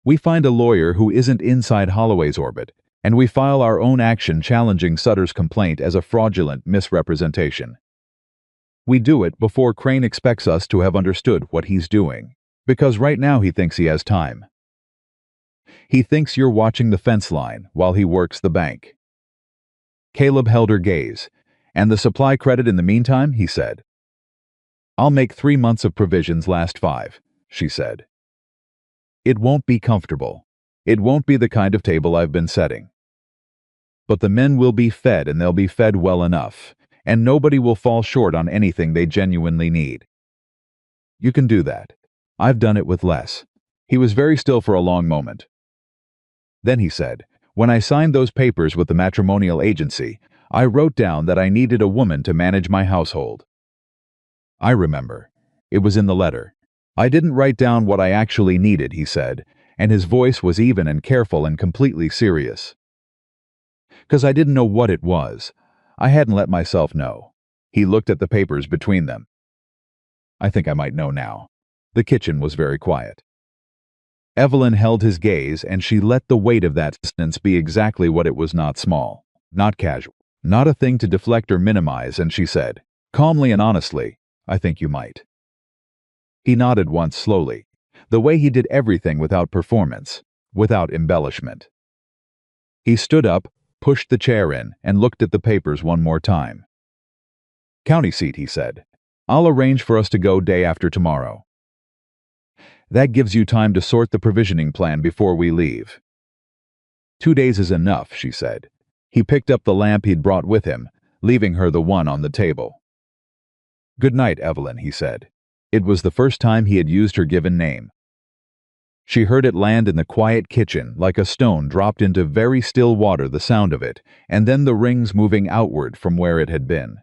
We find a lawyer who isn't inside Holloway's orbit, and we file our own action challenging Sutter's complaint as a fraudulent misrepresentation. We do it before Crane expects us to have understood what he's doing, because right now he thinks he has time. He thinks you're watching the fence line while he works the bank." Caleb held her gaze. "And the supply credit in the meantime?" he said. "I'll make 3 months of provisions last 5, she said. "It won't be comfortable. It won't be the kind of table I've been setting. But the men will be fed, and they'll be fed well enough, and nobody will fall short on anything they genuinely need. You can do that. I've done it with less." He was very still for a long moment. Then he said, "When I signed those papers with the matrimonial agency, I wrote down that I needed a woman to manage my household." "I remember. It was in the letter. I didn't write down what I actually needed," he said, and his voice was even and careful and completely serious. "'Cause I didn't know what it was. I hadn't let myself know." He looked at the papers between them. "I think I might know now." The kitchen was very quiet. Evelyn held his gaze, and she let the weight of that sentence be exactly what it was, not small, not casual, not a thing to deflect or minimize, and she said, calmly and honestly, "I think you might." He nodded once slowly, the way he did everything without performance, without embellishment. He stood up, pushed the chair in, and looked at the papers one more time. "County seat," he said. "I'll arrange for us to go day after tomorrow. That gives you time to sort the provisioning plan before we leave." 2 days is enough," she said. He picked up the lamp he'd brought with him, leaving her the one on the table. "Good night, Evelyn," he said. It was the first time he had used her given name. She heard it land in the quiet kitchen like a stone dropped into very still water, the sound of it, and then the rings moving outward from where it had been.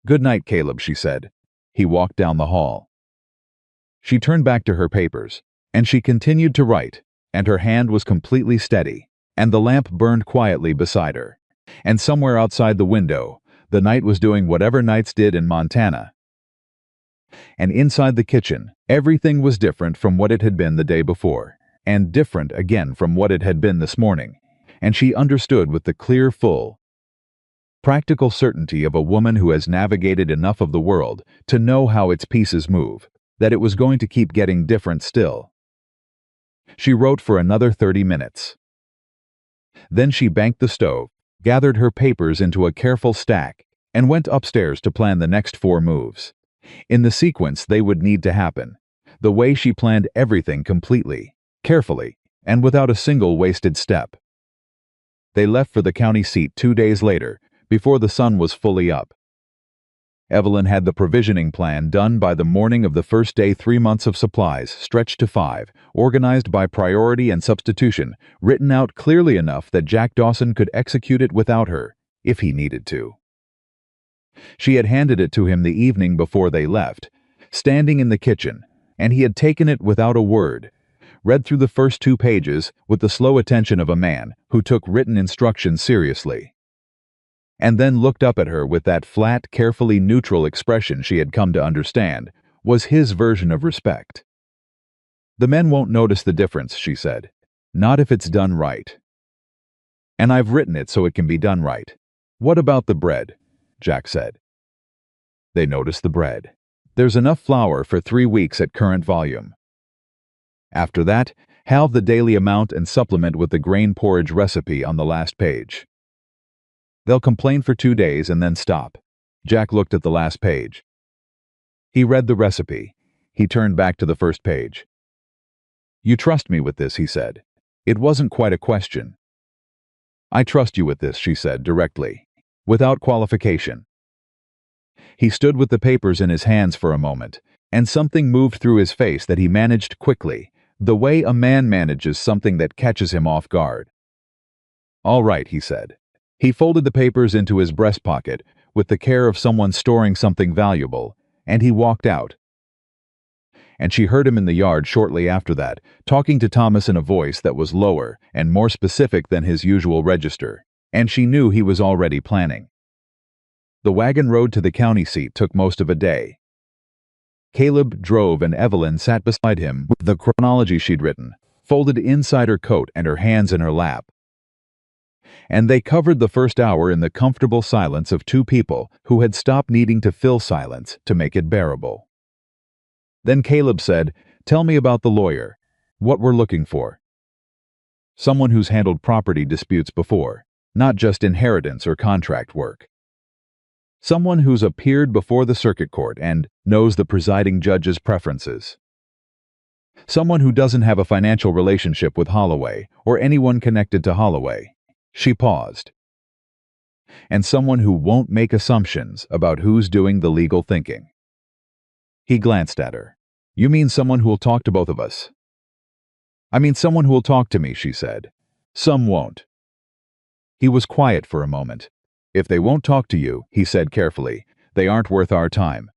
"Good night, Caleb," she said. He walked down the hall. She turned back to her papers, and she continued to write, and her hand was completely steady, and the lamp burned quietly beside her. And somewhere outside the window, the night was doing whatever nights did in Montana. And inside the kitchen, everything was different from what it had been the day before, and different again from what it had been this morning, and she understood with the clear, full, practical certainty of a woman who has navigated enough of the world to know how its pieces move, that it was going to keep getting different still. She wrote for another 30 minutes. Then she banked the stove, gathered her papers into a careful stack, and went upstairs to plan the next 4 moves. In the sequence they would need to happen, the way she planned everything completely, carefully, and without a single wasted step. They left for the county seat 2 days later, before the sun was fully up. Evelyn had the provisioning plan done by the morning of the first day. 3 months of supplies, stretched to 5, organized by priority and substitution, written out clearly enough that Jack Dawson could execute it without her, if he needed to. She had handed it to him the evening before they left, standing in the kitchen, and he had taken it without a word, read through the first 2 pages with the slow attention of a man who took written instructions seriously, and then looked up at her with that flat, carefully neutral expression she had come to understand was his version of respect. "The men won't notice the difference," she said. "Not if it's done right. And I've written it so it can be done right." "What about the bread?" Jack said. "They notice the bread. There's enough flour for 3 weeks at current volume. After that, halve the daily amount and supplement with the grain porridge recipe on the last page. They'll complain for 2 days and then stop." Jack looked at the last page. He read the recipe. He turned back to the first page. "You trust me with this," he said. It wasn't quite a question. "I trust you with this," she said directly, without qualification. He stood with the papers in his hands for a moment, and something moved through his face that he managed quickly, the way a man manages something that catches him off guard. "All right," he said. He folded the papers into his breast pocket with the care of someone storing something valuable, and he walked out. And she heard him in the yard shortly after that, talking to Thomas in a voice that was lower and more specific than his usual register, and she knew he was already planning. The wagon road to the county seat took most of a day. Caleb drove and Evelyn sat beside him with the chronology she'd written, folded inside her coat and her hands in her lap. And they covered the first hour in the comfortable silence of 2 people who had stopped needing to fill silence to make it bearable. Then Caleb said, "Tell me about the lawyer. What we're looking for." "Someone who's handled property disputes before, not just inheritance or contract work. Someone who's appeared before the circuit court and knows the presiding judge's preferences. Someone who doesn't have a financial relationship with Holloway or anyone connected to Holloway." She paused. "And someone who won't make assumptions about who's doing the legal thinking." He glanced at her. "You mean someone who'll talk to both of us?" "I mean someone who'll talk to me," she said. "Some won't." He was quiet for a moment. "If they won't talk to you," he said carefully, "they aren't worth our time."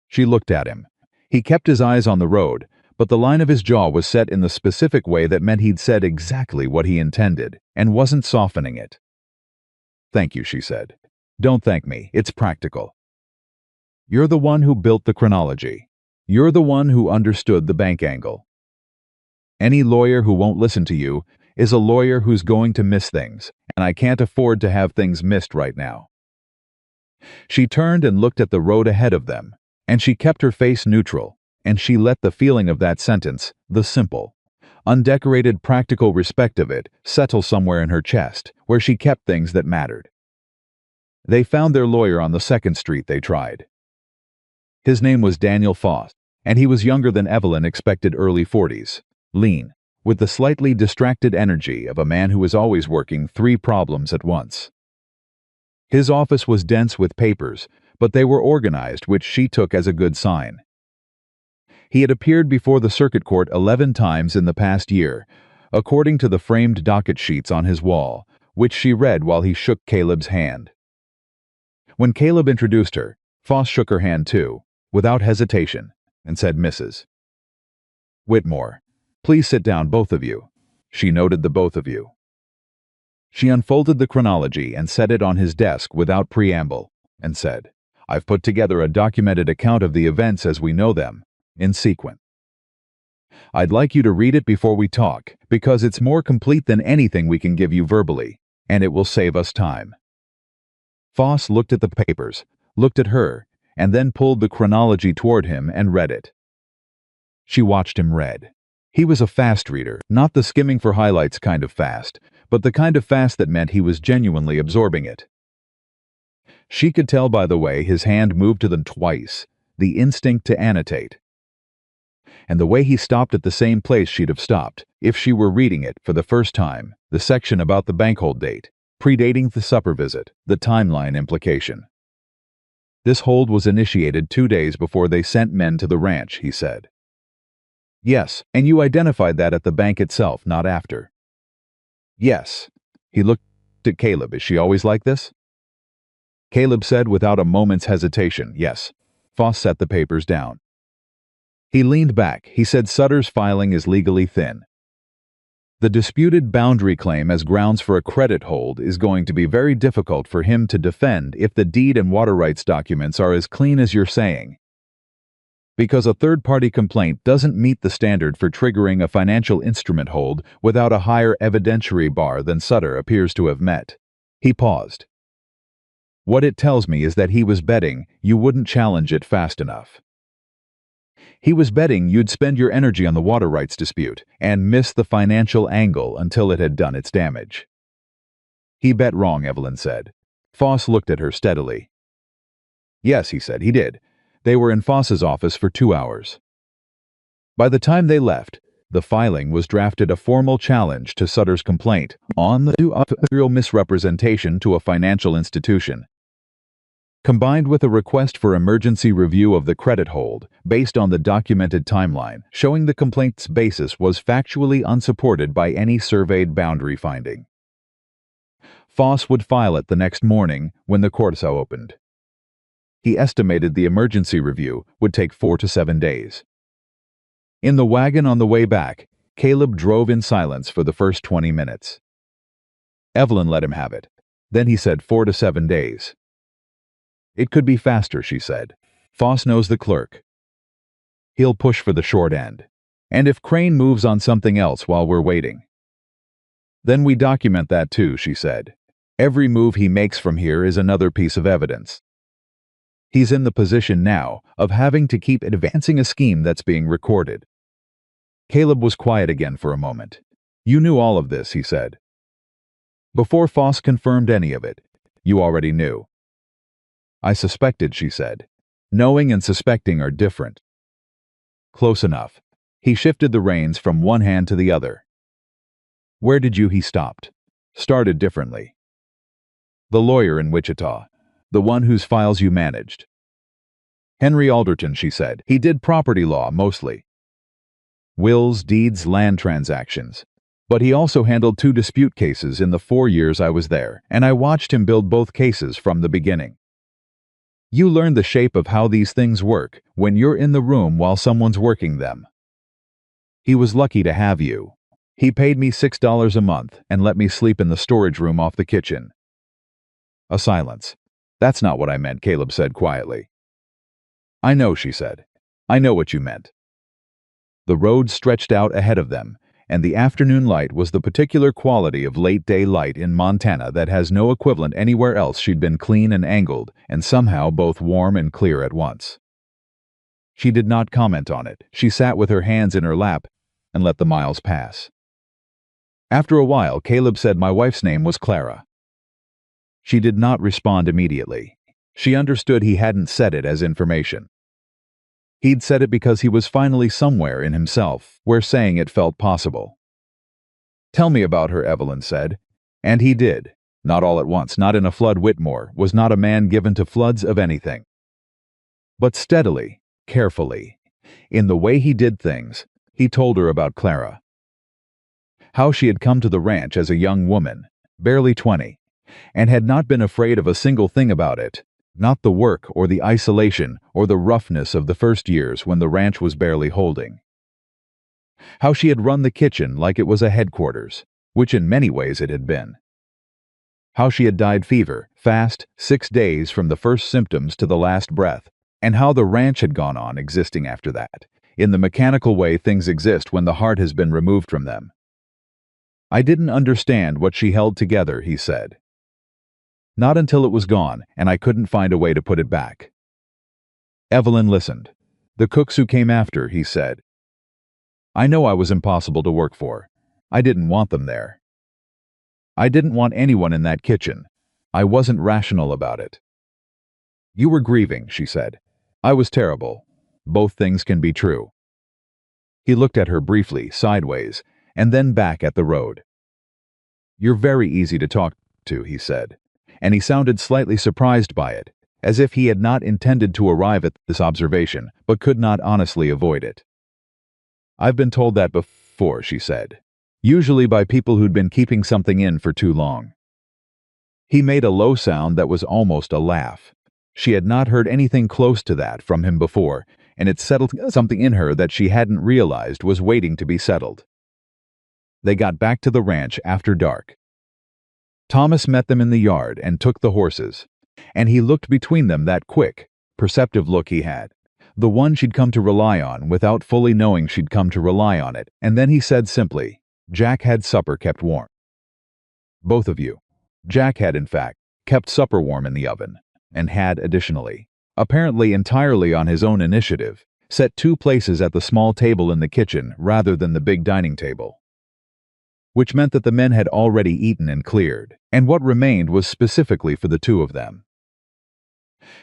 She looked at him. He kept his eyes on the road, but the line of his jaw was set in the specific way that meant he'd said exactly what he intended, and wasn't softening it. "Thank you," she said. "Don't thank me, it's practical. You're the one who built the chronology. You're the one who understood the bank angle. Any lawyer who won't listen to you is a lawyer who's going to miss things, and I can't afford to have things missed right now." She turned and looked at the road ahead of them, and she kept her face neutral, and she let the feeling of that sentence, the simple, undecorated practical respect of it, settle somewhere in her chest, where she kept things that mattered. They found their lawyer on the 2nd Street they tried. His name was Daniel Foss, and he was younger than Evelyn expected, early 40s, lean, with the slightly distracted energy of a man who was always working 3 problems at once. His office was dense with papers, but they were organized, which she took as a good sign. He had appeared before the circuit court 11 times in the past year, according to the framed docket sheets on his wall, which she read while he shook Caleb's hand. When Caleb introduced her, Foss shook her hand too, without hesitation, and said, "Mrs. Whitmore, please sit down, both of you." She noted the both of you. She unfolded the chronology and set it on his desk without preamble, and said, "I've put together a documented account of the events as we know them, in sequence. I'd like you to read it before we talk, because it's more complete than anything we can give you verbally, and it will save us time." Foss looked at the papers, looked at her, and then pulled the chronology toward him and read it. She watched him read. He was a fast reader, not the skimming for highlights kind of fast, but the kind of fast that meant he was genuinely absorbing it. She could tell by the way his hand moved to them twice, the instinct to annotate. And the way he stopped at the same place she'd have stopped if she were reading it for the first time, the section about the bank hold date, predating the supper visit, the timeline implication. This hold was initiated 2 days before they sent men to the ranch, he said. Yes, and you identified that at the bank itself, not after. Yes. He looked at Caleb. Is she always like this? Caleb said without a moment's hesitation, yes. Foss set the papers down. He leaned back. He said Sutter's filing is legally thin. The disputed boundary claim as grounds for a credit hold is going to be very difficult for him to defend if the deed and water rights documents are as clean as you're saying. Because a third-party complaint doesn't meet the standard for triggering a financial instrument hold without a higher evidentiary bar than Sutter appears to have met. He paused. What it tells me is that he was betting you wouldn't challenge it fast enough. He was betting you'd spend your energy on the water rights dispute and miss the financial angle until it had done its damage. He bet wrong, Evelyn said. Foss looked at her steadily. Yes, he said, he did. They were in Foss's office for 2 hours. By the time they left, the filing was drafted a formal challenge to Sutter's complaint on the material misrepresentation to a financial institution, combined with a request for emergency review of the credit hold based on the documented timeline, showing the complaint's basis was factually unsupported by any surveyed boundary finding. Foss would file it the next morning when the court opened. He estimated the emergency review would take 4 to 7 days. In the wagon on the way back, Caleb drove in silence for the first 20 minutes. Evelyn let him have it. Then he said 4 to 7 days. It could be faster, she said. Foss knows the clerk. He'll push for the short end. And if Crane moves on something else while we're waiting, then we document that too, she said. Every move he makes from here is another piece of evidence. He's in the position now of having to keep advancing a scheme that's being recorded. Caleb was quiet again for a moment. You knew all of this, he said. Before Foss confirmed any of it, you already knew. I suspected, she said. Knowing and suspecting are different. Close enough. He shifted the reins from one hand to the other. Where did you? He stopped. Started differently. The lawyer in Wichita. The one whose files you managed. Henry Alderton, she said. He did property law, mostly. Wills, deeds, land transactions. But he also handled 2 dispute cases in the 4 years I was there, and I watched him build both cases from the beginning. You learn the shape of how these things work when you're in the room while someone's working them. He was lucky to have you. He paid me $6 a month and let me sleep in the storage room off the kitchen. A silence. That's not what I meant, Caleb said quietly. I know, she said. I know what you meant. The road stretched out ahead of them, and the afternoon light was the particular quality of late-day light in Montana that has no equivalent anywhere else. She'd been clean and angled, and somehow both warm and clear at once. She did not comment on it. She sat with her hands in her lap and let the miles pass. After a while, Caleb said my wife's name was Clara. She did not respond immediately. She understood he hadn't said it as information. He'd said it because he was finally somewhere in himself where saying it felt possible. Tell me about her, Evelyn said. And he did. Not all at once, not in a flood. Whitmore was not a man given to floods of anything. But steadily, carefully, in the way he did things, he told her about Clara. How she had come to the ranch as a young woman, barely 20, and had not been afraid of a single thing about it. Not the work or the isolation or the roughness of the first years when the ranch was barely holding. How she had run the kitchen like it was a headquarters, which in many ways it had been. How she had died fever, fast, 6 days from the first symptoms to the last breath, and how the ranch had gone on existing after that, in the mechanical way things exist when the heart has been removed from them. I didn't understand what she held together, he said. Not until it was gone, and I couldn't find a way to put it back. Evelyn listened. The cooks who came after, he said. I know I was impossible to work for. I didn't want them there. I didn't want anyone in that kitchen. I wasn't rational about it. You were grieving, she said. I was terrible. Both things can be true. He looked at her briefly, sideways, and then back at the road. You're very easy to talk to, he said, and he sounded slightly surprised by it, as if he had not intended to arrive at this observation, but could not honestly avoid it. I've been told that before, she said, usually by people who'd been keeping something in for too long. He made a low sound that was almost a laugh. She had not heard anything close to that from him before, and it settled something in her that she hadn't realized was waiting to be settled. They got back to the ranch after dark. Thomas met them in the yard and took the horses, and he looked between them, that quick, perceptive look he had, the one she'd come to rely on without fully knowing she'd come to rely on it, and then he said simply, Jack had supper kept warm. Both of you. Jack had, in fact, kept supper warm in the oven, and had additionally, apparently entirely on his own initiative, set 2 places at the small table in the kitchen rather than the big dining table. Which meant that the men had already eaten and cleared, and what remained was specifically for the 2 of them.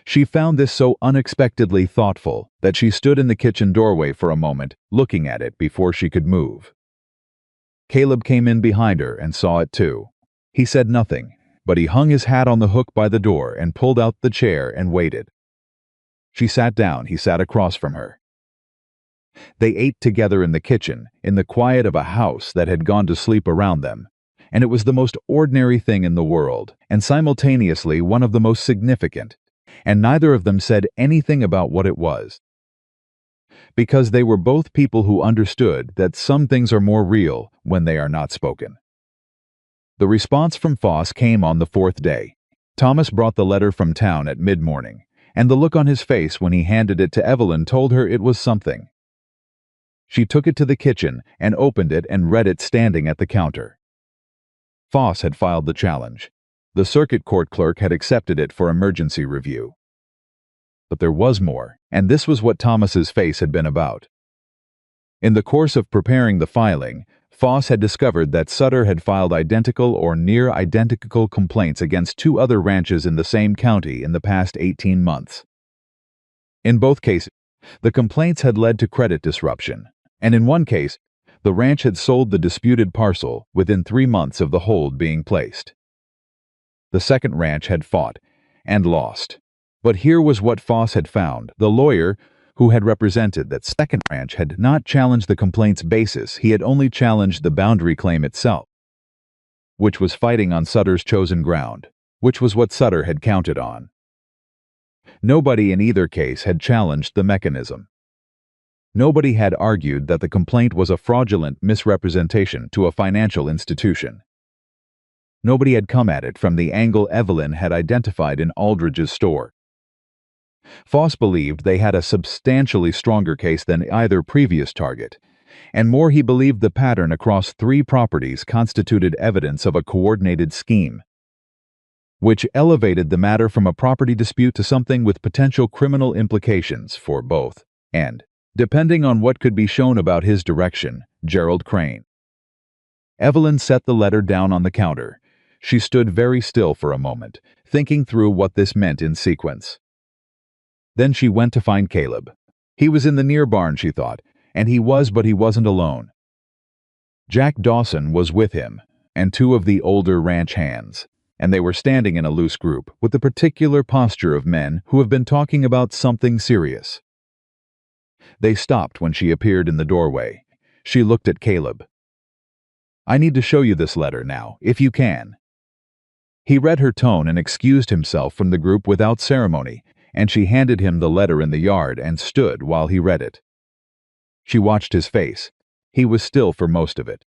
She found this so unexpectedly thoughtful that she stood in the kitchen doorway for a moment, looking at it before she could move. Caleb came in behind her and saw it too. He said nothing, but he hung his hat on the hook by the door and pulled out the chair and waited. She sat down, he sat across from her. They ate together in the kitchen, in the quiet of a house that had gone to sleep around them, and it was the most ordinary thing in the world, and simultaneously one of the most significant, and neither of them said anything about what it was. Because they were both people who understood that some things are more real when they are not spoken. The response from Foss came on the 4th day. Thomas brought the letter from town at mid-morning, and the look on his face when he handed it to Evelyn told her it was something. She took it to the kitchen and opened it and read it standing at the counter. Foss had filed the challenge. The circuit court clerk had accepted it for emergency review. But there was more, and this was what Thomas's face had been about. In the course of preparing the filing, Foss had discovered that Sutter had filed identical or near-identical complaints against 2 other ranches in the same county in the past 18 months. In both cases, the complaints had led to credit disruption, and in one case, the ranch had sold the disputed parcel within 3 months of the hold being placed. The second ranch had fought and lost. But here was what Foss had found. The lawyer who had represented that second ranch had not challenged the complaint's basis, he had only challenged the boundary claim itself, which was fighting on Sutter's chosen ground, which was what Sutter had counted on. Nobody in either case had challenged the mechanism. Nobody had argued that the complaint was a fraudulent misrepresentation to a financial institution. Nobody had come at it from the angle Evelyn had identified in Aldridge's store. Foss believed they had a substantially stronger case than either previous target, and more, he believed the pattern across 3 properties constituted evidence of a coordinated scheme, which elevated the matter from a property dispute to something with potential criminal implications for both, and, depending on what could be shown about his direction, Gerald Crane. Evelyn set the letter down on the counter. She stood very still for a moment, thinking through what this meant in sequence. Then she went to find Caleb. He was in the near barn, she thought, and he wasn't alone. Jack Dawson was with him, and 2 of the older ranch hands, and they were standing in a loose group, with the particular posture of men who have been talking about something serious. They stopped when she appeared in the doorway. She looked at Caleb. I need to show you this letter now, if you can. He read her tone and excused himself from the group without ceremony, and she handed him the letter in the yard and stood while he read it. She watched his face. He was still for most of it.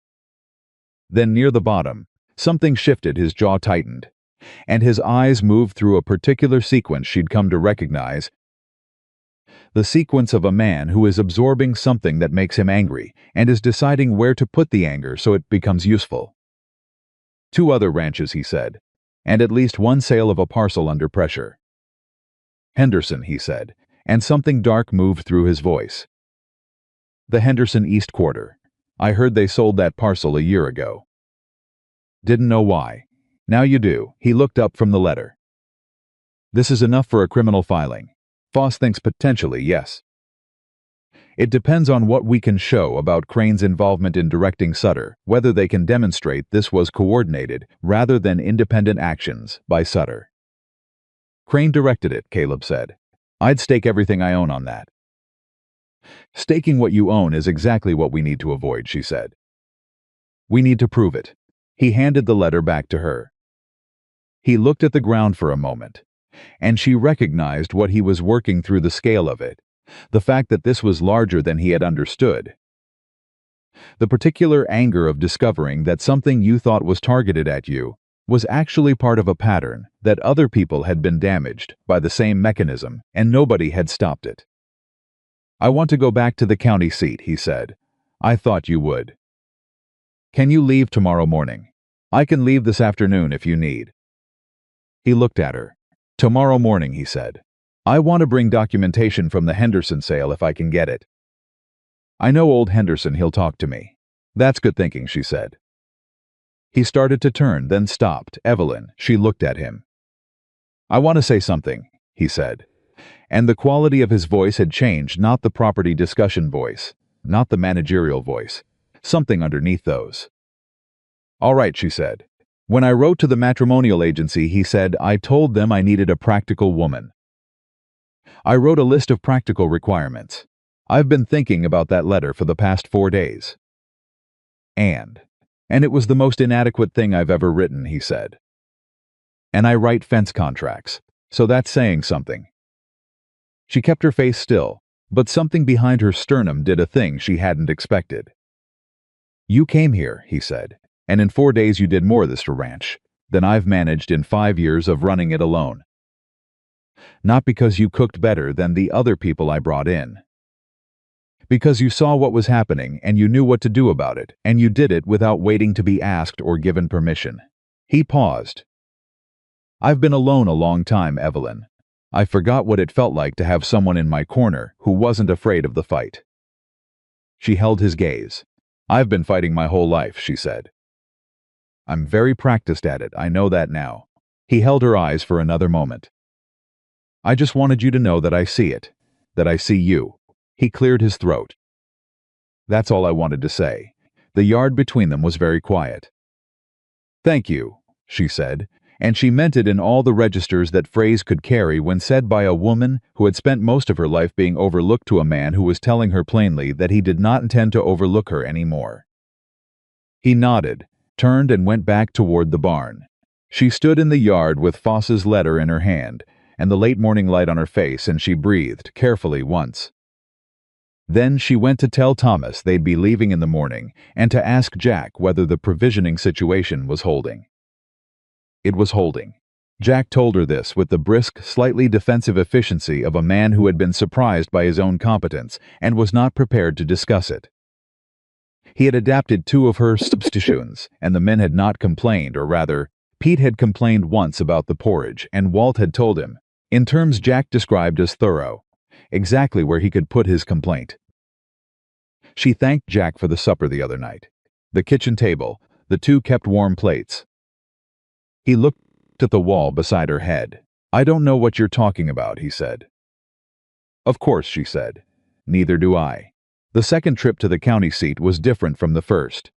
Then near the bottom, something shifted, his jaw tightened, and his eyes moved through a particular sequence she'd come to recognize. The sequence of a man who is absorbing something that makes him angry and is deciding where to put the anger so it becomes useful. 2 other ranches, he said, and at least 1 sale of a parcel under pressure. Henderson, he said, and something dark moved through his voice. The Henderson East Quarter. I heard they sold that parcel a year ago. Didn't know why. Now you do. He looked up from the letter. This is enough for a criminal filing. Foss thinks potentially, yes. It depends on what we can show about Crane's involvement in directing Sutter, whether they can demonstrate this was coordinated, rather than independent actions, by Sutter. Crane directed it, Caleb said. I'd stake everything I own on that. Staking what you own is exactly what we need to avoid, she said. We need to prove it. He handed the letter back to her. He looked at the ground for a moment, and she recognized what he was working through the scale of it, the fact that this was larger than he had understood. The particular anger of discovering that something you thought was targeted at you was actually part of a pattern that other people had been damaged by the same mechanism, and nobody had stopped it. I want to go back to the county seat, he said. I thought you would. Can you leave tomorrow morning? I can leave this afternoon if you need. He looked at her. Tomorrow morning, he said. I want to bring documentation from the Henderson sale if I can get it. I know old Henderson, he'll talk to me. That's good thinking, she said. He started to turn, then stopped. Evelyn, she looked at him. I want to say something, he said. And the quality of his voice had changed, not the property discussion voice, not the managerial voice, something underneath those. All right, she said. When I wrote to the matrimonial agency, he said, I told them I needed a practical woman. I wrote a list of practical requirements. I've been thinking about that letter for the past 4 days. And it was the most inadequate thing I've ever written, he said. And I write fence contracts, so that's saying something. She kept her face still, but something behind her sternum did a thing she hadn't expected. You came here, he said, and in 4 days you did more this ranch than I've managed in 5 years of running it alone. Not because you cooked better than the other people I brought in. Because you saw what was happening and you knew what to do about it, and you did it without waiting to be asked or given permission. He paused. I've been alone a long time, Evelyn. I forgot what it felt like to have someone in my corner who wasn't afraid of the fight. She held his gaze. I've been fighting my whole life, she said. I'm very practiced at it, I know that now. He held her eyes for another moment. I just wanted you to know that I see it, that I see you. He cleared his throat. That's all I wanted to say. The yard between them was very quiet. Thank you, she said, and she meant it in all the registers that phrase could carry when said by a woman who had spent most of her life being overlooked to a man who was telling her plainly that he did not intend to overlook her anymore. He nodded, turned and went back toward the barn. She stood in the yard with Foss's letter in her hand and the late morning light on her face, and she breathed carefully once. Then she went to tell Thomas they'd be leaving in the morning and to ask Jack whether the provisioning situation was holding. It was holding. Jack told her this with the brisk, slightly defensive efficiency of a man who had been surprised by his own competence and was not prepared to discuss it. He had adapted 2 of her substitutions, and the men had not complained, or rather, Pete had complained once about the porridge, and Walt had told him, in terms Jack described as thorough, exactly where he could put his complaint. She thanked Jack for the supper the other night, the kitchen table, the 2 kept warm plates. He looked at the wall beside her head. I don't know what you're talking about, he said. Of course, she said. Neither do I. The second trip to the county seat was different from the first.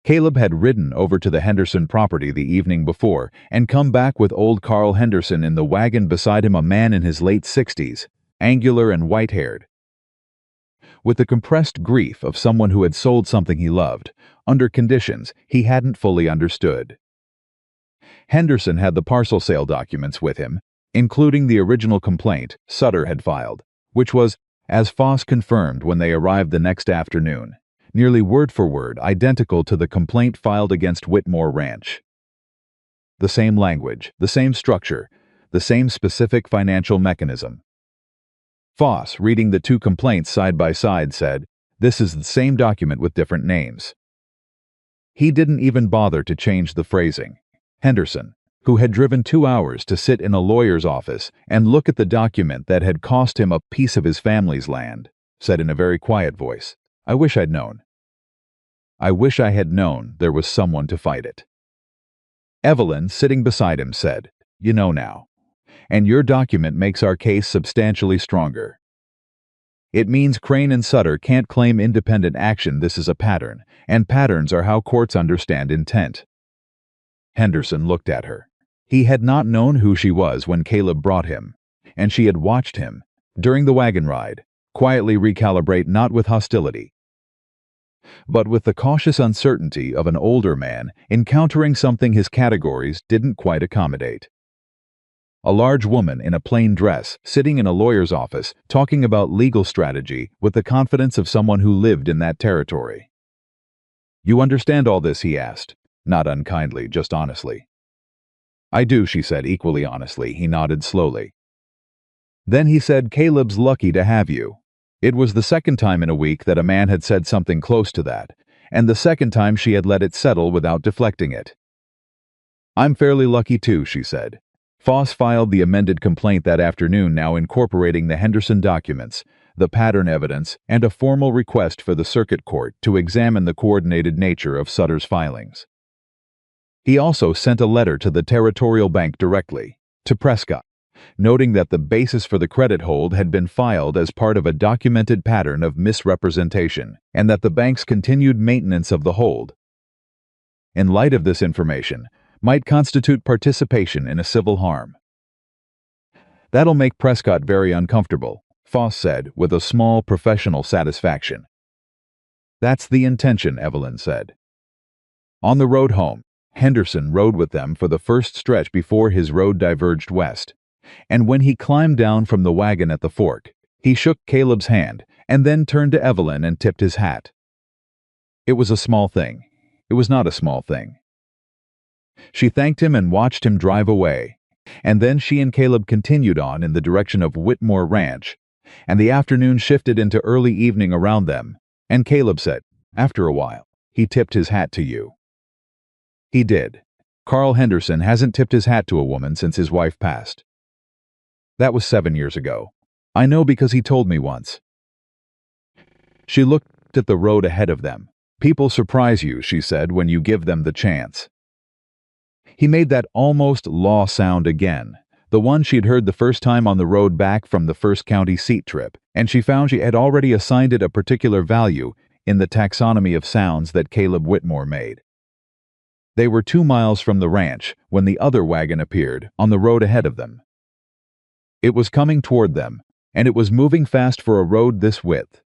Caleb had ridden over to the Henderson property the evening before and come back with old Carl Henderson in the wagon beside him, a man in his late 60s, angular and white-haired. With the compressed grief of someone who had sold something he loved, under conditions he hadn't fully understood. Henderson had the parcel sale documents with him, including the original complaint Sutter had filed, which was, as Foss confirmed when they arrived the next afternoon, nearly word for word identical to the complaint filed against Whitmore Ranch. The same language, the same structure, the same specific financial mechanism. Foss, reading the 2 complaints side by side, said, "This is the same document with different names." He didn't even bother to change the phrasing. Henderson, who had driven 2 hours to sit in a lawyer's office and look at the document that had cost him a piece of his family's land, said in a very quiet voice, I wish I'd known. I wish I had known there was someone to fight it. Evelyn, sitting beside him, said, You know now. and your document makes our case substantially stronger. It means Crane and Sutter can't claim independent action. This is a pattern, and patterns are how courts understand intent." Henderson looked at her. He had not known who she was when Caleb brought him, and she had watched him, during the wagon ride, quietly recalibrate, not with hostility, but with the cautious uncertainty of an older man encountering something his categories didn't quite accommodate. A large woman in a plain dress, sitting in a lawyer's office, talking about legal strategy with the confidence of someone who lived in that territory. "You understand all this?" he asked, not unkindly, just honestly. "I do," she said, equally honestly. He nodded slowly. Then he said, "Caleb's lucky to have you." It was the second time in a week that a man had said something close to that, and the second time she had let it settle without deflecting it. "I'm fairly lucky too," she said. Foss filed the amended complaint that afternoon, now incorporating the Henderson documents, the pattern evidence, and a formal request for the circuit court to examine the coordinated nature of Sutter's filings. He also sent a letter to the Territorial Bank directly, to Prescott, noting that the basis for the credit hold had been filed as part of a documented pattern of misrepresentation, and that the bank's continued maintenance of the hold, in light of this information, might constitute participation in a civil harm. "That'll make Prescott very uncomfortable," Foss said with a small professional satisfaction. "That's the intention," Evelyn said. On the road home, Henderson rode with them for the first stretch before his road diverged west, and when he climbed down from the wagon at the fork, he shook Caleb's hand and then turned to Evelyn and tipped his hat. It was a small thing. It was not a small thing. She thanked him and watched him drive away, and then she and Caleb continued on in the direction of Whitmore Ranch, and the afternoon shifted into early evening around them, and Caleb said, after a while, "He tipped his hat to you." He did. Carl Henderson hasn't tipped his hat to a woman since his wife passed. That was 7 years ago. I know because he told me once. She looked at the road ahead of them. "People surprise you," she said, "when you give them the chance." He made that almost law sound again, the one she'd heard the first time on the road back from the first county seat trip, and she found she had already assigned it a particular value in the taxonomy of sounds that Caleb Whitmore made. They were 2 miles from the ranch when the other wagon appeared on the road ahead of them. It was coming toward them, and it was moving fast for a road this width.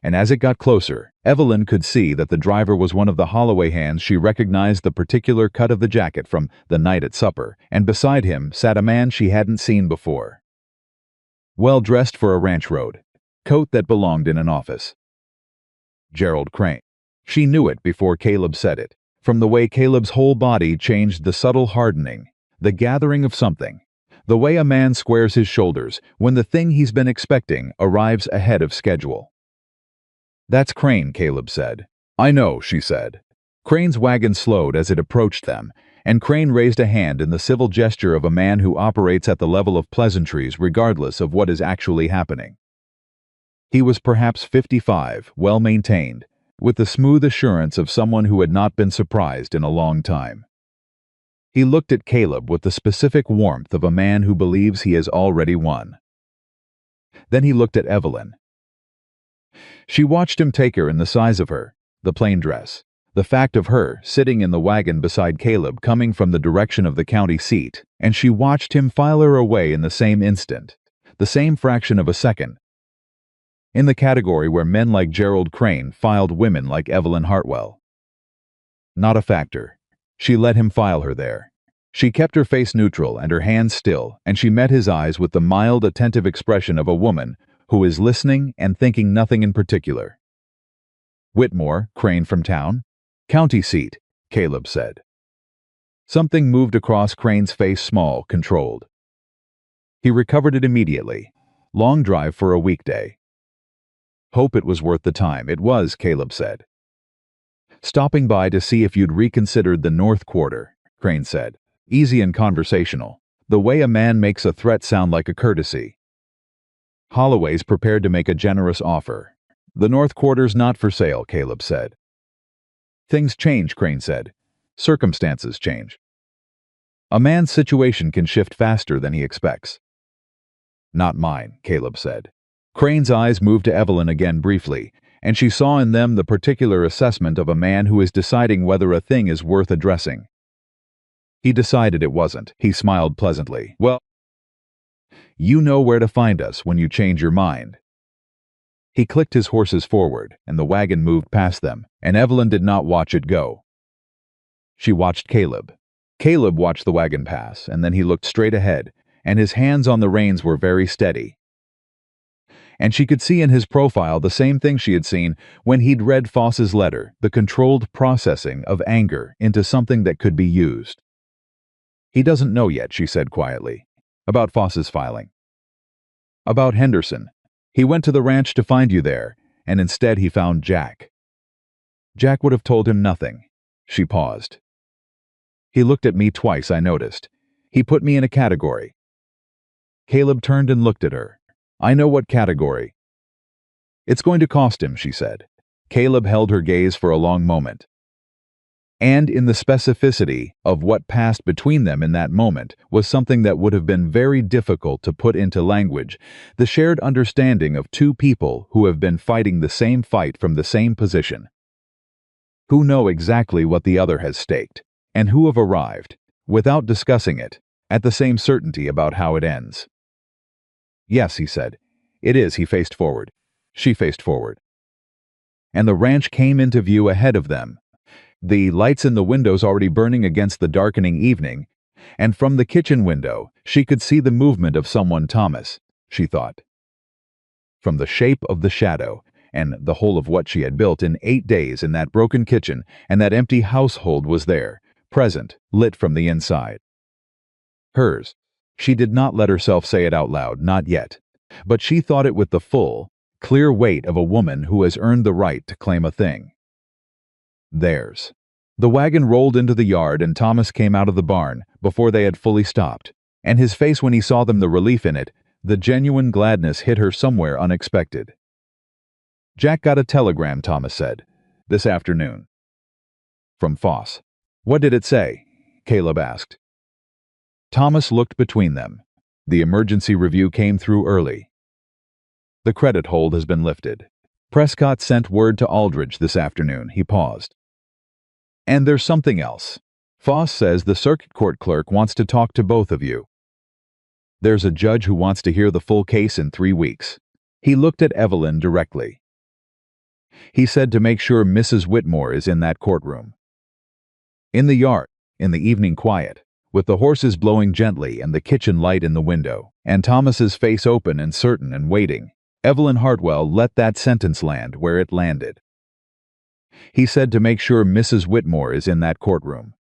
And as it got closer, Evelyn could see that the driver was one of the Holloway hands. She recognized the particular cut of the jacket from the night at supper, and beside him sat a man she hadn't seen before. Well dressed for a ranch road, coat that belonged in an office. Gerald Crane. She knew it before Caleb said it, from the way Caleb's whole body changed, the subtle hardening, the gathering of something. The way a man squares his shoulders when the thing he's been expecting arrives ahead of schedule. "That's Crane," Caleb said. "I know," she said. Crane's wagon slowed as it approached them, and Crane raised a hand in the civil gesture of a man who operates at the level of pleasantries regardless of what is actually happening. He was perhaps 55, well-maintained, with the smooth assurance of someone who had not been surprised in a long time. He looked at Caleb with the specific warmth of a man who believes he has already won. Then he looked at Evelyn. She watched him take her in the size of her, the plain dress, the fact of her sitting in the wagon beside Caleb coming from the direction of the county seat, and she watched him file her away in the same instant, the same fraction of a second, in the category where men like Gerald Crane filed women like Evelyn Hartwell. Not a factor. She let him file her there. She kept her face neutral and her hands still, and she met his eyes with the mild, attentive expression of a woman who is listening and thinking nothing in particular. "Whitmore, Crane from town?" "County seat," Caleb said. Something moved across Crane's face, small, controlled. He recovered it immediately. "Long drive for a weekday." "Hope it was worth the time." "It was," Caleb said. "Stopping by to see if you'd reconsidered the North Quarter," Crane said. Easy and conversational, the way a man makes a threat sound like a courtesy. "Holloway's prepared to make a generous offer. The North Quarter's not for sale," Caleb said. "Things change," Crane said. "Circumstances change." A man's situation can shift faster than he expects. Not mine, Caleb said. Crane's eyes moved to Evelyn again briefly, and she saw in them the particular assessment of a man who is deciding whether a thing is worth addressing. He decided it wasn't. He smiled pleasantly. Well, you know where to find us when you change your mind. He clicked his horses forward, and the wagon moved past them, and Evelyn did not watch it go. She watched Caleb. Caleb watched the wagon pass, and then he looked straight ahead, and his hands on the reins were very steady. And she could see in his profile the same thing she had seen when he'd read Foss's letter, the controlled processing of anger into something that could be used. He doesn't know yet, she said quietly. About Foss's filing. About Henderson. He went to the ranch to find you there, and instead he found Jack. Jack would have told him nothing. She paused. He looked at me twice, I noticed. He put me in a category. Caleb turned and looked at her. I know what category. It's going to cost him, she said. Caleb held her gaze for a long moment. And in the specificity of what passed between them in that moment was something that would have been very difficult to put into language, the shared understanding of two people who have been fighting the same fight from the same position, who know exactly what the other has staked, and who have arrived, without discussing it, at the same certainty about how it ends. Yes, he said. It is. He faced forward. She faced forward. And the ranch came into view ahead of them, the lights in the windows already burning against the darkening evening, and from the kitchen window she could see the movement of someone. Thomas, she thought. From the shape of the shadow, and the whole of what she had built in 8 days in that broken kitchen and that empty household was there, present, lit from the inside. Hers. She did not let herself say it out loud, not yet, but she thought it with the full, clear weight of a woman who has earned the right to claim a thing. Theirs. The wagon rolled into the yard and Thomas came out of the barn before they had fully stopped, and his face when he saw them, the relief in it, the genuine gladness hit her somewhere unexpected. Jack got a telegram, Thomas said, this afternoon. From Foss. What did it say? Caleb asked. Thomas looked between them. The emergency review came through early. The credit hold has been lifted. Prescott sent word to Aldridge this afternoon. He paused. And there's something else. Foss says the circuit court clerk wants to talk to both of you. There's a judge who wants to hear the full case in 3 weeks. He looked at Evelyn directly. He said to make sure Mrs. Whitmore is in that courtroom. In the yard, in the evening quiet, with the horses blowing gently and the kitchen light in the window, and Thomas's face open and certain and waiting, Evelyn Hartwell let that sentence land where it landed. He said to make sure Mrs. Whitmore is in that courtroom.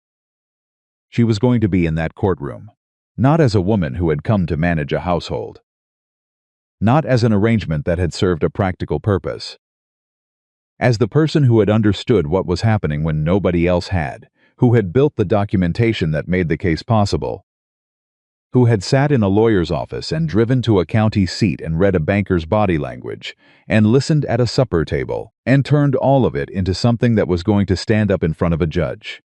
She was going to be in that courtroom, not as a woman who had come to manage a household, not as an arrangement that had served a practical purpose, as the person who had understood what was happening when nobody else had, who had built the documentation that made the case possible, who had sat in a lawyer's office and driven to a county seat and read a banker's body language, and listened at a supper table, and turned all of it into something that was going to stand up in front of a judge.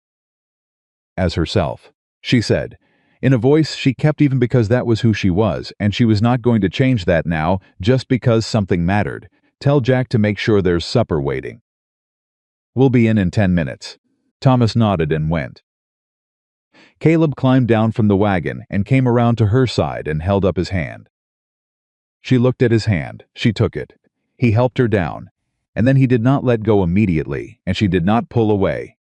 As herself, she said, in a voice she kept even because that was who she was, and she was not going to change that now just because something mattered. Tell Jack to make sure there's supper waiting. We'll be in 10 minutes. Thomas nodded and went. Caleb climbed down from the wagon and came around to her side and held up his hand. She looked at his hand. She took it. He helped her down, and then he did not let go immediately, and she did not pull away.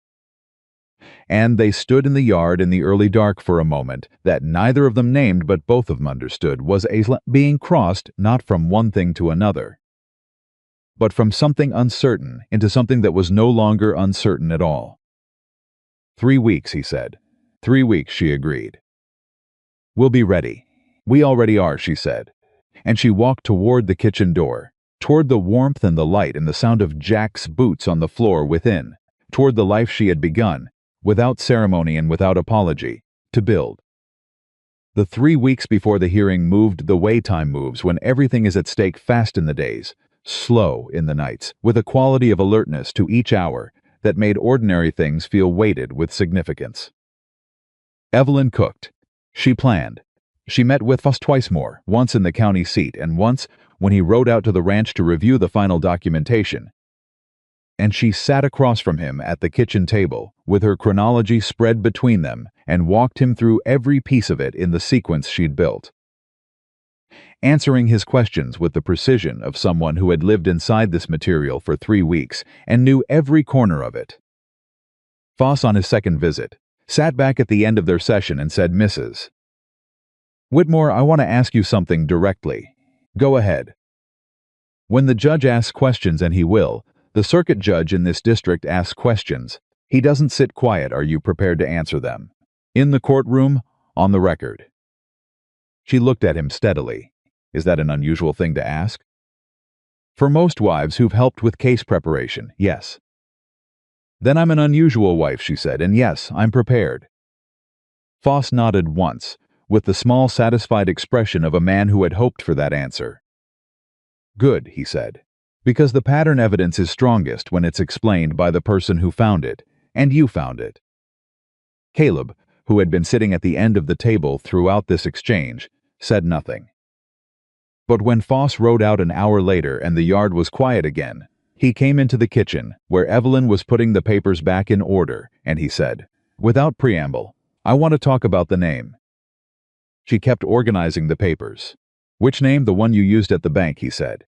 And they stood in the yard in the early dark for a moment that neither of them named but both of them understood was being crossed not from one thing to another, but from something uncertain into something that was no longer uncertain at all. 3 weeks, he said. 3 weeks, she agreed. We'll be ready. We already are, she said. And she walked toward the kitchen door, toward the warmth and the light and the sound of Jack's boots on the floor within, toward the life she had begun, without ceremony and without apology, to build. The 3 weeks before the hearing moved the way time moves when everything is at stake, fast in the days, slow in the nights, with a quality of alertness to each hour that made ordinary things feel weighted with significance. Evelyn cooked, She planned. She met with Foss twice more, once in the county seat and once when he rode out to the ranch to review the final documentation. And she sat across from him at the kitchen table, with her chronology spread between them, and walked him through every piece of it in the sequence she'd built, answering his questions with the precision of someone who had lived inside this material for 3 weeks and knew every corner of it. Foss, on his second visit, sat back at the end of their session and said, "Mrs. Whitmore, I want to ask you something directly. Go ahead." When the judge asks questions, and he will, the circuit judge in this district asks questions. He doesn't sit quiet. Are you prepared to answer them? In the courtroom, on the record. She looked at him steadily. Is that an unusual thing to ask? For most wives who've helped with case preparation, yes. Then I'm an unusual wife, she said, and yes, I'm prepared. Foss nodded once, with the small satisfied expression of a man who had hoped for that answer. Good, he said, because the pattern evidence is strongest when it's explained by the person who found it, and you found it. Caleb, who had been sitting at the end of the table throughout this exchange, said nothing. But when Foss rode out an hour later and the yard was quiet again, he came into the kitchen, where Evelyn was putting the papers back in order, and he said, without preamble, I want to talk about the name. She kept organizing the papers. Which name? The one you used at the bank, he said.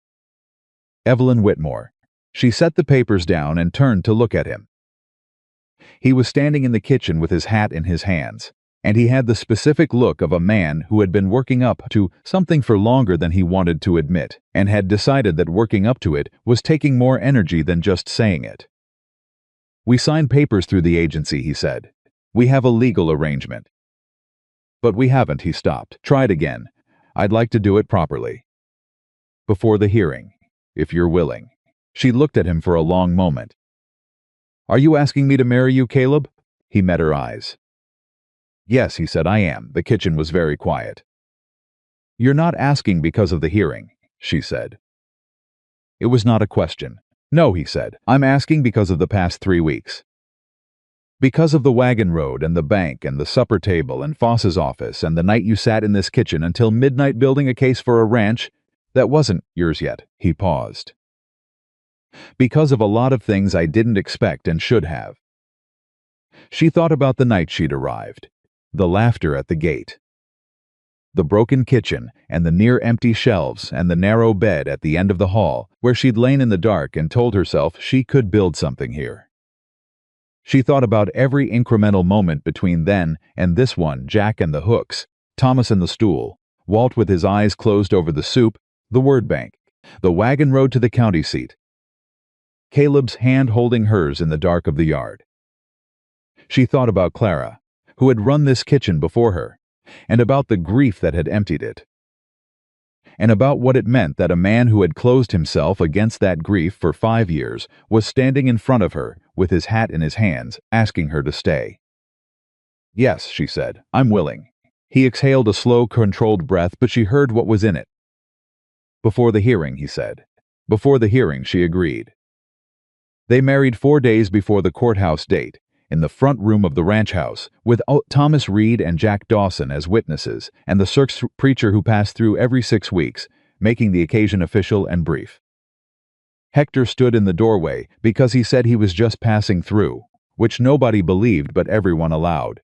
Evelyn Whitmore. She set the papers down and turned to look at him. He was standing in the kitchen with his hat in his hands, and he had the specific look of a man who had been working up to something for longer than he wanted to admit, and had decided that working up to it was taking more energy than just saying it. We signed papers through the agency, he said. We have a legal arrangement. But we haven't, he stopped. Try it again. I'd like to do it properly. Before the hearing, if you're willing. She looked at him for a long moment. Are you asking me to marry you, Caleb? He met her eyes. Yes, he said, I am. The kitchen was very quiet. You're not asking because of the hearing, she said. It was not a question. No, he said, I'm asking because of the past 3 weeks. Because of the wagon road and the bank and the supper table and Foss's office and the night you sat in this kitchen until midnight building a case for a ranch that wasn't yours yet. He paused. Because of a lot of things I didn't expect and should have. She thought about the night she'd arrived, the laughter at the gate, the broken kitchen and the near-empty shelves and the narrow bed at the end of the hall where she'd lain in the dark and told herself she could build something here. She thought about every incremental moment between then and this one, Jack and the hooks, Thomas and the stool, Walt with his eyes closed over the soup, the word bank, the wagon road to the county seat, Caleb's hand holding hers in the dark of the yard. She thought about Clara, who had run this kitchen before her, and about the grief that had emptied it, and about what it meant that a man who had closed himself against that grief for 5 years was standing in front of her with his hat in his hands, asking her to stay. Yes, she said, I'm willing. He exhaled a slow, controlled breath, but she heard what was in it. Before the hearing, he said. Before the hearing, she agreed. They married 4 days before the courthouse date, in the front room of the ranch house, with Thomas Reed and Jack Dawson as witnesses, and the circus preacher who passed through every 6 weeks, making the occasion official and brief. Hector stood in the doorway because he said he was just passing through, which nobody believed but everyone allowed.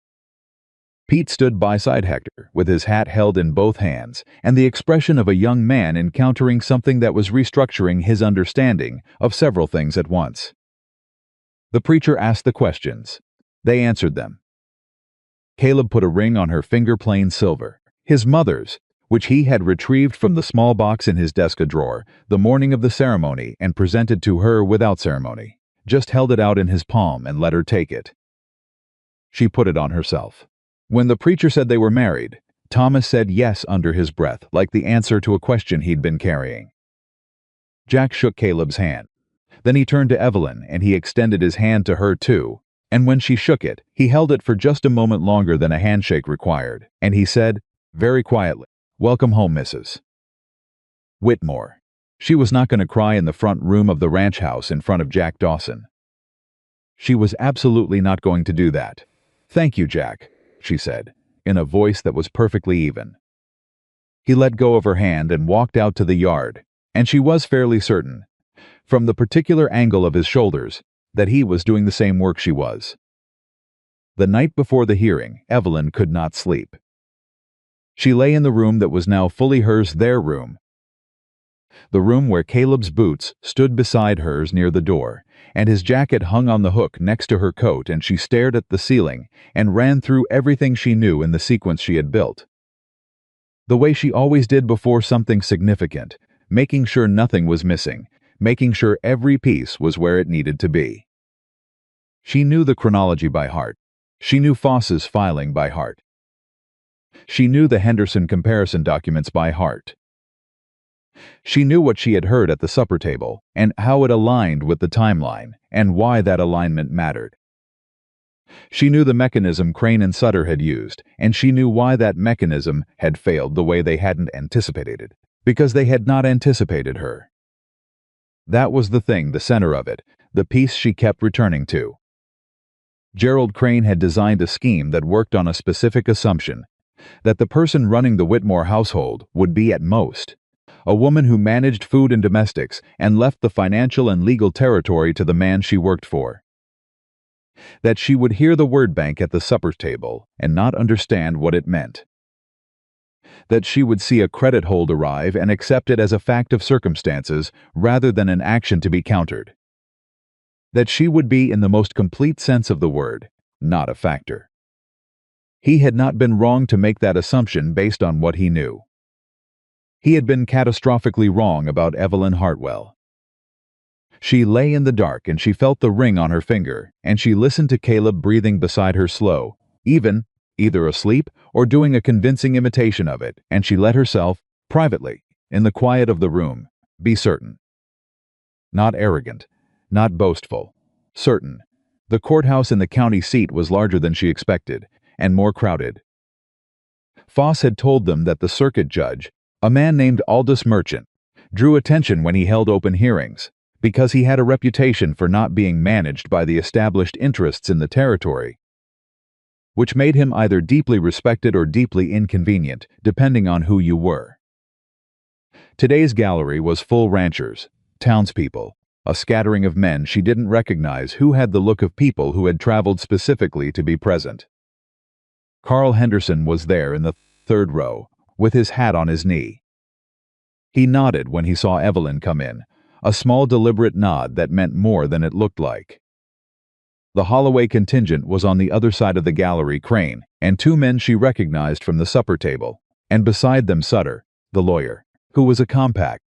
Pete stood beside Hector, with his hat held in both hands, and the expression of a young man encountering something that was restructuring his understanding of several things at once. The preacher asked the questions. They answered them. Caleb put a ring on her finger, plain silver, his mother's, which he had retrieved from the small box in his desk drawer the morning of the ceremony and presented to her without ceremony, just held it out in his palm and let her take it. She put it on herself. When the preacher said they were married, Thomas said yes under his breath, like the answer to a question he'd been carrying. Jack shook Caleb's hand. Then he turned to Evelyn, and he extended his hand to her too, and when she shook it, he held it for just a moment longer than a handshake required, and he said, very quietly, Welcome home, Mrs. Whitmore. She was not going to cry in the front room of the ranch house in front of Jack Dawson. She was absolutely not going to do that. Thank you, Jack, she said, in a voice that was perfectly even. He let go of her hand and walked out to the yard, and she was fairly certain, from the particular angle of his shoulders, that he was doing the same work she was. The night before the hearing, Evelyn could not sleep. She lay in the room that was now fully hers, their room, the room where Caleb's boots stood beside hers near the door, and his jacket hung on the hook next to her coat, and she stared at the ceiling and ran through everything she knew in the sequence she had built. The way she always did before something significant, making sure nothing was missing, making sure every piece was where it needed to be. She knew the chronology by heart. She knew Foss's filing by heart. She knew the Henderson comparison documents by heart. She knew what she had heard at the supper table, and how it aligned with the timeline, and why that alignment mattered. She knew the mechanism Crane and Sutter had used, and she knew why that mechanism had failed the way they hadn't anticipated, because they had not anticipated her. That was the thing, the center of it, the piece she kept returning to. Gerald Crane had designed a scheme that worked on a specific assumption, that the person running the Whitmore household would be, at most, a woman who managed food and domestics and left the financial and legal territory to the man she worked for. That she would hear the word bank at the supper table and not understand what it meant. That she would see a credit hold arrive and accept it as a fact of circumstances rather than an action to be countered. That she would be, in the most complete sense of the word, not a factor. He had not been wrong to make that assumption based on what he knew. He had been catastrophically wrong about Evelyn Hartwell. She lay in the dark and she felt the ring on her finger, and she listened to Caleb breathing beside her slow, even, either asleep or doing a convincing imitation of it, and she let herself, privately, in the quiet of the room, be certain. Not arrogant, not boastful, certain. The courthouse in the county seat was larger than she expected, and more crowded. Foss had told them that the circuit judge, a man named Aldous Merchant, drew attention when he held open hearings, because he had a reputation for not being managed by the established interests in the territory, which made him either deeply respected or deeply inconvenient, depending on who you were. Today's gallery was full ranchers, townspeople, a scattering of men she didn't recognize who had the look of people who had traveled specifically to be present. Carl Henderson was there in the third row, with his hat on his knee. He nodded when he saw Evelyn come in, a small deliberate nod that meant more than it looked like. The Holloway contingent was on the other side of the gallery, Crane, and two men she recognized from the supper table, and beside them Sutter, the lawyer, who was a compact,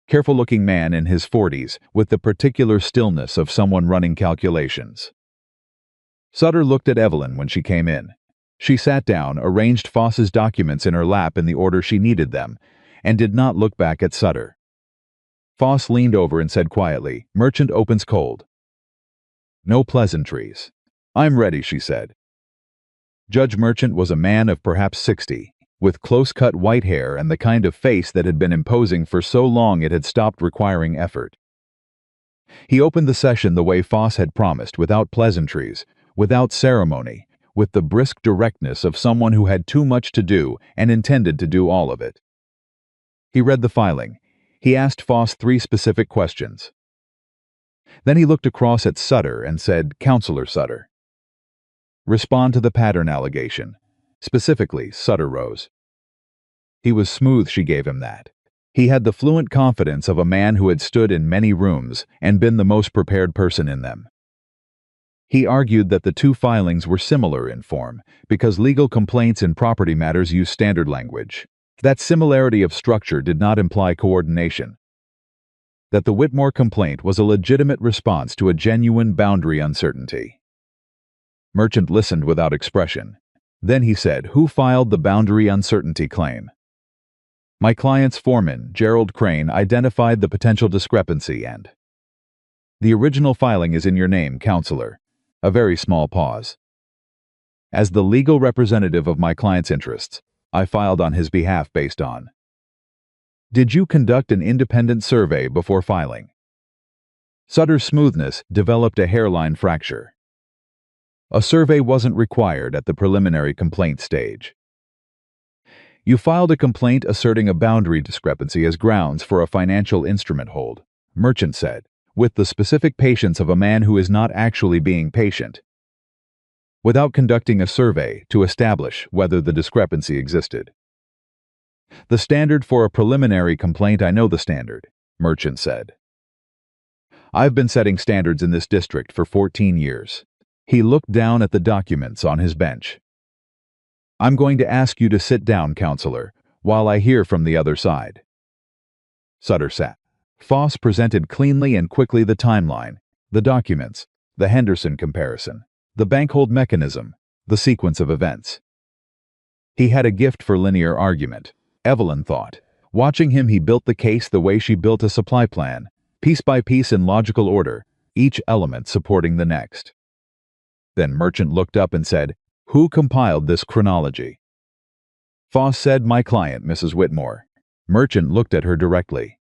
careful-looking man in his 40s, with the particular stillness of someone running calculations. Sutter looked at Evelyn when she came in. She sat down, arranged Foss's documents in her lap in the order she needed them, and did not look back at Sutter. Foss leaned over and said quietly, "Merchant opens cold." "No pleasantries." "I'm ready," she said. Judge Merchant was a man of perhaps 60, with close-cut white hair and the kind of face that had been imposing for so long it had stopped requiring effort. He opened the session the way Foss had promised, without pleasantries, without ceremony, with the brisk directness of someone who had too much to do and intended to do all of it. He read the filing. He asked Foss 3 specific questions. Then he looked across at Sutter and said, "Counselor Sutter, respond to the pattern allegation." Specifically, Sutter rose. He was smooth, she gave him that. He had the fluent confidence of a man who had stood in many rooms and been the most prepared person in them. He argued that the 2 filings were similar in form, because legal complaints in property matters use standard language. That similarity of structure did not imply coordination. That the Whitmore complaint was a legitimate response to a genuine boundary uncertainty. Merchant listened without expression. Then he said, "Who filed the boundary uncertainty claim?" "My client's foreman, Gerald Crane, identified the potential discrepancy and—" "The original filing is in your name, Counselor." A very small pause. "As the legal representative of my client's interests, I filed on his behalf based on—" "Did you conduct an independent survey before filing?" Sutter's smoothness developed a hairline fracture. A survey wasn't required at the preliminary complaint stage. You filed a complaint asserting a boundary discrepancy as grounds for a financial instrument hold, Merchant said, with the specific patience of a man who is not actually being patient, without conducting a survey to establish whether the discrepancy existed. The standard for a preliminary complaint, I know the standard, Merchant said. I've been setting standards in this district for 14 years. He looked down at the documents on his bench. I'm going to ask you to sit down, counselor, while I hear from the other side. Sutter sat. Foss presented cleanly and quickly the timeline, the documents, the Henderson comparison, the bank hold mechanism, the sequence of events. He had a gift for linear argument, Evelyn thought. Watching him, he built the case the way she built a supply plan, piece by piece in logical order, each element supporting the next. Then Merchant looked up and said, "Who compiled this chronology?" Foss said, "My client, Mrs. Whitmore." Merchant looked at her directly.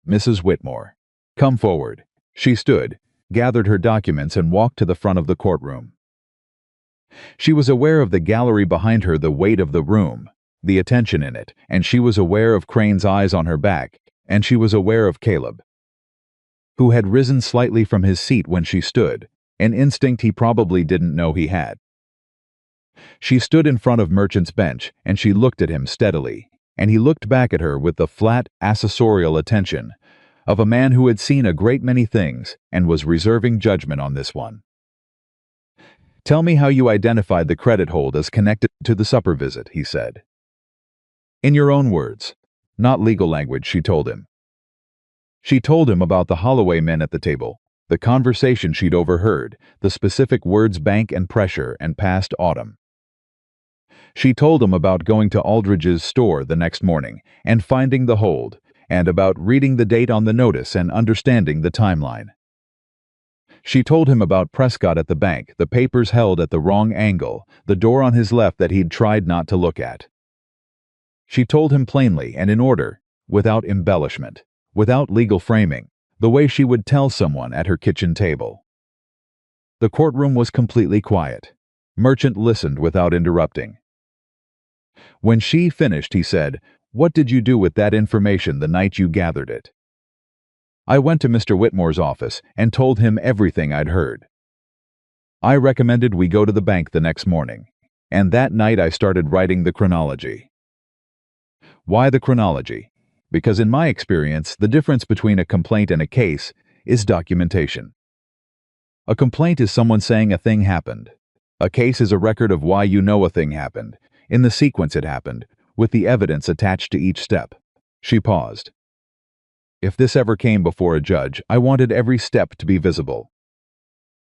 "Mrs. Whitmore, come forward." She stood, gathered her documents, and walked to the front of the courtroom. She was aware of the gallery behind her, the weight of the room, the attention in it, and she was aware of Crane's eyes on her back, and she was aware of Caleb, who had risen slightly from his seat when she stood, an instinct he probably didn't know he had. She stood in front of Merchant's bench, and she looked at him steadily, and he looked back at her with the flat, accessorial attention of a man who had seen a great many things and was reserving judgment on this one. "Tell me how you identified the credit hold as connected to the supper visit," he said. "In your own words, not legal language," she told him. She told him about the Holloway men at the table, the conversation she'd overheard, the specific words bank and pressure and past autumn. She told him about going to Aldridge's store the next morning and finding the hold, and about reading the date on the notice and understanding the timeline. She told him about Prescott at the bank, the papers held at the wrong angle, the door on his left that he'd tried not to look at. She told him plainly and in order, without embellishment, without legal framing, the way she would tell someone at her kitchen table. The courtroom was completely quiet. Merchant listened without interrupting. When she finished, he said, "What did you do with that information the night you gathered it?" "I went to Mr. Whitmore's office and told him everything I'd heard. I recommended we go to the bank the next morning, and that night I started writing the chronology." Why the chronology? Because in my experience, the difference between a complaint and a case is documentation. A complaint is someone saying a thing happened. A case is a record of why you know a thing happened, in the sequence it happened, with the evidence attached to each step. She paused. "If this ever came before a judge, I wanted every step to be visible."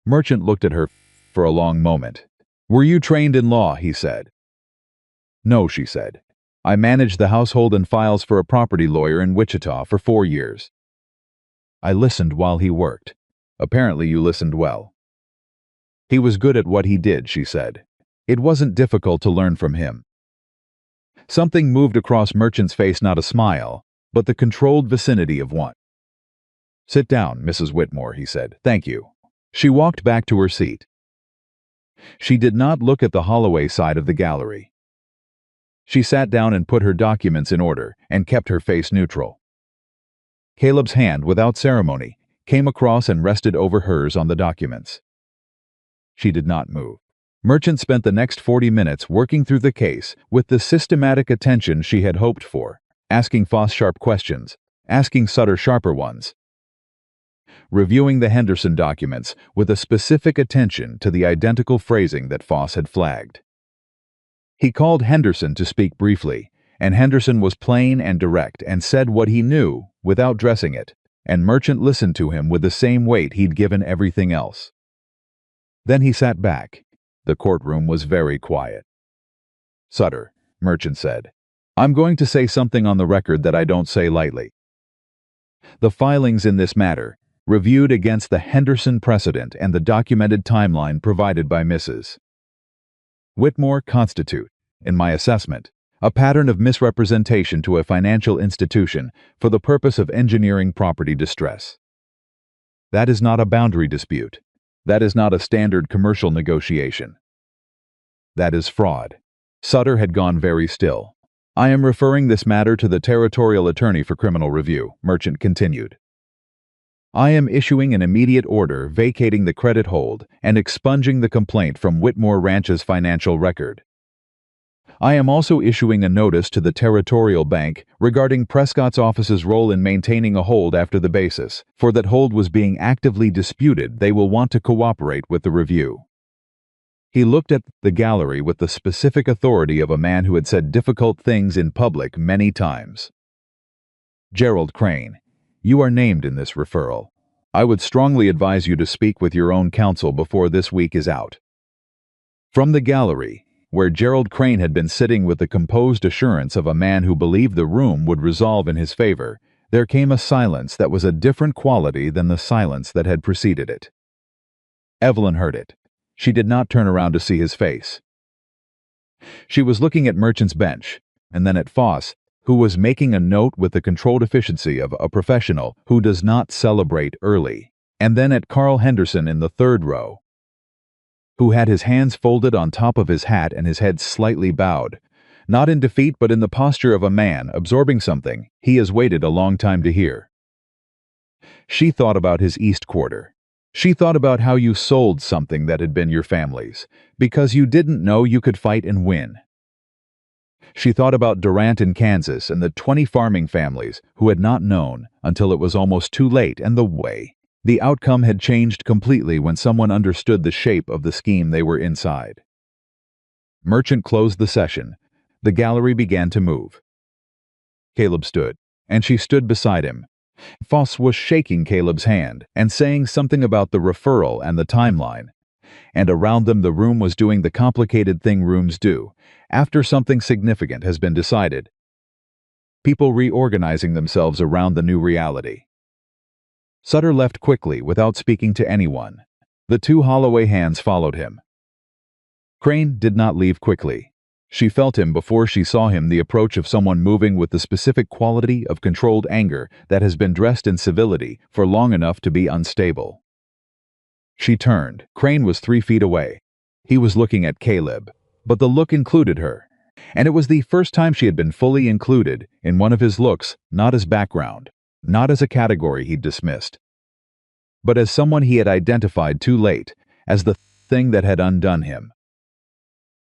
Merchant looked at her for a long moment. "Were you trained in law?" he said. "No," she said. "I managed the household and files for a property lawyer in Wichita for 4 years. I listened while he worked. Apparently you listened well." "He was good at what he did," she said. "It wasn't difficult to learn from him." Something moved across Merchant's face, not a smile, but the controlled vicinity of one. "Sit down, Mrs. Whitmore," he said. "Thank you." She walked back to her seat. She did not look at the Holloway side of the gallery. She sat down and put her documents in order and kept her face neutral. Caleb's hand, without ceremony, came across and rested over hers on the documents. She did not move. Merchant spent the next 40 minutes working through the case with the systematic attention she had hoped for, asking Foss sharp questions, asking Sutter sharper ones, reviewing the Henderson documents with a specific attention to the identical phrasing that Foss had flagged. He called Henderson to speak briefly, and Henderson was plain and direct and said what he knew without dressing it, and Merchant listened to him with the same weight he'd given everything else. Then he sat back. The courtroom was very quiet. "Sutter," Merchant said, "I'm going to say something on the record that I don't say lightly. The filings in this matter, reviewed against the Henderson precedent and the documented timeline provided by Mrs. Whitmore, constitute, in my assessment, a pattern of misrepresentation to a financial institution for the purpose of engineering property distress. That is not a boundary dispute. That is not a standard commercial negotiation. That is fraud. Sutter had gone very still. I am referring this matter to the Territorial Attorney for Criminal Review, Merchant continued. I am issuing an immediate order vacating the credit hold and expunging the complaint from Whitmore Ranch's financial record. I am also issuing a notice to the Territorial Bank regarding Prescott's office's role in maintaining a hold after the basis. For that hold was being actively disputed, they will want to cooperate with the review. He looked at the gallery with the specific authority of a man who had said difficult things in public many times. Gerald Crane, you are named in this referral. I would strongly advise you to speak with your own counsel before this week is out. From the gallery, where Gerald Crane had been sitting with the composed assurance of a man who believed the room would resolve in his favor, there came a silence that was a different quality than the silence that had preceded it. Evelyn heard it. She did not turn around to see his face. She was looking at Merchant's bench, and then at Foss, who was making a note with the controlled efficiency of a professional who does not celebrate early, and then at Carl Henderson in the third row, who had his hands folded on top of his hat and his head slightly bowed, not in defeat but in the posture of a man absorbing something he has waited a long time to hear. She thought about his East Quarter. She thought about how you sold something that had been your family's, because you didn't know you could fight and win. She thought about Durant in Kansas and the 20 farming families who had not known until it was almost too late, and the way the outcome had changed completely when someone understood the shape of the scheme they were inside. Merchant closed the session. The gallery began to move. Caleb stood, and she stood beside him. Foss was shaking Caleb's hand and saying something about the referral and the timeline, and around them the room was doing the complicated thing rooms do after something significant has been decided. People reorganizing themselves around the new reality. Sutter left quickly without speaking to anyone. The two Holloway hands followed him. Crane did not leave quickly. She felt him before she saw him, the approach of someone moving with the specific quality of controlled anger that has been dressed in civility for long enough to be unstable. She turned. Crane was 3 feet away. He was looking at Caleb, but the look included her, and it was the first time she had been fully included in one of his looks, not as background, not as a category he'd dismissed, but as someone he had identified too late, as the thing that had undone him.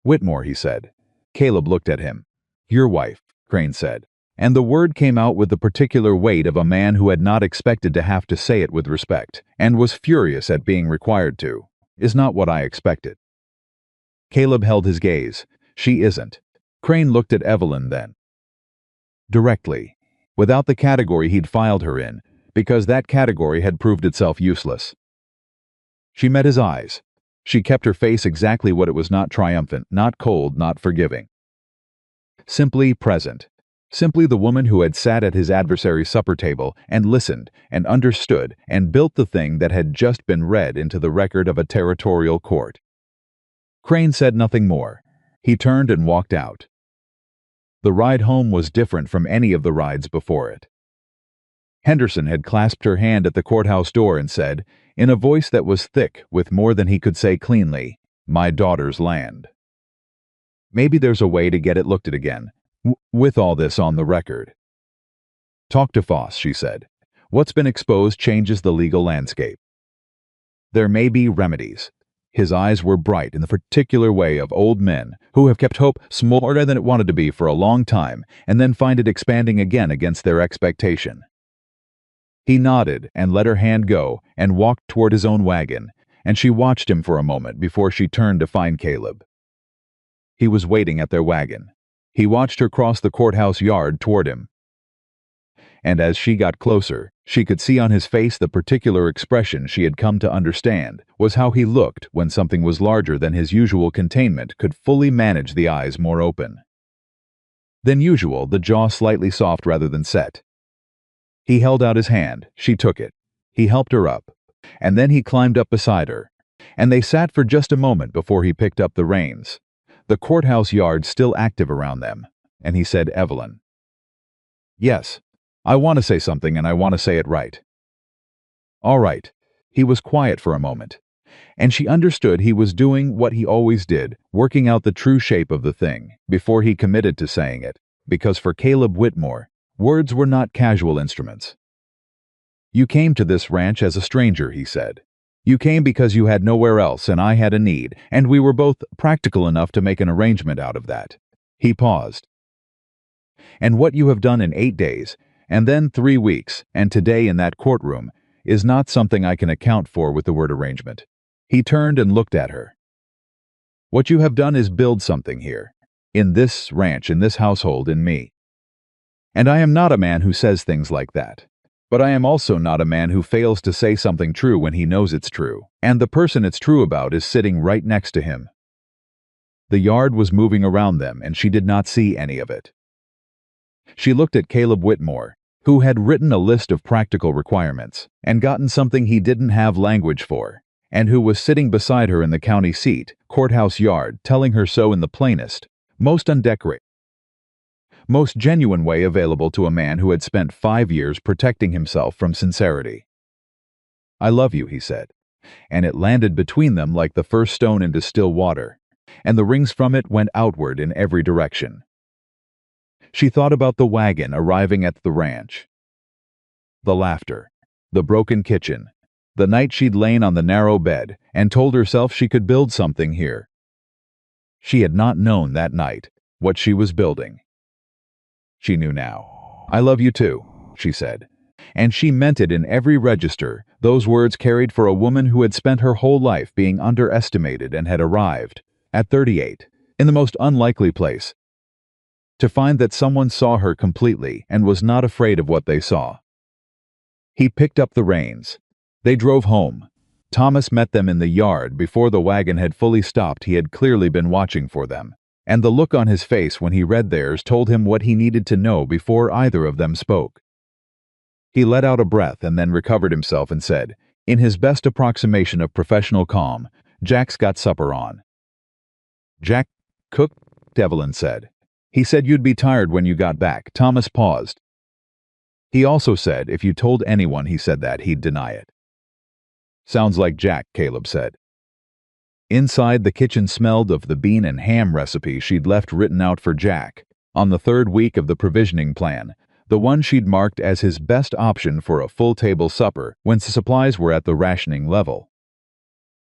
Whitmore, he said. Caleb looked at him. Your wife, Crane said, and the word came out with the particular weight of a man who had not expected to have to say it with respect, and was furious at being required to, is not what I expected. Caleb held his gaze. She isn't. Crane looked at Evelyn then. Directly, without the category he'd filed her in, because that category had proved itself useless. She met his eyes. She kept her face exactly what it was, not triumphant, not cold, not forgiving. Simply present. Simply the woman who had sat at his adversary's supper table and listened and understood and built the thing that had just been read into the record of a territorial court. Crane said nothing more. He turned and walked out. The ride home was different from any of the rides before it. Henderson had clasped her hand at the courthouse door and said, in a voice that was thick with more than he could say cleanly, my daughter's land. Maybe there's a way to get it looked at again, with all this on the record. Talk to Foss, she said. What's been exposed changes the legal landscape. There may be remedies. His eyes were bright in the particular way of old men who have kept hope smaller than it wanted to be for a long time and then find it expanding again against their expectation. He nodded and let her hand go and walked toward his own wagon, and she watched him for a moment before she turned to find Caleb. He was waiting at their wagon. He watched her cross the courthouse yard toward him. And as she got closer, she could see on his face the particular expression she had come to understand was how he looked when something was larger than his usual containment could fully manage the eyes more open. Than usual, the jaw slightly soft rather than set. He held out his hand. She took it. He helped her up, and then he climbed up beside her, and they sat for just a moment before he picked up the reins, the courthouse yard still active around them, and he said, Evelyn. Yes, I want to say something, and I want to say it right. All right. He was quiet for a moment. And she understood he was doing what he always did, working out the true shape of the thing, before he committed to saying it, because for Caleb Whitmore, words were not casual instruments. "You came to this ranch as a stranger," he said. "You came because you had nowhere else and I had a need, and we were both practical enough to make an arrangement out of that." He paused. "And what you have done in 8 days, and then 3 weeks, and today in that courtroom, is not something I can account for with the word arrangement." He turned and looked at her. "What you have done is build something here, in this ranch, in this household, in me. And I am not a man who says things like that. But I am also not a man who fails to say something true when he knows it's true, and the person it's true about is sitting right next to him." The yard was moving around them, and she did not see any of it. She looked at Caleb Whitmore, who had written a list of practical requirements, and gotten something he didn't have language for, and who was sitting beside her in the county seat, courthouse yard, telling her so in the plainest, most undecorated, most genuine way available to a man who had spent 5 years protecting himself from sincerity. "I love you," he said, and it landed between them like the first stone into still water, and the rings from it went outward in every direction. She thought about the wagon arriving at the ranch, the laughter, the broken kitchen, the night she'd lain on the narrow bed, and told herself she could build something here. She had not known that night what she was building. She knew now. "I love you too," she said. And she meant it in every register, those words carried for a woman who had spent her whole life being underestimated and had arrived, at 38, in the most unlikely place, to find that someone saw her completely and was not afraid of what they saw. He picked up the reins. They drove home. Thomas met them in the yard before the wagon had fully stopped. He had clearly been watching for them, and the look on his face when he read theirs told him what he needed to know before either of them spoke. He let out a breath and then recovered himself and said, in his best approximation of professional calm, "Jack's got supper on." "Jack cooked?" Evelyn said. "He said you'd be tired when you got back." Thomas paused. "He also said if you told anyone he said that, he'd deny it." "Sounds like Jack," Caleb said. Inside, the kitchen smelled of the bean and ham recipe she'd left written out for Jack, on the 3rd week of the provisioning plan, the one she'd marked as his best option for a full-table supper when supplies were at the rationing level.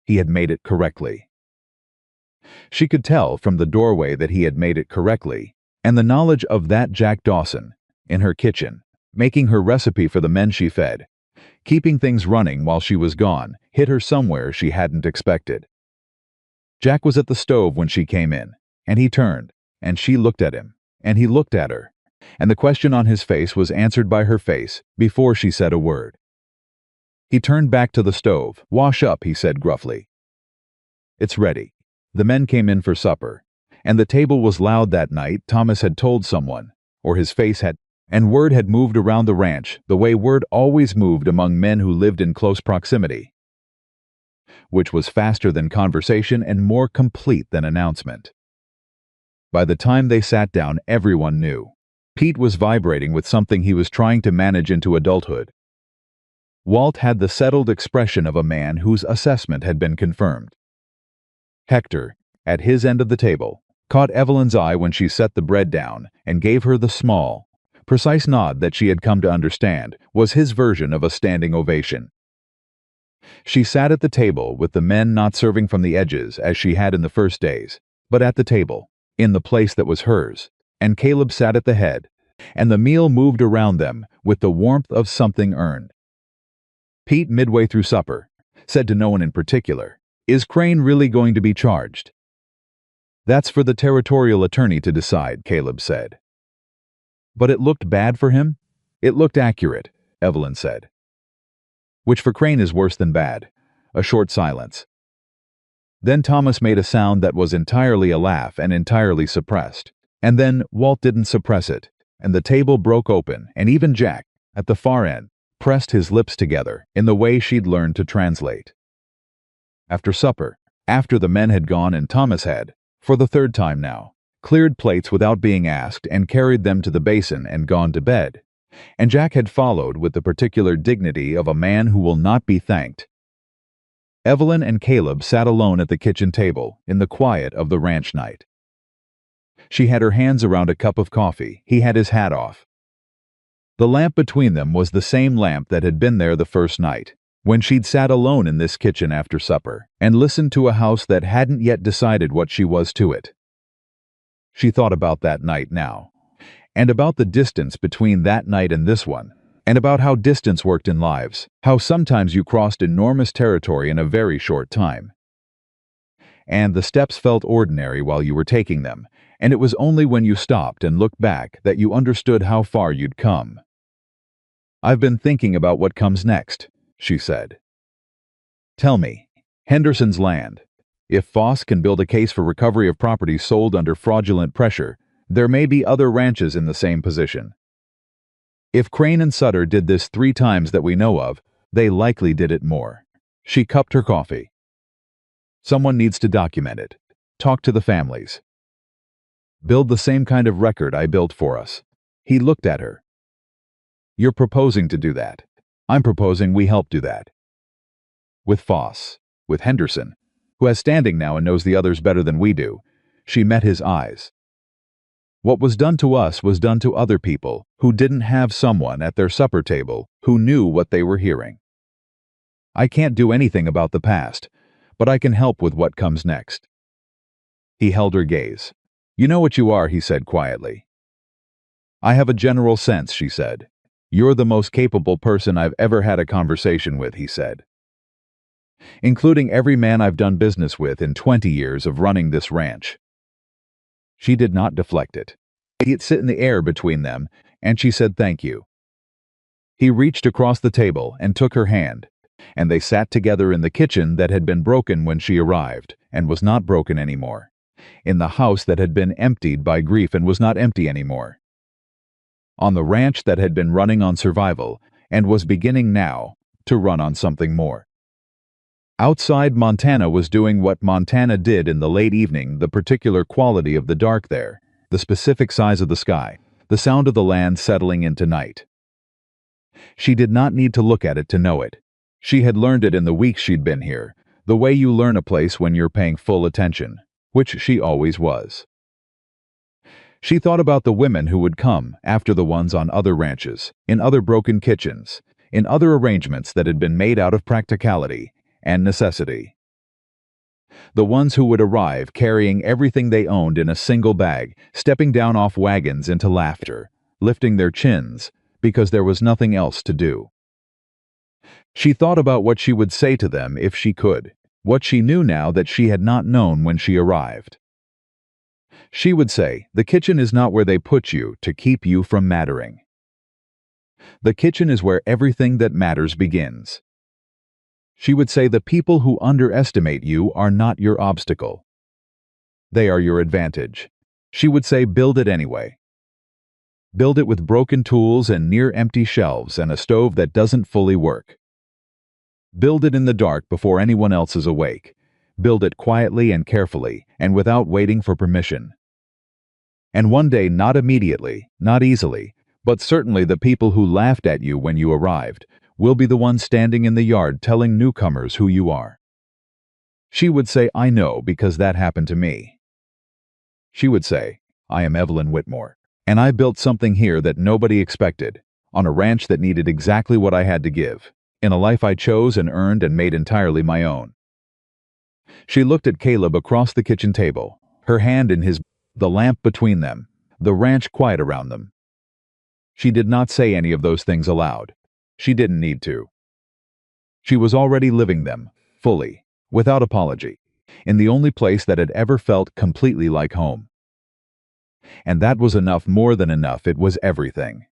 He had made it correctly. She could tell from the doorway that he had made it correctly, and the knowledge of that Jack Dawson, in her kitchen, making her recipe for the men she fed, keeping things running while she was gone, hit her somewhere she hadn't expected. Jack was at the stove when she came in, and he turned, and she looked at him, and he looked at her, and the question on his face was answered by her face before she said a word. He turned back to the stove. "Wash up," he said gruffly. "It's ready." The men came in for supper, and the table was loud that night. Thomas had told someone, or his face had, and word had moved around the ranch the way word always moved among men who lived in close proximity, which was faster than conversation and more complete than announcement. By the time they sat down, everyone knew. Pete was vibrating with something he was trying to manage into adulthood. Walt had the settled expression of a man whose assessment had been confirmed. Hector, at his end of the table, caught Evelyn's eye when she set the bread down and gave her the small, precise nod that she had come to understand was his version of a standing ovation. She sat at the table with the men not serving from the edges as she had in the first days, but at the table, in the place that was hers, and Caleb sat at the head, and the meal moved around them with the warmth of something earned. Pete, midway through supper, said to no one in particular, "Is Crane really going to be charged?" "That's for the territorial attorney to decide," Caleb said. "But it looked bad for him?" "It looked accurate," Evelyn said. "Which for Crane is worse than bad." A short silence. Then Thomas made a sound that was entirely a laugh and entirely suppressed. And then Walt didn't suppress it, and the table broke open, and even Jack, at the far end, pressed his lips together in the way she'd learned to translate. After supper, after the men had gone and Thomas had, for the 3rd time now, cleared plates without being asked and carried them to the basin and gone to bed, and Jack had followed with the particular dignity of a man who will not be thanked. Evelyn and Caleb sat alone at the kitchen table in the quiet of the ranch night. She had her hands around a cup of coffee. He had his hat off. The lamp between them was the same lamp that had been there the first night, when she'd sat alone in this kitchen after supper and listened to a house that hadn't yet decided what she was to it. She thought about that night now, and about the distance between that night and this one, and about how distance worked in lives, how sometimes you crossed enormous territory in a very short time. And the steps felt ordinary while you were taking them, and it was only when you stopped and looked back that you understood how far you'd come. "I've been thinking about what comes next," she said. "Tell me, Henderson's land. If Foss can build a case for recovery of property sold under fraudulent pressure, there may be other ranches in the same position. If Crane and Sutter did this 3 times that we know of, they likely did it more." She cupped her coffee. "Someone needs to document it. Talk to the families. Build the same kind of record I built for us." He looked at her. "You're proposing to do that. I'm proposing we help do that. With Foss, with Henderson, who has standing now and knows the others better than we do." She met his eyes. "What was done to us was done to other people who didn't have someone at their supper table who knew what they were hearing. I can't do anything about the past, but I can help with what comes next." He held her gaze. "You know what you are," he said quietly. "I have a general sense," she said. "You're the most capable person I've ever had a conversation with," he said. "Including every man I've done business with in 20 years of running this ranch." She did not deflect it. It sit in the air between them, and she said thank you. He reached across the table and took her hand, and they sat together in the kitchen that had been broken when she arrived, and was not broken anymore, in the house that had been emptied by grief and was not empty anymore, on the ranch that had been running on survival and was beginning now to run on something more. Outside, Montana was doing what Montana did in the late evening, the particular quality of the dark there, the specific size of the sky, the sound of the land settling into night. She did not need to look at it to know it. She had learned it in the weeks she'd been here, the way you learn a place when you're paying full attention, which she always was. She thought about the women who would come after the ones on other ranches, in other broken kitchens, in other arrangements that had been made out of practicality and necessity. The ones who would arrive carrying everything they owned in a single bag, stepping down off wagons into laughter, lifting their chins, because there was nothing else to do. She thought about what she would say to them if she could, what she knew now that she had not known when she arrived. She would say, "The kitchen is not where they put you to keep you from mattering. The kitchen is where everything that matters begins." She would say, "The people who underestimate you are not your obstacle. They are your advantage." She would say, "Build it anyway. Build it with broken tools and near-empty shelves and a stove that doesn't fully work. Build it in the dark before anyone else is awake. Build it quietly and carefully and without waiting for permission. And one day, not immediately, not easily, but certainly the people who laughed at you when you arrived will be the ones standing in the yard telling newcomers who you are." She would say, "I know, because that happened to me." She would say, "I am Evelyn Whitmore, and I built something here that nobody expected, on a ranch that needed exactly what I had to give, in a life I chose and earned and made entirely my own." She looked at Caleb across the kitchen table, her hand in his, the lamp between them, the ranch quiet around them. She did not say any of those things aloud. She didn't need to. She was already living them, fully, without apology, in the only place that had ever felt completely like home. And that was enough, more than enough, it was everything.